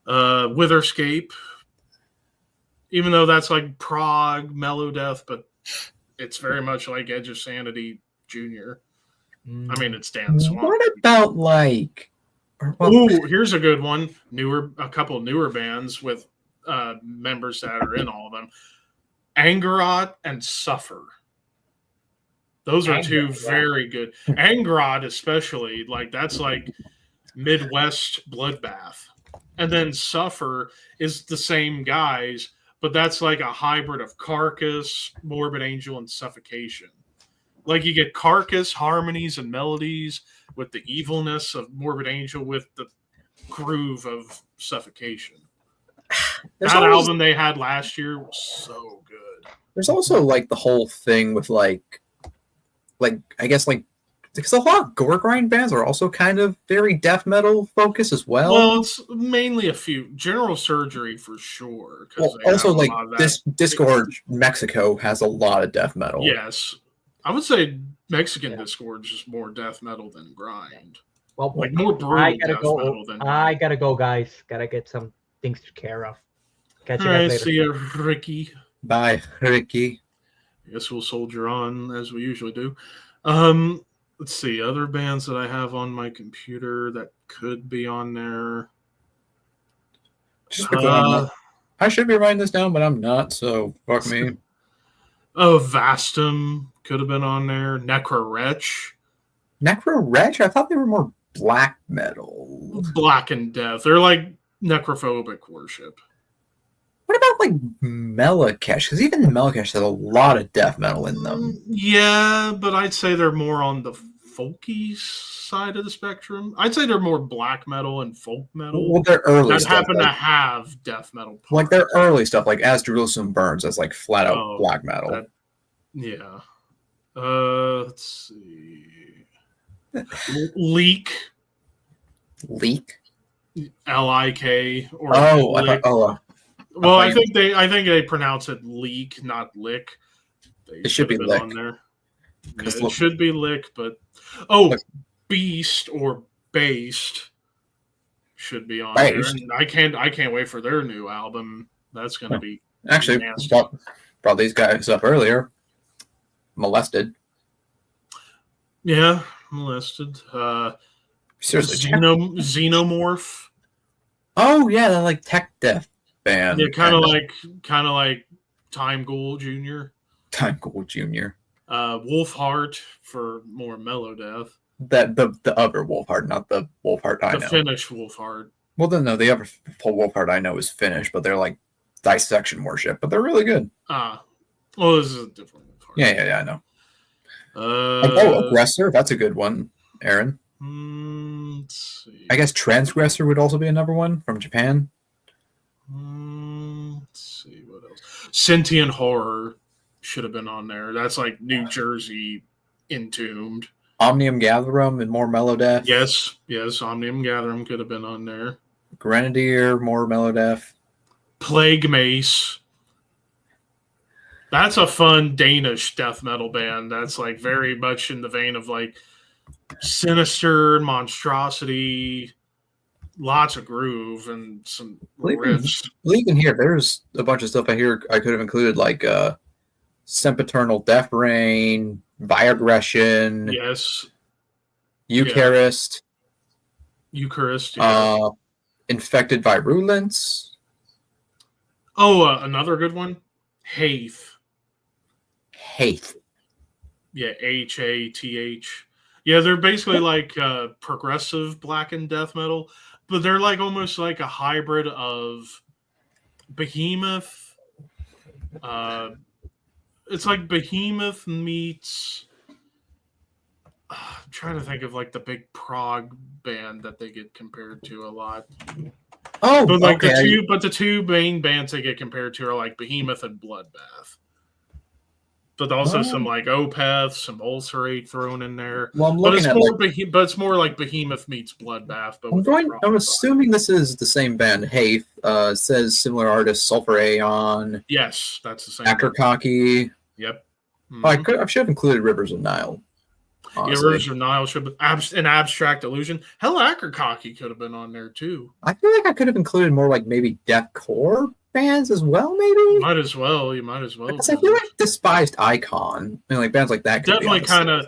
Witherscape, even though that's like prog mellow death, but it's very much like Edge of Sanity Junior. I mean, it's Dan Swamp. What about like? Ooh, here's a good one. A couple newer bands with members that are in all of them. Angerot and Suffer. Those are two very good. Angerot, especially, like that's like Midwest bloodbath. And then Suffer is the same guys, but that's like a hybrid of Carcass, Morbid Angel, and Suffocation. Like you get Carcass harmonies and melodies with the evilness of Morbid Angel with the groove of Suffocation. That album they had last year was so good. There's also like the whole thing with like I guess like because a lot of gore grind bands are also kind of very death metal focused as well. Well, it's mainly a few. General Surgery for sure. Well, also like this Disgorge Mexico has a lot of death metal. Yes. I would say Mexican Disgorge is more death metal than grind. Well, like more brutal death metal than grind. I gotta go, guys. Gotta get some things to care of. Catch you guys later. See you, Ricky. Bye, Ricky. I guess we'll soldier on as we usually do. Let's see, other bands that I have on my computer that could be on there. Just I should be writing this down, but I'm not, so fuck me. Oh, Vastum could have been on there. Necrowretch. Necrowretch? I thought they were more black metal. Black and Death. They're like necrophobic worship. What about like Melakesh? Because even Melakesh has a lot of death metal in them. Yeah, but I'd say they're more on the folky side of the spectrum. I'd say they're more black metal and folk metal. Well, their early that stuff happen to have death metal parts. Like their early stuff, like As Jerusalem Burns, that's like flat out black metal. Yeah. Let's see. Leak. L-I-K or well, I think they pronounce it leak, not lick. It should be lick. On there. Yeah, it should be lick, but beast or based should be on there. And I can't wait for their new album. That's going to be actually brought these guys up earlier. Molested. Yeah, Molested. Seriously, Xenomorph. Oh yeah, they're like tech death band. Yeah, kind of like Time Ghoul Jr. Time Ghoul Jr. Wolfheart for more mellow death. That the other Wolfheart, not the Wolfheart I know. The Finnish Wolfheart. Well, then no, the other Wolfheart I know is Finnish, but they're like dissection worship, but they're really good. Well, this is a different Wolfheart. Yeah, I know. Aggressor, that's a good one, Aaron. Let's see. I guess Transgressor would also be another one from Japan. Let's see what else. Sentient Horror should have been on there. That's like New Jersey Entombed. Omnium Gatherum and more mellow death. Yes, Omnium Gatherum could have been on there. Grenadier, more mellow death. Plague Mace. That's a fun Danish death metal band. That's like very much in the vein of like Sinister, Monstrosity, lots of groove and some riffs. Even here, there's a bunch of stuff I could have included, like Sempiternal Death Rain, Viagression. Yes. Eucharist. Yeah. Infected Virulence. Another good one. Hath. Hath. Yeah, Hath. Yeah, they're basically like progressive black and death metal, but they're like almost like a hybrid of Behemoth. It's like Behemoth meets. I'm trying to think of like the big prog band that they get compared to a lot. Oh, but like okay. the two main bands they get compared to are like Behemoth and Bloodbath. But also some like Opeth, some Ulcerate thrown in there. Well, I'm but looking it's at more like, but it's more like Behemoth meets Bloodbath. But I'm assuming this is the same band. Hey, it says similar artists: Sulfur Aeon. Yes, that's the same. Akerkaki. Yep. Mm-hmm. I should have included Rivers of Nile. Honestly. Yeah, Rivers of Nile should be an Abstract Illusion. Hell, Akerkaki could have been on there too. I feel like I could have included more like maybe deathcore bands as well. Maybe you might as well. Because I feel like Despised Icon and like bands like that could definitely kind of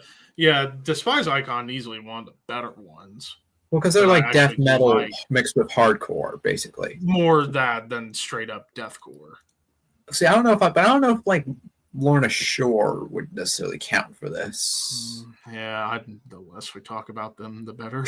Despised Icon easily one of the better ones. Well, because they're like death metal mixed with hardcore, basically. More that than straight up deathcore. See, I don't know if like Lorna Shore would necessarily count for this. Yeah, the less we talk about them, the better.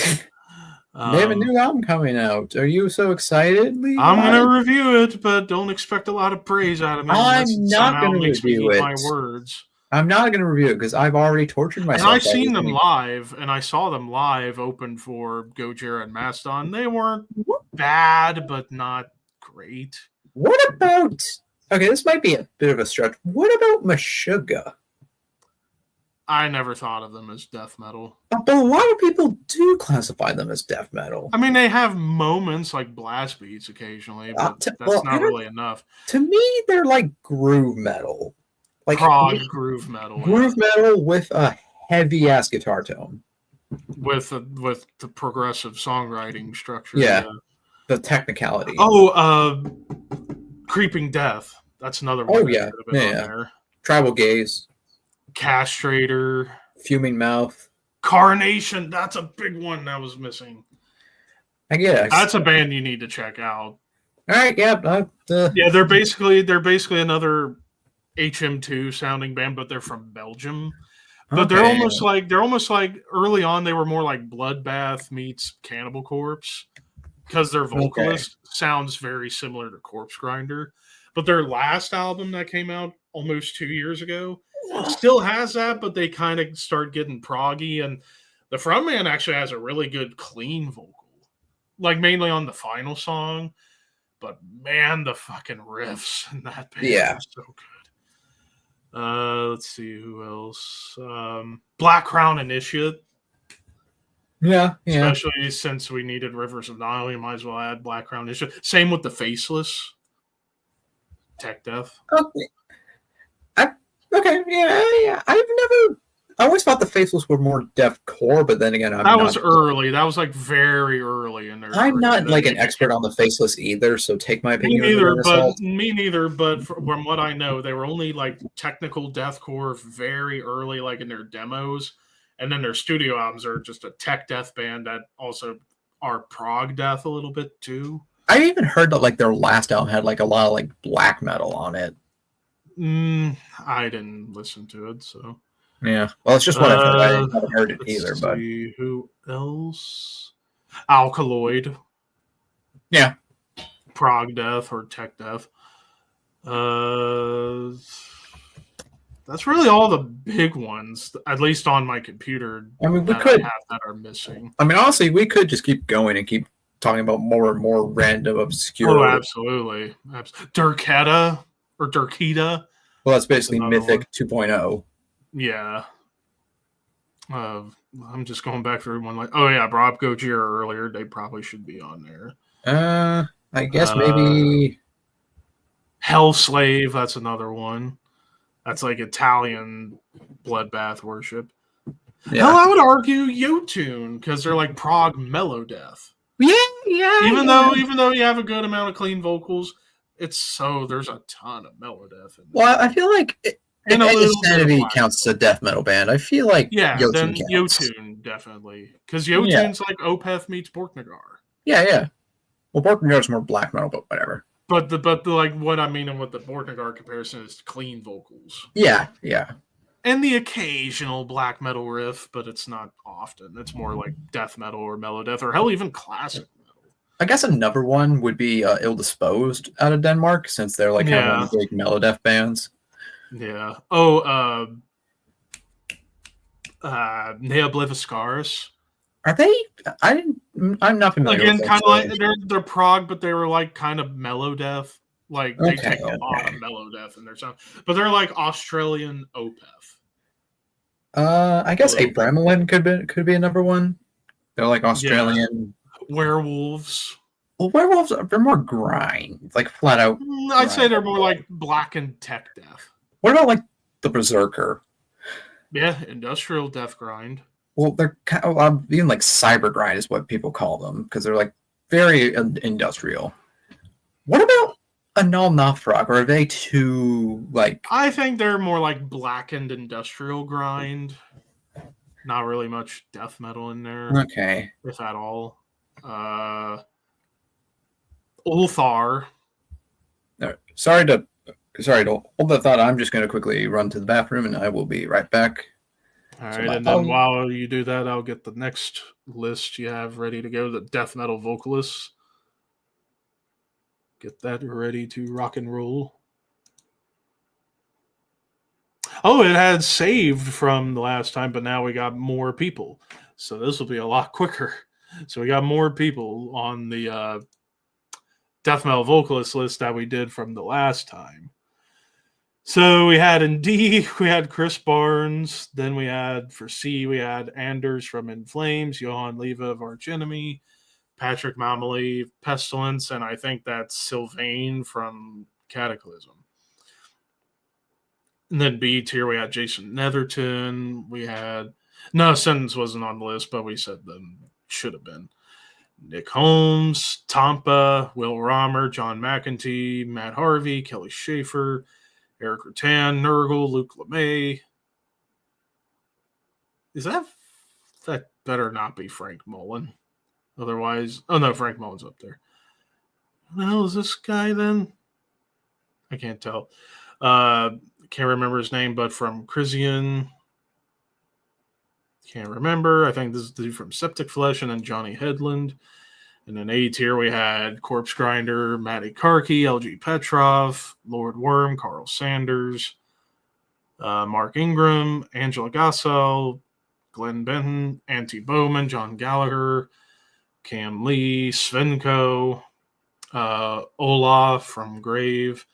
They have a new album coming out. Are you so excited, Levi? I'm going to review it, but don't expect a lot of praise out of me. I'm not going to review it. My words. I'm not going to review it because I've already tortured myself. And I've seen them live, and I saw them live open for Gojira and Mastodon. They weren't bad, but not great. What about... Okay, this might be a bit of a stretch. What about Meshuggah? I never thought of them as death metal. But a lot of people do classify them as death metal. I mean, they have moments like blast beats occasionally, but that's not really enough. To me, they're like groove metal. Like prog groove metal. Groove metal with a heavy-ass guitar tone. With the progressive songwriting structure. Yeah. The technicality. Oh, Creeping Death. That's another one. Oh, yeah. There. Tribal Gaze. Castrator. Fuming Mouth. Carnation. That's a big one that was missing. I guess. That's a band you need to check out. All right, yeah. Yeah, they're basically another HM2 sounding band, but they're from Belgium. But they're almost like early on they were more like Bloodbath meets Cannibal Corpse because their vocalist sounds very similar to Corpse Grinder. But their last album that came out almost 2 years ago still has that, but they kind of start getting proggy, and the frontman actually has a really good clean vocal, like mainly on the final song. But man, the fucking riffs in that band are so good. Let's see who else. Black Crown Initiate. Yeah. Especially since we needed Rivers of Nile, you might as well add Black Crown Initiate. Same with the Faceless. Tech Death. Yeah. I always thought the Faceless were more deathcore, but then again, that was early. That was like very early in their. I'm not like an expert on the Faceless either, so take my opinion. Me neither. But from what I know, they were only like technical deathcore very early, like in their demos, and then their studio albums are just a tech death band that also are prog death a little bit too. I even heard that like their last album had like a lot of like black metal on it. I didn't listen to it, so yeah. Well, it's just what I've heard. I haven't heard it either. But who else? Alkaloid. Yeah. Prog death or tech death. That's really all the big ones, at least on my computer. I mean, we could have that are missing. I mean, honestly, we could just keep going and keep talking about more and more random, obscure. Oh, absolutely. Durketa or Durketa. Well, that's basically Mythic 2.0. Yeah. I'm just going back through one. Like, oh yeah, Rob Gojira earlier. They probably should be on there. I guess maybe Hell Slave. That's another one. That's like Italian bloodbath worship. Yeah. Hell, I would argue Jotun because they're like prog mellow death. Yeah. Even though you have a good amount of clean vocals, there's a ton of mellow death. Well, I feel like Insanity counts as a death metal band. I feel like Jotun definitely because Jotun's like Opeth meets Borknagar. Yeah. Well, Borknagar's more black metal, but whatever. But the like what I mean and what the Borknagar comparison is clean vocals. Yeah. And the occasional black metal riff, but it's not often. It's more like death metal or mellow death, or hell, even classic metal. I guess another one would be Ill Disposed out of Denmark, since they're like kind of one of the big mellow death bands. Yeah. Oh, Neobliviscaris. Are they? I'm not familiar. Again, with kind of like they're prog, but they were like kind of mellow death. Like they Okay, take a lot of mellow death in their sound, but they're like Australian Opeth. I guess Abramelin could be another one. They're like Australian werewolves. Well, werewolves they're more grind, like flat out. I'd say they're more like black and tech death. What about like the Berserker? Yeah, industrial death grind. Well, they're kind of, even like cyber grind is what people call them because they're like very industrial. What about a Null Nothrog, or are they too like? I think they're more like blackened industrial grind. Not really much death metal in there. Okay, if at all. Ulthar. Sorry to hold that thought. I'm just going to quickly run to the bathroom, and I will be right back. All right, and then while you do that, I'll get the next list you have ready to go, the death metal vocalists. Get that ready to rock and roll. Oh, it had saved from the last time, but now we got more people. So this will be a lot quicker. So we got more people on the death metal vocalist list that we did from the last time. So we had in D, we had Chris Barnes. Then we had for C, we had Anders from In Flames, Johan Leva of Arch Enemy, Patrick Mamali, Pestilence, and I think that's Sylvain from Cataclysm. And then B tier, we had Jason Netherton. We had Sentence wasn't on the list, but we said them should have been. Nick Holmes, Tampa, Will Romer, John McEntee, Matt Harvey, Kelly Schaefer, Eric Rutan, Nurgle, Luke LeMay. That better not be Frank Mullen? Otherwise, Frank Mullen's up there. What the hell is this guy then? I can't tell. Can't remember his name, but from Crisian. Can't remember. I think this is the dude from Septic Flesh, and then Johnny Headland. And then A tier, we had Corpse Grinder, Matty Karki, LG Petrov, Lord Worm, Carl Sanders, Mark Ingram, Angela Gassel, Glenn Benton, Auntie Bowman, John Gallagher, Cam Lee, Svenko, Olaf from Grave.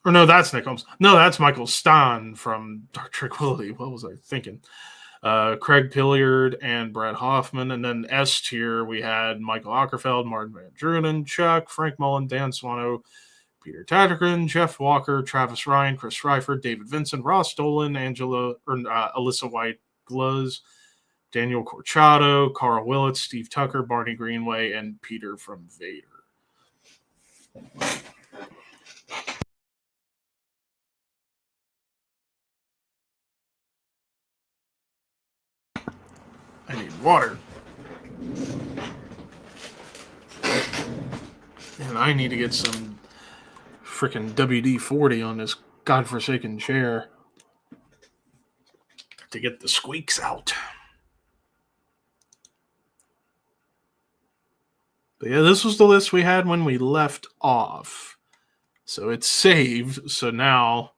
Or no, that's Nick Holmes. No, that's Michael Stan from Dark Tranquility. What was I thinking? Craig Pilliard and Brad Hoffman. And then S tier, we had Michael Ockerfeld, Martin Van Drunen, Chuck, Frank Mullen, Dan Swano, Peter Tattergren, Jeff Walker, Travis Ryan, Chris Reifert, David Vincent, Ross Dolan, Alyssa White Gluz, Daniel Corchado, Carl Willett, Steve Tucker, Barney Greenway, and Peter from Vader. I need water. And I need to get some freaking WD-40 on this godforsaken chair to get the squeaks out. But yeah, this was the list we had when we left off. So it's saved. So now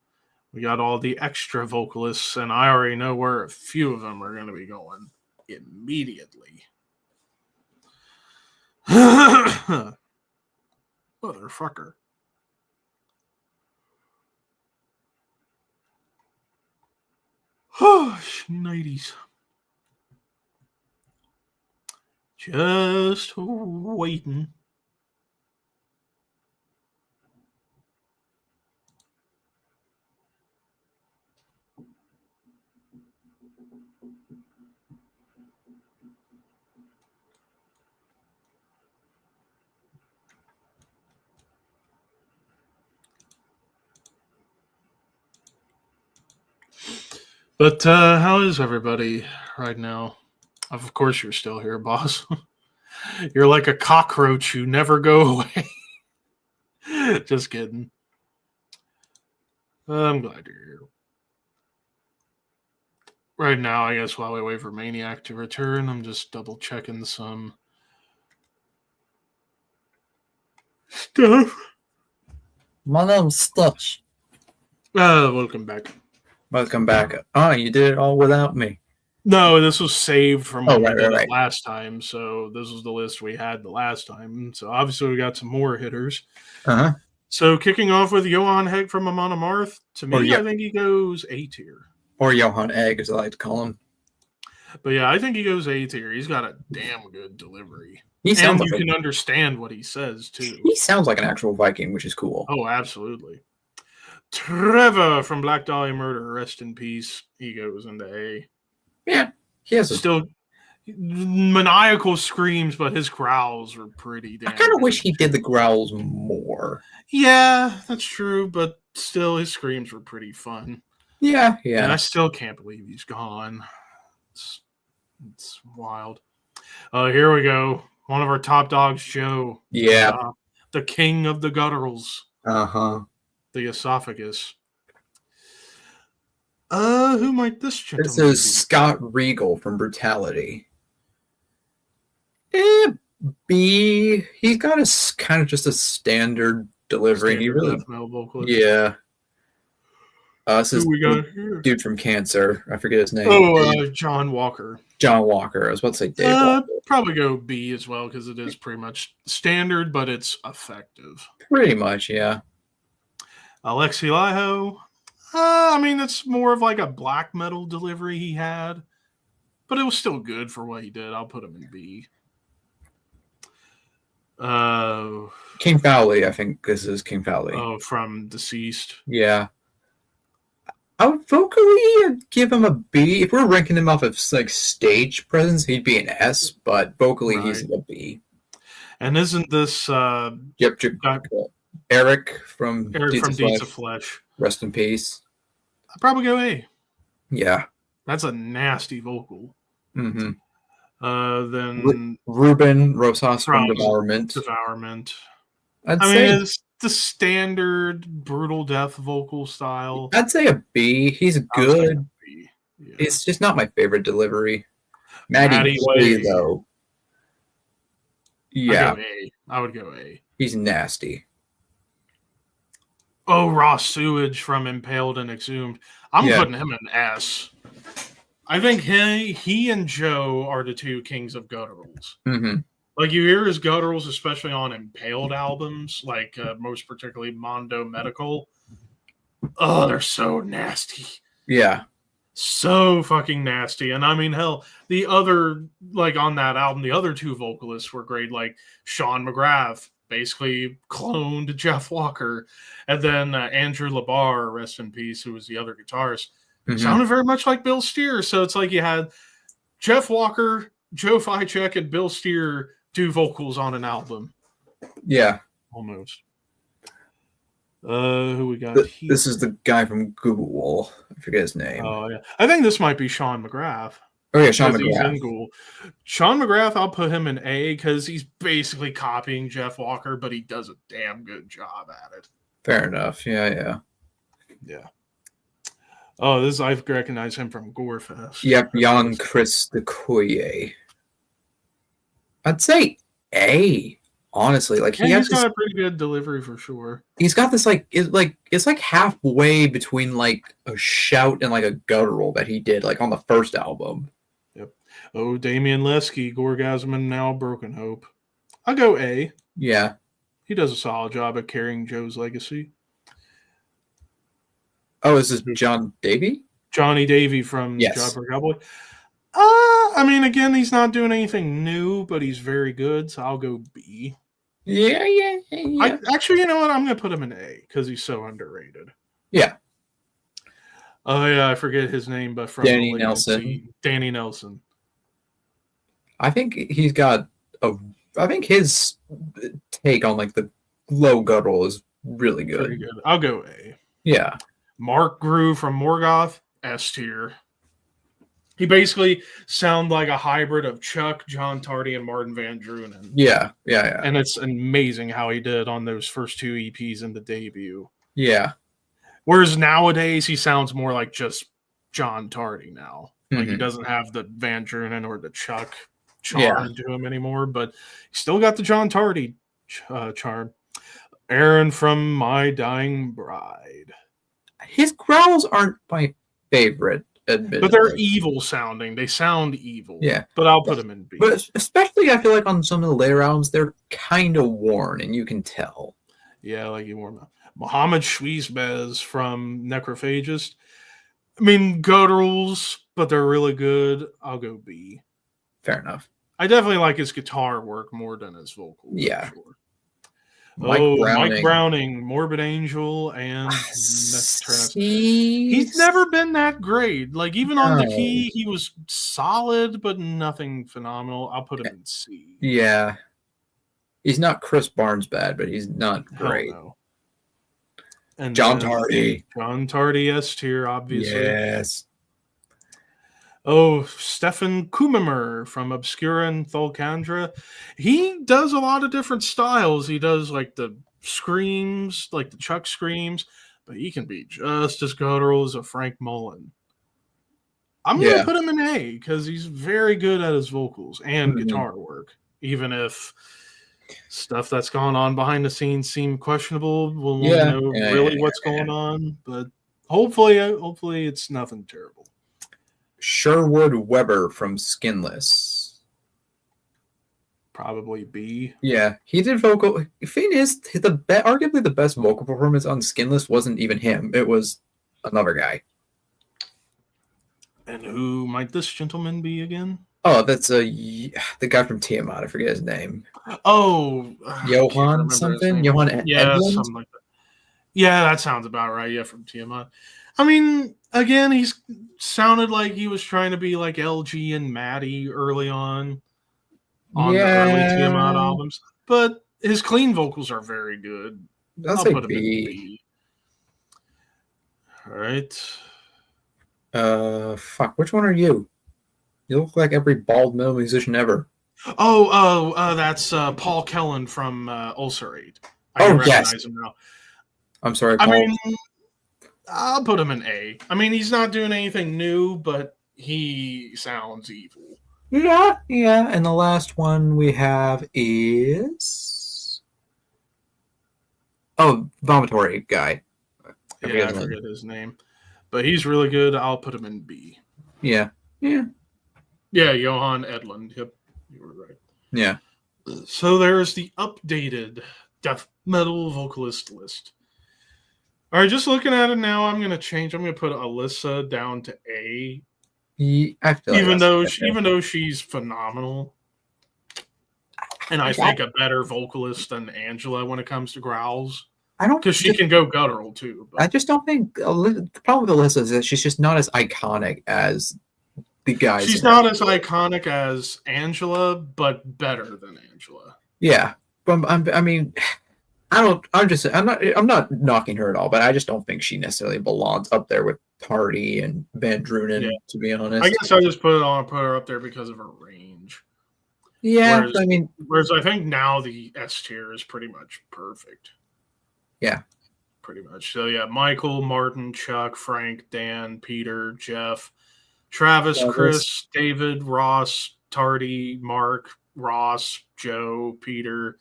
we got all the extra vocalists, and I already know where a few of them are going to be going immediately. Motherfucker. Oh, schnighties. Just waiting. But how is everybody right now? Of course you're still here, boss. You're like a cockroach. You never go away. Just kidding. I'm glad you're here. Right now, I guess while we wait for Maniac to return, I'm just double checking some stuff. My name's Stutch. Welcome back. Welcome back. Oh, you did it all without me. No, this was saved from when we did right. it last time. So this was the list we had the last time. So obviously we got some more hitters. Uh-huh. So kicking off with Johan Heck from Amon Amarth. To me, Or I think he goes A tier. Or Johan Egg, as I like to call him. But yeah, I think he goes A tier. He's got a damn good delivery. He And sounds you like can understand what he says, too. He sounds like an actual Viking, which is cool. Oh, absolutely. Trevor from Black Dahlia Murder, rest in peace. He goes into A. Yeah, he has Still maniacal screams, but his growls were pretty damn I kind of good. wish he did the growls more. Yeah, that's true, but still his screams were pretty fun. Yeah. And I still can't believe he's gone. It's wild. Here we go. One of our top dogs, Joe. Yeah. The king of the gutturals. Uh-huh. The esophagus. Who might this gentleman This is be? Scott Regal from Brutality. B. He's got a kind of just a standard delivery. Standard He really, death metal vocalist. yeah. This is Who we got here? dude from Cancer. I forget his name. John Walker. John Walker. I was about to say Dave Walker. Probably go B as well because it is pretty much standard, but it's effective. Pretty much, yeah. Alexi Liho. I mean, it's more of like a black metal delivery he had, but it was still good for what he did. I'll put him in B. King Fowley, I think this is King Fowley. Oh, from Deceased. Yeah. I would vocally give him a B. If we're ranking him off of like stage presence, he'd be an S, but vocally he's a B. And isn't this Yep, Eric from Deeds of Flesh. Rest in peace. I'd probably go A. Yeah. That's a nasty vocal. Mm-hmm. Then Ruben Rosas from Devourment. I mean, it's the standard brutal death vocal style. I'd say a B. He's good. B. Yeah. It's just not my favorite delivery. Maddie Way, though. Yeah. I would go A. He's nasty. Oh, Ross Sewage from Impaled and Exhumed. I'm putting him in S. I think he and Joe are the two kings of gutturals. Mm-hmm. Like, you hear his gutturals, especially on Impaled albums, like most particularly Mondo Medical. Oh, they're so nasty. Yeah. So fucking nasty. And I mean, hell, the other, like on that album, the other two vocalists were great. Like Sean McGrath basically cloned Jeff Walker. And then Andrew Labar, rest in peace, who was the other guitarist, sounded very much like Bill Steer. So it's like you had Jeff Walker, Joe Ficek, and Bill Steer do vocals on an album. Yeah. Almost. Who we got here? This is the guy from Google. I forget his name. Oh, yeah. I think this might be Sean McGrath. Oh, yeah, Sean McGrath. Sean McGrath, I'll put him in A because he's basically copying Jeff Walker, but he does a damn good job at it. Fair enough. Yeah. Oh, I recognize him from Gorefest. Yep, Jan Chris de Coye. I'd say A. Honestly, like he's got a pretty good delivery for sure. He's got this it's like halfway between like a shout and like a guttural that he did like on the first album. Yep. Oh, Damian Lesky, Gorgasm and Now Broken Hope. I'll go A. Yeah. He does a solid job at carrying Joe's legacy. Oh, is this John Davey? Johnny Davey from Jobber Cowboy. I mean, again, he's not doing anything new, but he's very good, so I'll go B. Yeah. Actually, you know what? I'm going to put him in A because he's so underrated. Yeah. Oh, yeah, I forget his name, but from Danny Nelson. Danny Nelson. I think he's got I think his take on like the low guttural is really good. Pretty good. I'll go A. Yeah. Mark Grew from Morgoth, S tier. He basically sounds like a hybrid of Chuck, John Tardy, and Martin Van Drunen. Yeah. And it's amazing how he did on those first two EPs in the debut. Yeah. Whereas nowadays he sounds more like just John Tardy now. Like he Mhm. doesn't have the Van Drunen or the Chuck Yeah. charm to him anymore, but he still got the John Tardy charm. Aaron from My Dying Bride. His growls aren't my favorite, admittedly. But they're evil sounding. They sound evil. Yeah. But I'll put them in B. But especially, I feel like on some of the later albums, they're kind of worn, and you can tell. Yeah, like you warm up. Mohammed Shweezbez from Necrophagist. I mean, gutturals, but they're really good. I'll go B. Fair enough. I definitely like his guitar work more than his vocals. Yeah. For sure. Mike Browning, Morbid Angel, and Nocturnus. He's He's never been that great. Like, even on the No. key, he was solid, but nothing phenomenal. I'll put him in C. Yeah. He's not Chris Barnes bad, but he's not great. No. And John then Tardy. John Tardy S tier, obviously. Yes. Oh, Stefan Kumimer from Obscura and Thulkandra. He does a lot of different styles. He does like the screams, like the Chuck screams, but he can be just as guttural as a Frank Mullen. I'm going to put him in A because he's very good at his vocals and guitar work, even if stuff that's gone on behind the scenes seem questionable. We'll know really what's going on, but hopefully it's nothing terrible. Sherwood Weber from Skinless. Probably B. Yeah, he did vocal. Thing is, arguably the best vocal performance on Skinless wasn't even him. It was another guy. And who might this gentleman be again? Oh, that's the guy from Tiamat. I forget his name. Oh, Johan something? Johan Edlund? Something like that. Yeah, that sounds about right. Yeah, from Tiamat. I mean, again, he's sounded like he was trying to be like LG and Maddie early on the early Tiamat albums. But his clean vocals are very good. I'll put him in B. All right. Fuck. Which one are you? You look like every bald male musician ever. That's Paul Kellen from Ulcerate. I recognize him now. I'm sorry, Paul. I mean, I'll put him in A. I mean, he's not doing anything new, but he sounds evil. Yeah. And the last one we have is Vomitory guy. I forget his name, but he's really good. I'll put him in B. Yeah, Johan Edlund. Yep, you were right. Yeah. So there's the updated death metal vocalist list. All right, just looking at it now, I'm going to change. I'm going to put Alyssa down to A. I feel even though she's phenomenal, and I think a better vocalist than Angela when it comes to growls. Because she can go guttural too. But I just don't think the problem with Alyssa is that she's just not as iconic as the guys. She's not as iconic as Angela, but better than Angela. Yeah, but I'm not knocking her at all, but I just don't think she necessarily belongs up there with Tardy and Van Drunen, to be honest. I guess I just put her up there because of her range. Yeah, whereas I think now the S tier is pretty much perfect. Yeah. Pretty much. So yeah, Michael, Martin, Chuck, Frank, Dan, Peter, Jeff, Travis, Chris, David, Ross, Tardy, Mark, Ross, Joe, Peter,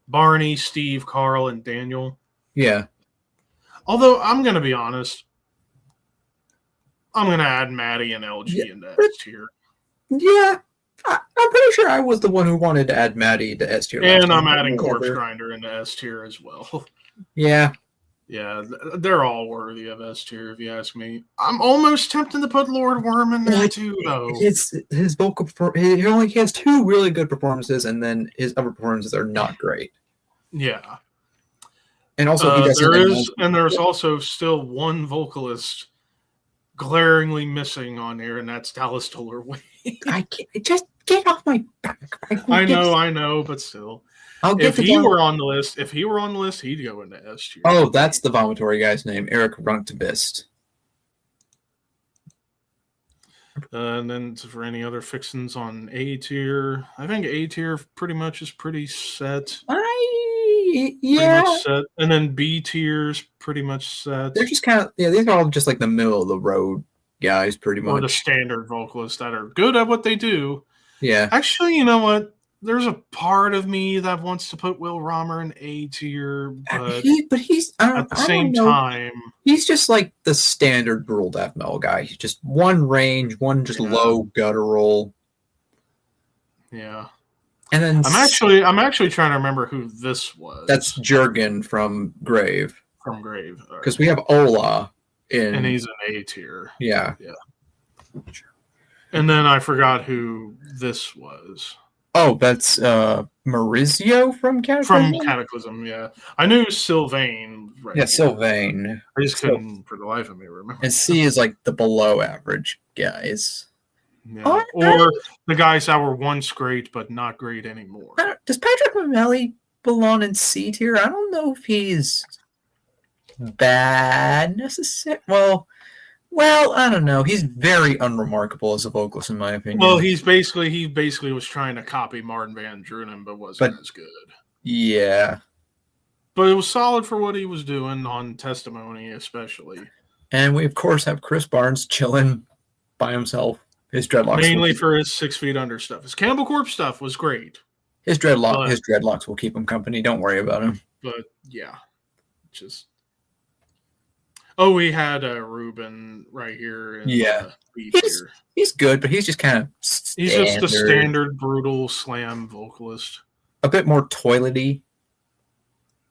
Barney, Steve, Carl, and Daniel. Yeah. Although I'm going to be honest, I'm going to add Maddie and LG into S tier. Yeah. I'm pretty sure I was the one who wanted to add Maddie to S tier. And I'm adding Corpse Grinder into S tier as well. Yeah. Yeah, they're all worthy of S tier, if you ask me. I'm almost tempted to put Lord Worm in there too, though. It's his vocal. He only has 2 really good performances, and then his other performances are not great. Yeah, and also there's also still one vocalist glaringly missing on here, and that's Dallas Toller. I can't just get off my back. I know, but still. If he were on the list, he'd go into S tier. Oh, that's the vomitory guy's name, Eric Runktbist. And then for any other fixins on A tier, I think A tier pretty much is pretty set. pretty Yeah, much set. And then B tier's pretty much set. they're just kind of these are all just like the middle of the road guys, pretty Or the much. standard vocalists that are good at what they do. Yeah, Actually, you know what? There's a part of me that wants to put Will Romer in A tier, but he's at the same time, he's just like the standard brutal death metal guy. He's just one range, one just low guttural. Yeah. And then I'm actually trying to remember who this was. That's Jurgen from Grave. From Grave. Because we have Ola in, and he's an A tier. Yeah. And then I forgot who this was. Oh, that's Maurizio from Cataclysm? From Cataclysm, yeah. I knew Sylvain. Right yeah, Sylvain. I just couldn't, for the life of me, remember. And C is like the below average guys. Yeah. Or the guys that were once great, but not great anymore. Does Patrick Mamelli belong in C tier? I don't know if he's bad necessarily. Well, I don't know. He's very unremarkable as a vocalist, in my opinion. Well, he basically was trying to copy Martin Van Drunen, but wasn't as good. Yeah. But it was solid for what he was doing on Testimony, especially. And we, of course, have Chris Barnes chilling by himself. His dreadlocks. Mainly for his 6 Feet Under stuff. His Campbell Corpse stuff was great. His dreadlocks will keep him company. Don't worry about him. But, yeah. Just... Oh, we had Ruben right here. In he's good, but he's just kind of He's just a standard brutal slam vocalist. A bit more toilety.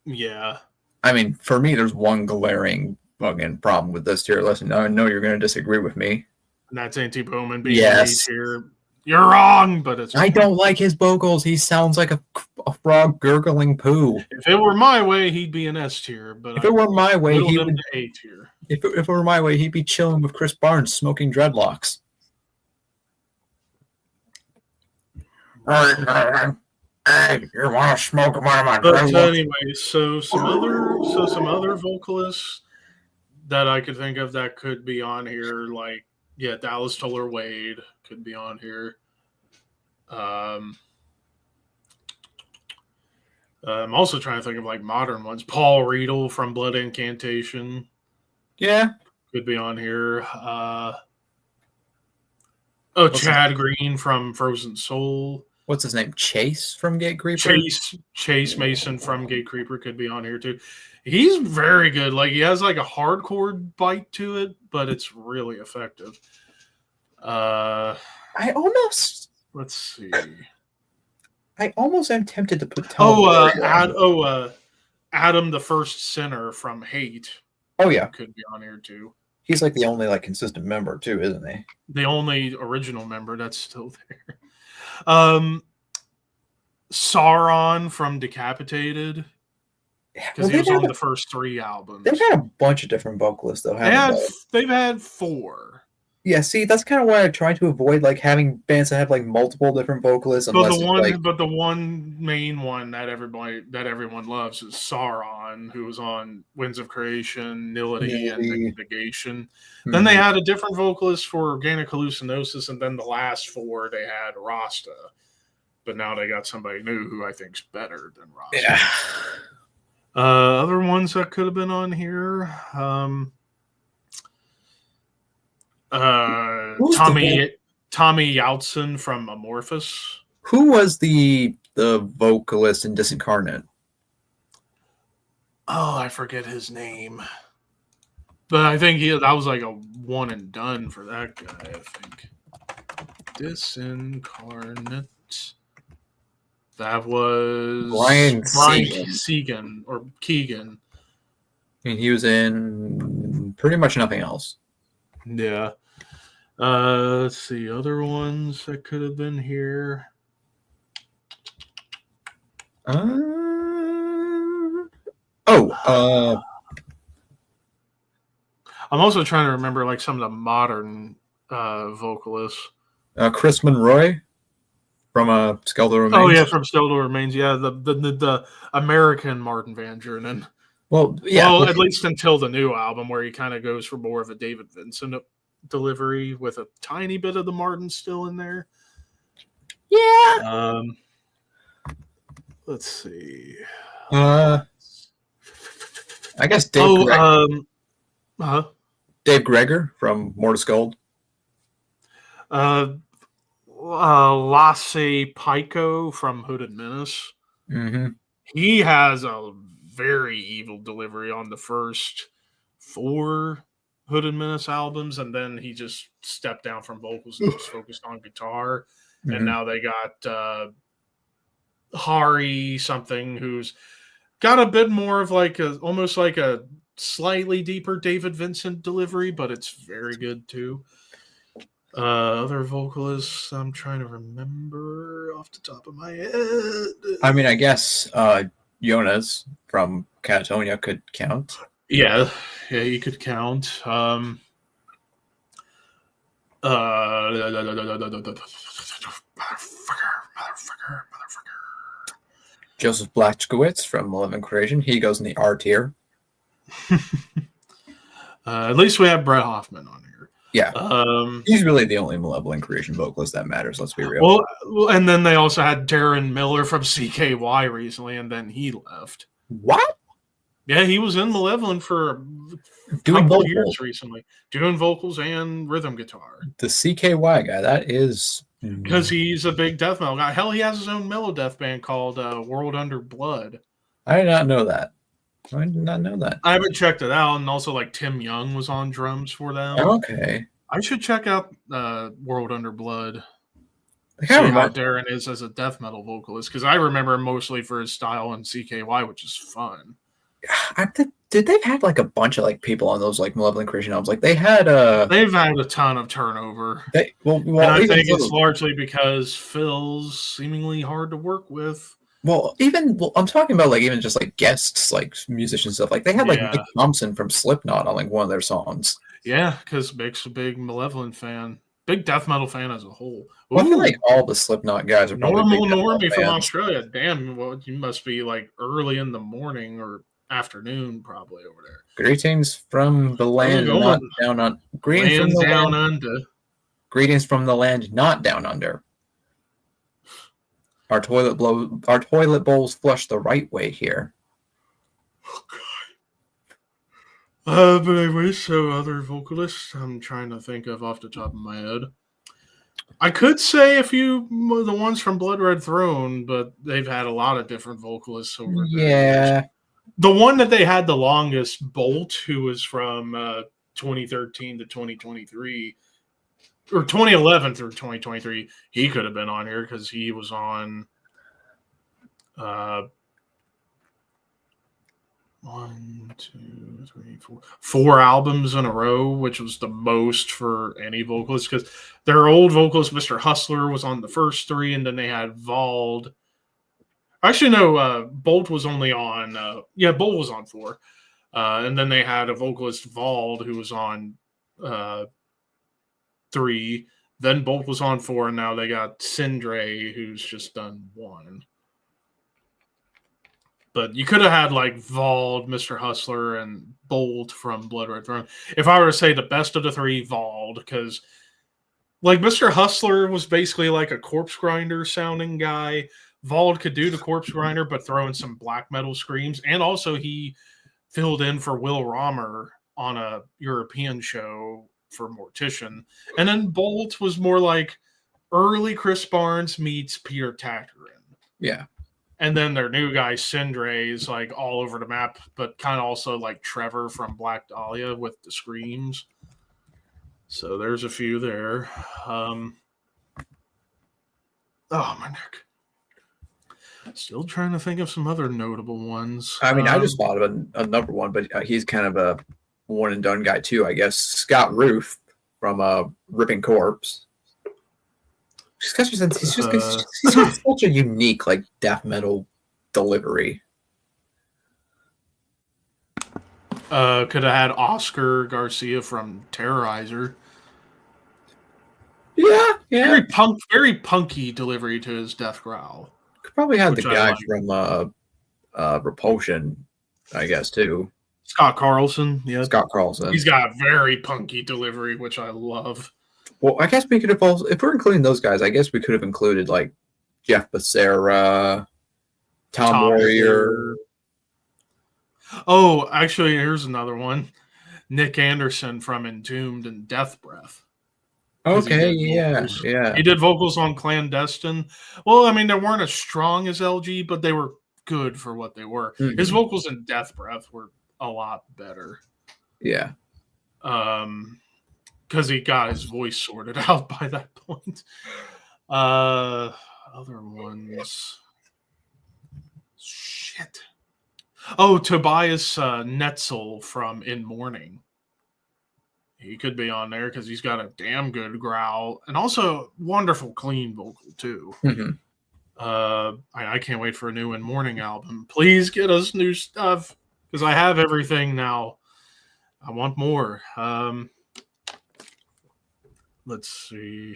Yeah. I mean, for me, there's one glaring fucking problem with this tier list, and I know you're going to disagree with me. And that's Anti-Bowman being A tier. You're wrong, but it's... I don't like his vocals. He sounds like a frog gurgling poo. If it were my way, he'd be an S tier. But if it were my way, he would be A tier. If it were my way, he'd be chilling with Chris Barnes, smoking dreadlocks. Hey, you want to smoke one of my dreadlocks? But anyway, so some other vocalists that I could think of that could be on here, like Dallas Toller Wade could be on here. I'm also trying to think of like modern ones. Paul Riedel from Blood Incantation. Yeah. Could be on here. Chad Green from Frozen Soul. What's his name? Chase from Gate Creeper? Chase Mason from Gate Creeper could be on here too. He's very good. Like he has like a hardcore bite to it, but it's really effective. Let's see. I almost am tempted to put Adam the First Sinner from Hate. Oh yeah. Could be on here too. He's like the only like consistent member too, isn't he? The only original member that's still there. Sauron from Decapitated. Because he was on the first 3 albums. They've had a bunch of different vocalists though, haven't they? They've had 4. Yeah, see, that's kind of why I try to avoid like having bands that have like multiple different vocalists. But the one main one that everyone loves is Sauron, who was on Winds of Creation, Nility, and Negation. Mm-hmm. Then they had a different vocalist for Organic Hallucinosis, and then the last 4 they had Rasta. But now they got somebody new who I think's better than Rasta. Yeah. Other ones that could have been on here. Tommy Youtson from Amorphous. Who was the vocalist in Disincarnate? Oh, I forget his name. But I think that was like a one and done for that guy, I think. Disincarnate. That was Brian Segan or Keegan. And he was in pretty much nothing else. Yeah. Let's see, other ones that could have been here. I'm also trying to remember like some of the modern vocalists. Chris Monroy from Skeletal Remains. Oh yeah, from Skeletal Remains. Yeah, the American Martin Van Drunen. Well, yeah. Well, at least until the new album, where he kind of goes for more of a David Vincent delivery with a tiny bit of the Martin still in there. Yeah. Let's see. I guess Dave. Dave Greger from Mortis Gold. Lasse Pico from Hooded Menace. Mm-hmm. He has a very evil delivery on the first 4 Hooded Menace albums, and then he just stepped down from vocals and just focused on guitar. Mm-hmm. And now they got Hari something who's got a bit more of like almost like a slightly deeper David Vincent delivery, but it's very good too. Other vocalists I'm trying to remember off the top of my head. I mean, I guess Jonas from Catatonia could count. Yeah, you could count. Motherfucker. Joseph Blaskowitz from Malevolent Creation. He goes in the R tier. At least we have Brett Hoffman on here. Yeah. He's really the only Malevolent Creation vocalist that matters, let's be real. Well, and then they also had Darren Miller from CKY recently, and then he left. What? Yeah, he was in Malevolent for a couple of years recently, doing vocals and rhythm guitar. The CKY guy, that is... Because he's a big death metal guy. Hell, he has his own mellow death band called World Under Blood. I did not know that. I did not know that. I haven't checked it out, and also like Tim Young was on drums for them. Okay. I should check out World Under Blood. See how Darren is as a death metal vocalist, because I remember him mostly for his style in CKY, which is fun. Did they have like a bunch of like people on those like Malevolent Creation albums? Like they had they've had a ton of turnover. And I think it's largely because Phil's seemingly hard to work with. I'm talking about like even just like guests, like musicians stuff. Like they had like Mike Thompson from Slipknot on like one of their songs. Yeah, because Mick's a big Malevolent fan, big death metal fan as a whole. Well, I feel like all the Slipknot guys are probably Normie from Australia. Damn, well, you must be like early in the morning or afternoon, probably over there. Greetings from the land not down on. Greetings from down under. Greetings from the land not down under. Our toilet bowls flush the right way here. Oh God. But anyways, so other vocalists I'm trying to think of off the top of my head. I could say a few of the ones from Blood Red Throne, but they've had a lot of different vocalists over the years. The one that they had the longest, Bolt, who was from 2013 to 2023, or 2011 through 2023, he could have been on here because he was on 4 albums in a row, which was the most for any vocalist, because their old vocalist, Mr. Hustler, was on the first 3, and then they had Vald. Actually, no, Bolt was only on... Bolt was on 4. And then they had a vocalist, Vald, who was on 3. Then Bolt was on 4, and now they got Sindre, who's just done 1. But you could have had, like, Vald, Mr. Hustler, and Bolt from Blood Red Throne. If I were to say the best of the 3, Vald, because, like, Mr. Hustler was basically like a corpse grinder sounding guy. Vald could do the corpse grinder, but throw in some black metal screams. And also he filled in for Will Romer on a European show for Mortician. And then Bolt was more like early Chris Barnes meets Peter Tackerin. Yeah. And then their new guy, Sindre, is like all over the map, but kind of also like Trevor from Black Dahlia with the screams. So there's a few there. Oh, my neck. Still trying to think of some other notable ones. I mean, I just thought of another one, but he's kind of a one and done guy too, I guess. Scott Roof from Ripping Corpse. He's got such a unique like death metal delivery. Could have had Oscar Garcia from Terrorizer. Yeah. Very punky delivery to his death growl. Could probably have the guy from Repulsion, I guess, too. Scott Carlson. Yeah. Scott Carlson. He's got a very punky delivery, which I love. Well, I guess we could have also, if we're including those guys, I guess we could have included like Jeff Becerra, Tom Warrior, Oh, actually, here's another one. Nick Anderson from Entombed and Death Breath. 'Cause he Okay, did yeah, vocals. yeah. He did vocals on Clandestine. Well, I mean, they weren't as strong as LG, but they were good for what they were. His Mhm. vocals in Death Breath were a lot better. Yeah. Because he got his voice sorted out by that point. Other ones. Shit. Oh, Tobias Netzel from In Mourning. He could be on there because he's got a damn good growl and also wonderful clean vocal too. Mhm. I can't wait for a new In Mourning album. Please get us new stuff because I have everything now. I want more. Let's see.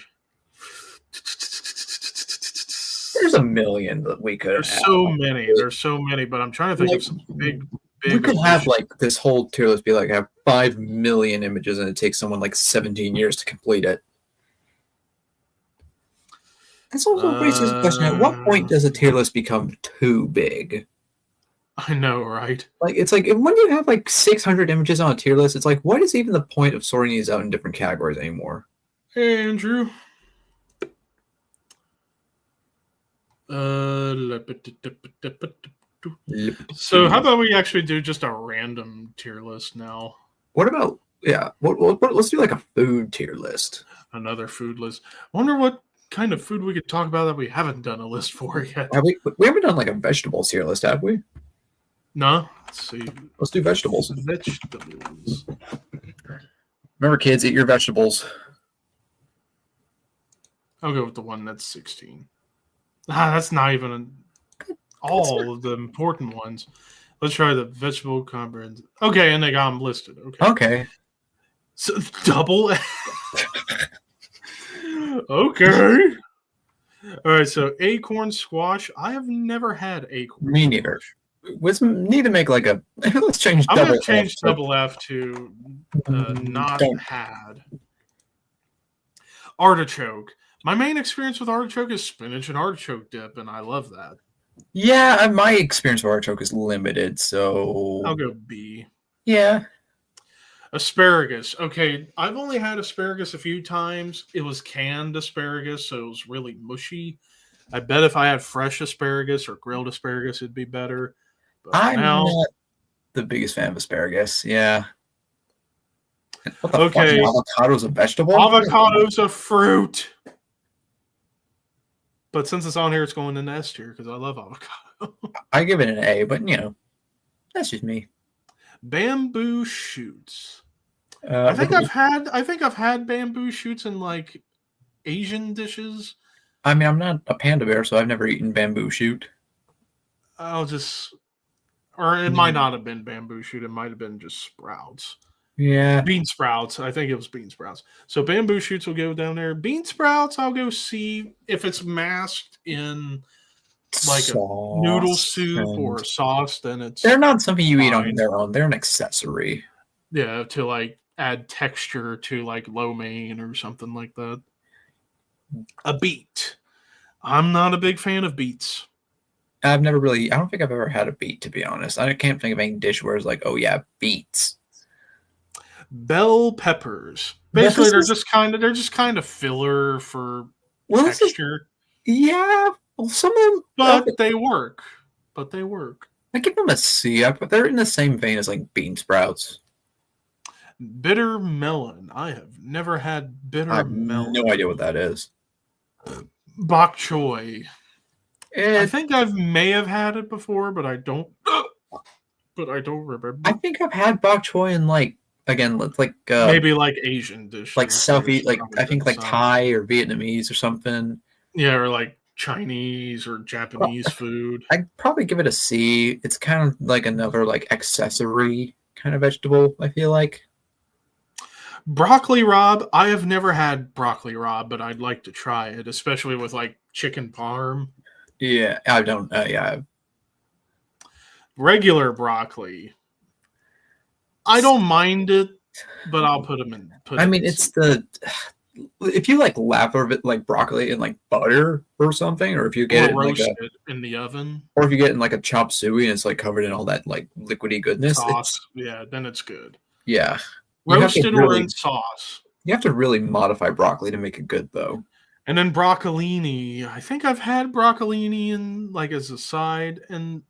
There's a million that we could There's have. so many. There's so many, but I'm trying to think of some big. We could have like this whole tier list be like have 5 million images and it takes someone like 17 years to complete it. That's also raises the question: at what point does a tier list become too big? I know, right? Like it's like when you have like 600 images on a tier list, it's like what is even the point of sorting these out in different categories anymore? Hey, Andrew. So how about we actually do just a random tier list now? What about let's do like a food tier list. Another food list. I wonder what kind of food we could talk about that we haven't done a list for yet. We haven't done like a vegetables tier list, have we? No. Let's see. Let's do vegetables. Vegetables. Remember, kids, eat your vegetables. I'll go with the one that's 16. That's not even all of the important ones. Let's try the vegetable comprehensive. Okay, and they got them listed. Okay. So double. Okay. All right. So acorn squash. I have never had acorn. Me neither. We need to make like a. Let's change. I'm gonna change double F to not had. Artichoke. My main experience with artichoke is spinach and artichoke dip, and I love that. Yeah, my experience with artichoke is limited, so I'll go B. Yeah. Asparagus. Okay, I've only had asparagus a few times. It was canned asparagus, so it was really mushy. I bet if I had fresh asparagus or grilled asparagus, it'd be better. But I'm not the biggest fan of asparagus. Yeah. What the fuck? Avocado's a vegetable? Avocado's a fruit. But since it's on here, it's going in the S tier because I love avocado. I give it an A, but you know, that's just me. Bamboo shoots. I think I've had bamboo shoots in like Asian dishes. I mean, I'm not a panda bear, so I've never eaten bamboo shoot. Or it might not have been bamboo shoot. It might have been just sprouts. Yeah. Bean sprouts. I think it was bean sprouts. So bamboo shoots will go down there. Bean sprouts, I'll go C if it's masked in like sauce, a noodle soup or a sauce, then it's they're not something you eat on their own. They're an accessory. Yeah, to like add texture to like lo mein or something like that. A beet. I'm not a big fan of beets. I don't think I've ever had a beet, to be honest. I can't think of any dish where it's like, oh yeah, beets. Bell peppers. Basically, they're just kind of filler for texture. Yeah, well, some of them, but they work. I give them a C. They're in the same vein as like bean sprouts. Bitter melon. I have never had bitter melon. No idea what that is. Bok choy. I think I may have had it before, but I don't. But I don't remember. I think I've had bok choy in like maybe like Asian dishes, like Southeast, like I think like Thai or Vietnamese or something. Yeah, or like Chinese or Japanese food. I'd probably give it a C. It's kind of like another like accessory kind of vegetable, I feel like. Broccoli rabe. I have never had broccoli rabe, but I'd like to try it, especially with like chicken parm. Yeah, I don't. Yeah. Regular broccoli. I don't mind it, but I'll put them in. It's the if you like lather it like broccoli in like butter or something, or if you get Or it in, like roast a, it in the oven. or if you get it in like a chop suey and it's like covered in all that like liquidy goodness, Sauce. Yeah, then it's good. yeah. You have to Roasted or really, in sauce. you have to really modify broccoli to make it good, though. And then broccolini. I think I've had broccolini in like as a side, and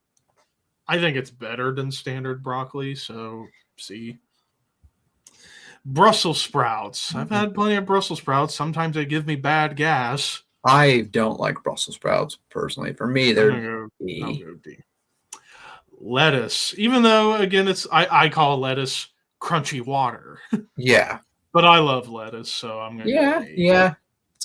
I think it's better than standard broccoli. So see. Brussels sprouts. I've had plenty of Brussels sprouts. Sometimes they give me bad gas. I don't like Brussels sprouts personally. For me, I'll they're go D. Lettuce. Even though again I call lettuce crunchy water. yeah, But I love lettuce, so I'm gonna go A. yeah.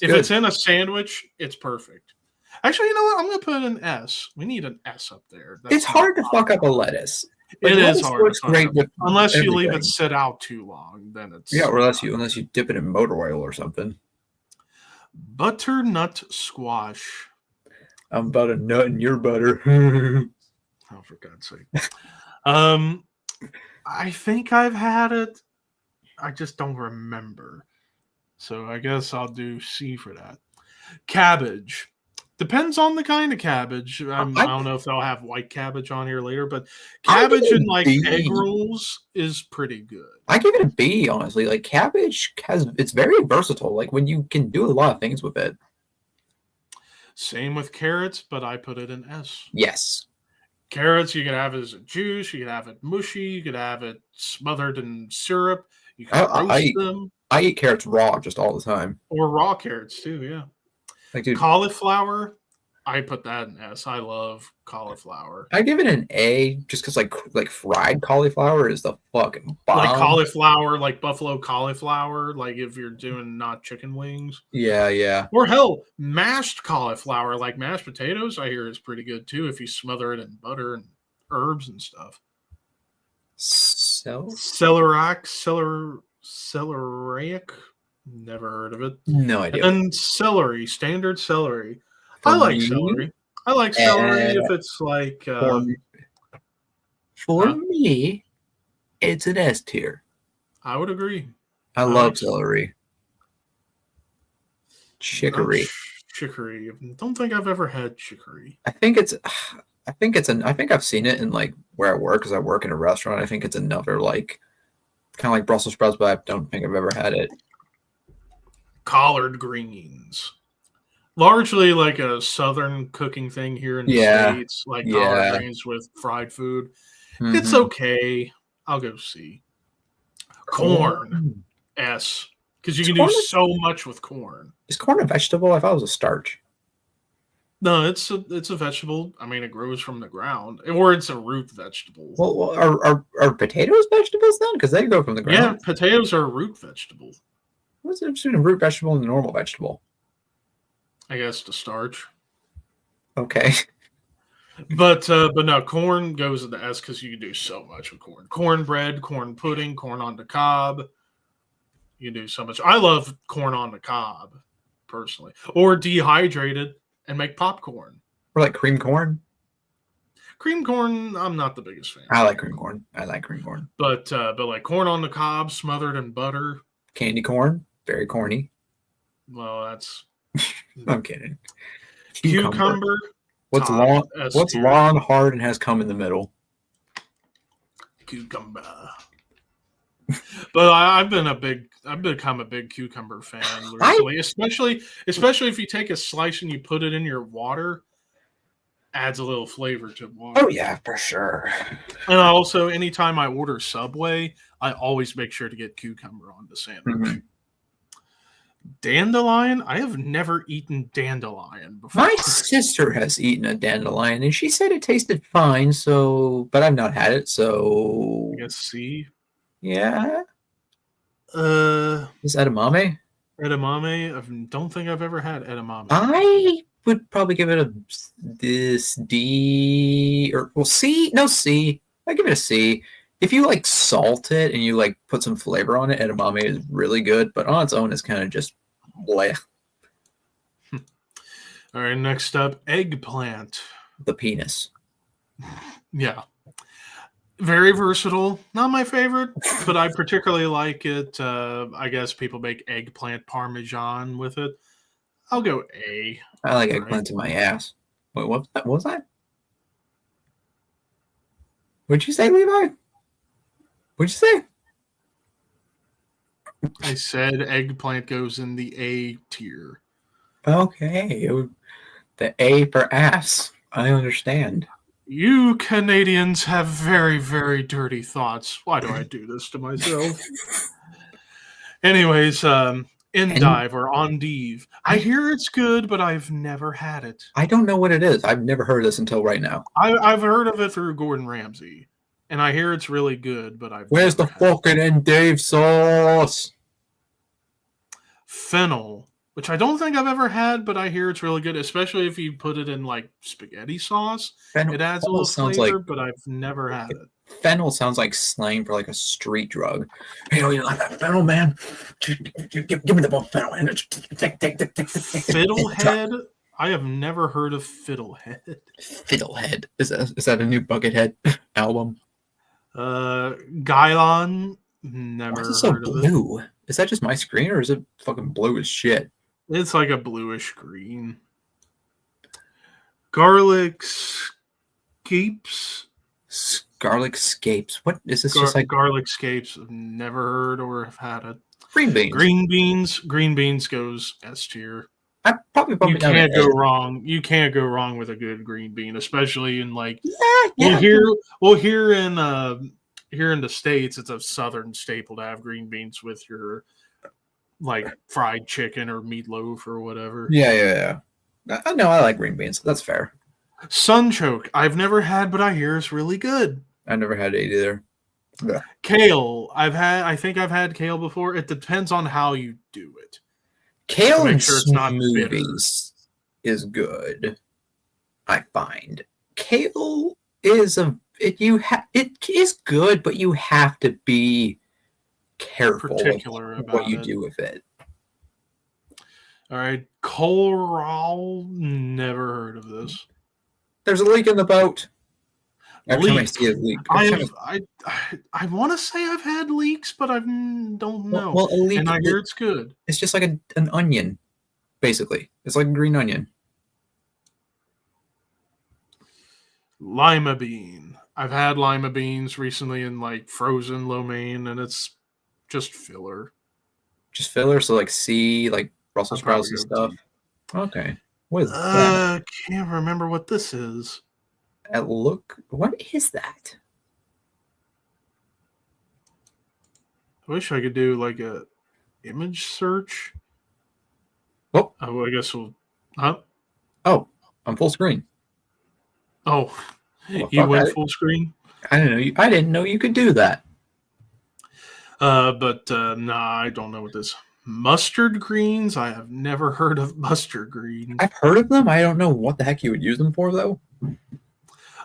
If it's in a sandwich, it's perfect. Actually, you know what? I'm gonna put an S. We need an S up there. It's hard to fuck up a lettuce. It is hard. Works great with unless you leave everything. it sit out too long, then it's or unless you dip it in motor oil or something. butternut squash. I'm about a nut in your butter. Oh, for God's sake. I think I've had it. I just don't remember. So I guess I'll do C for that. Cabbage. Depends on the kind of cabbage. I don't know if they'll have white cabbage on here later, but cabbage in like egg rolls is pretty good. I give it a B, honestly. Like cabbage it's very versatile. Like when you can do a lot of things with it. Same with carrots, but I put it in S. Yes. Carrots, you could have it as a juice, you could have it mushy, you could have it smothered in syrup, you can roast them. I eat carrots raw just all the time. Or raw carrots too, yeah. Like, dude, cauliflower, I put that in S. I love cauliflower. I give it an A just because like fried cauliflower is the fucking bomb. Like cauliflower, like buffalo cauliflower, like if you're doing not chicken wings. Yeah. Or hell, mashed cauliflower, like mashed potatoes, I hear is pretty good too if you smother it in butter and herbs and stuff. Celeriac. Never heard of it. No idea. And then celery, standard celery. I like celery. I like celery if it's like... for me, it's an S tier. I would agree. I love celery. Chicory. Chicory. I don't think I've ever had chicory. I think I've seen it in like where I work because I work in a restaurant. I think it's another like kind of like Brussels sprouts, but I don't think I've ever had it. Collard greens. Largely like a southern cooking thing here in the States, like collard greens with fried food. Mm-hmm. It's okay. I'll go C. Corn. S. Because you can do so much with corn. Is corn a vegetable? I thought it was a starch. No, it's a vegetable. I mean, it grows from the ground, or it's a root vegetable. Well, are potatoes vegetables then? Because they go from the ground. Yeah, potatoes are a root vegetable. What's the difference between a root vegetable and a normal vegetable? I guess the starch. Okay. But no, corn goes in the S because you can do so much with corn. Cornbread, corn pudding, corn on the cob. You can do so much. I love corn on the cob, personally. Or dehydrated and make popcorn. Or like cream corn? Cream corn, I'm not the biggest fan. I like cream corn. But like corn on the cob smothered in butter. Candy corn, very corny. Well, that's... I'm kidding. Cucumber. What's long, hard, and has cum in the middle? Cucumber. But I've become a big cucumber fan recently, especially if you take a slice and you put it in your water, adds a little flavor to water. Oh yeah, for sure. And also, anytime I order Subway, I always make sure to get cucumber on the sandwich. Mm-hmm. Dandelion? I have never eaten dandelion before. My sister has eaten a dandelion, and she said it tasted fine. But I've not had it. So I guess C. Yeah. Is edamame? Edamame? I don't think I've ever had edamame. I would probably give it this D or C. No, C. I give it a C. If you like salt it and you like put some flavor on it, edamame is really good. But on its own, it's kind of just bleh. All right. Next up, eggplant. The penis. Yeah. Very versatile. Not my favorite, but I particularly like it. I guess people make eggplant parmesan with it. I'll go A. I like eggplants in my ass. Wait, what was that? What'd you say, Levi? What'd you say? I said eggplant goes in the A tier. Okay. The A for ass. I understand. You Canadians have very, very dirty thoughts. Why do I do this to myself? Anyways, Endive or Endive. I hear it's good, but I've never had it. I don't know what it is. I've never heard of this until right now. I've heard of it through Gordon Ramsay, and I hear it's really good, but Where's the fucking Endive sauce? Fennel, which I don't think I've ever had, but I hear it's really good, especially if you put it in like spaghetti sauce. It adds a little flavor, but I've never had it. Fennel sounds like slang for like a street drug. Hey, you like that fennel, man? Give me the fennel. Fiddlehead? I have never heard of Fiddlehead. Fiddlehead. Is that a new Buckethead album? Gylon? Never heard so of blue? It. Is that just my screen, or is it fucking blue as shit? It's like a bluish green. Garlic Scapes? Garlic Scapes. What is this? Just like Garlic Scapes? I've never heard or have had it. Green beans. Green beans goes S tier. I probably you can't go wrong. You can't go wrong with a good green bean, especially in like here in the States, it's a Southern staple to have green beans with your like fried chicken or meatloaf or whatever. Yeah. I know I like green beans. That's fair. Sunchoke, I've never had, but I hear it's really good. I never had it either. Yeah. Kale, I think I've had kale before. It depends on how you do it. Kale in smoothies is good. I find kale is it is good, but you have to be careful particular about what you do with it. All right, kohlrabi, never heard of this. There's a leak in the boat. Every time I see a leak, I want to say I've had leeks, but I don't know. Well, a leek, and I hear it's good. It's just like an onion, basically. It's like a green onion. Lima bean. I've had lima beans recently in like frozen lo mein, and it's just filler. Just filler, so like like Brussels sprouts and stuff. Okay. What is that? Can't remember what this is. What is that? I wish I could do like a image search. Oh, I guess we'll. Huh? Oh, I'm full screen. Oh, you went full screen? I didn't know you could do that. But I don't know what this. Mustard greens? I have never heard of mustard greens. I've heard of them. I don't know what the heck you would use them for, though.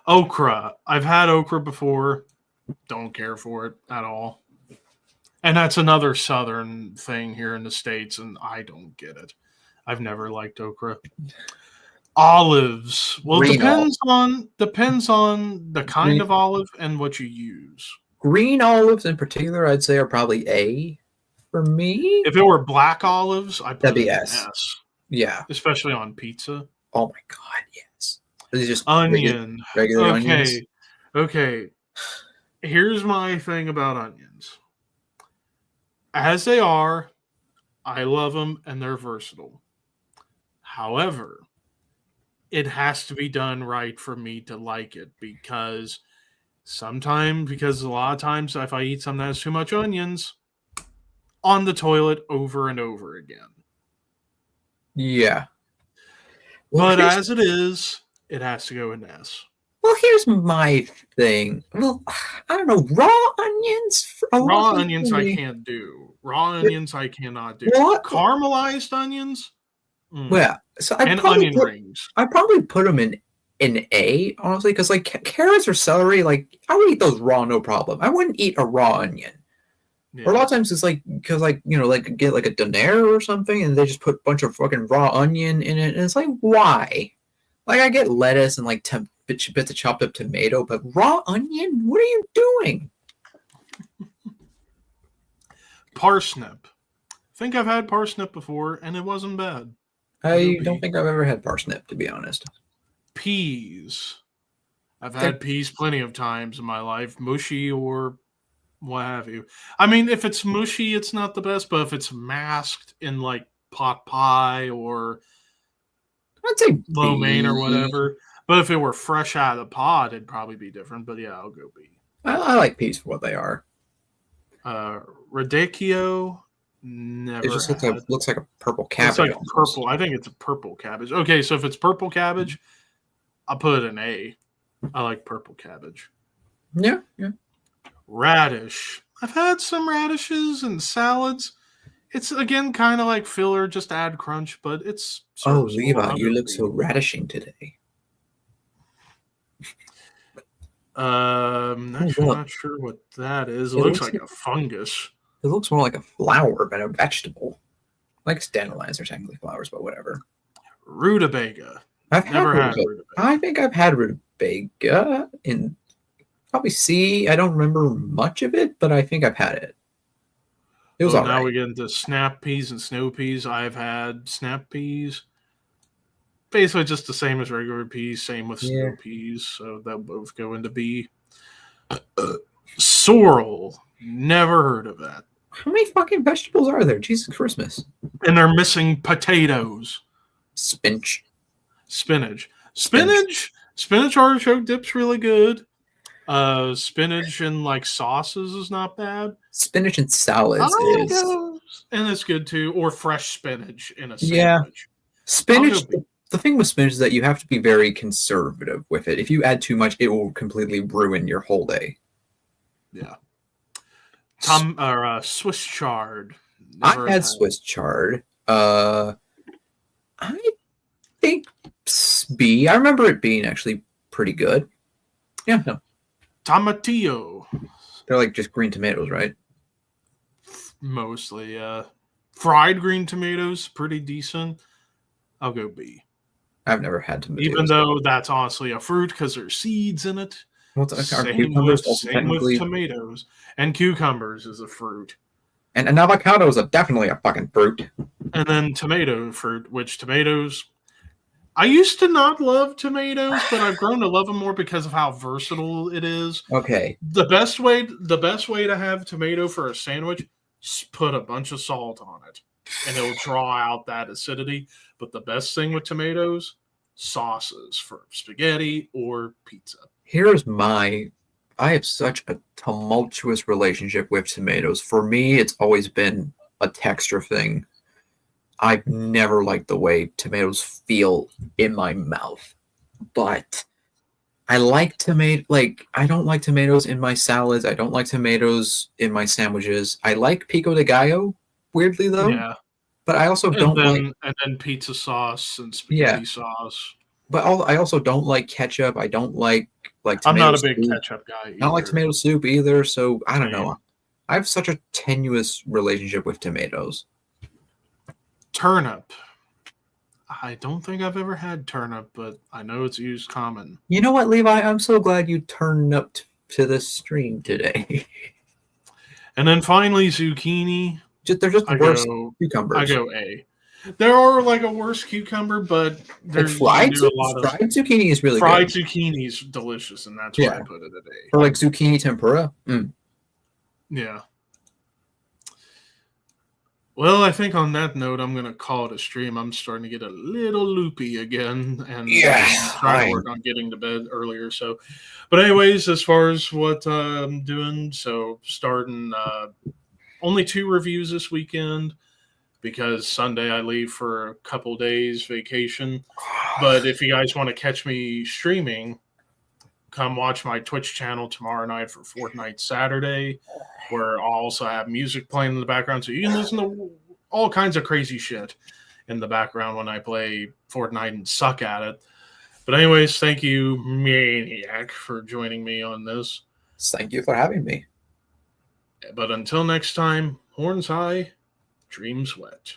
Okra. I've had okra before. Don't care for it at all. And that's another southern thing here in the States, and I don't get it. I've never liked okra. Olives. Well, it depends on the kind of olive and what you use. Green olives in particular, I'd say, are probably A for me. If it were black olives, I'd put it S. in S. Yeah. Especially on pizza. Oh my god, yes. It's just onion. Regular onions. Okay. Here's my thing about onions. As they are, I love them and they're versatile. However, it has to be done right for me to like it because a lot of times if I eat something that has too much onions, on the toilet over and over again. Yeah. But as it is, it has to go in S. Well, here's my thing. Well, I don't know. Raw onions? Raw onions I can't do. Raw onions I cannot do. What? Caramelized onions? Well, so onion rings. I'd probably put them in A, honestly, because like carrots or celery, like I would eat those raw, no problem. I wouldn't eat a raw onion. Yeah. Or a lot of times it's like because like get like a donair or something, and they just put a bunch of fucking raw onion in it, and it's like why? Like I get lettuce and like bits of chopped up tomato, but raw onion? What are you doing? Parsnip. I think I've had parsnip before, and it wasn't bad. I don't think I've ever had parsnip, to be honest. Peas. I've had peas plenty of times in my life, mushy or what have you. I mean, if it's mushy, it's not the best, but if it's masked in like pot pie or I'd say lo mein or whatever, but if it were fresh out of the pod, it'd probably be different. But yeah, I'll go B. I like peas for what they are. Radicchio, never. It just looks like a purple cabbage. It's like purple. I think it's a purple cabbage. Okay, so if it's purple cabbage, I'll put it an A. I like purple cabbage. Yeah. Radish. I've had some radishes and salads. It's again kind of like filler, just add crunch, but it's. Oh, Levi, you look so radishing today. Actually, I'm not sure what that is. It looks like a fungus. It looks more like a flower than a vegetable. Like dandelions are technically flowers, but whatever. Rutabaga. I've never had rutabaga. I think I've had rutabaga in probably C. I don't remember much of it, but I think I've had it. It was all right. Now we get into snap peas and snow peas. I've had snap peas. Basically just the same as regular peas, same with snow peas. So that both go into B. Sorrel. Never heard of that. How many fucking vegetables are there? Jesus Christmas. And they're missing potatoes. Spinach. Spinach artichoke dip's really good. Spinach and like sauces is not bad. Spinach and salads is. And it's good too. Or fresh spinach in a sandwich. Yeah. Spinach, the thing with spinach is that you have to be very conservative with it. If you add too much, it will completely ruin your whole day. Yeah. Swiss chard. I've had Swiss chard. I think B. I remember it being actually pretty good. Yeah. No. Tomatillo. They're like just green tomatoes, right? Mostly, yeah. Fried green tomatoes, pretty decent. I'll go B. I've never had tomatoes. Even though that's honestly a fruit because there's seeds in it. Same with tomatoes. And cucumbers is a fruit. And an avocado is definitely a fucking fruit. And then tomato fruit, which tomatoes... I used to not love tomatoes, but I've grown to love them more because of how versatile it is. Okay. The best way to have tomato for a sandwich is put a bunch of salt on it. And it'll draw out that acidity. But the best thing with tomatoes, sauces for spaghetti or pizza. I have such a tumultuous relationship with tomatoes. For me, it's always been a texture thing. I've never liked the way tomatoes feel in my mouth. But I like tomato. Like, I don't like tomatoes in my salads. I don't like tomatoes in my sandwiches. I like pico de gallo, weirdly though. Yeah. But I also don't like... And then pizza sauce and spaghetti sauce. But I also don't like ketchup. I don't like tomato I'm not a soup. big ketchup guy either. I don't like tomato soup either, so I don't know. I have such a tenuous relationship with tomatoes. Turnip. I don't think I've ever had turnip, but I know it's used common. You know what, Levi? I'm so glad you turned up to this stream today. And then finally, zucchini. They're just worse cucumbers. I go A. There are like a worse cucumber, but there's fried zucchini is really fried good. Zucchini is delicious, and that's why I put it at A. Or like zucchini tempura. Yeah. Well, I think on that note, I'm going to call it a stream. I'm starting to get a little loopy again, and trying to work on getting to bed earlier. So, but anyways, as far as what I'm doing, so starting only 2 reviews this weekend because Sunday I leave for a couple days vacation. But if you guys want to catch me streaming, come watch my Twitch channel tomorrow night for Fortnite Saturday, where I'll also have music playing in the background, so you can listen to all kinds of crazy shit in the background when I play Fortnite and suck at it. But anyways, thank you, Maniac, for joining me on this. Thank you for having me. But until next time, horns high, dreams wet.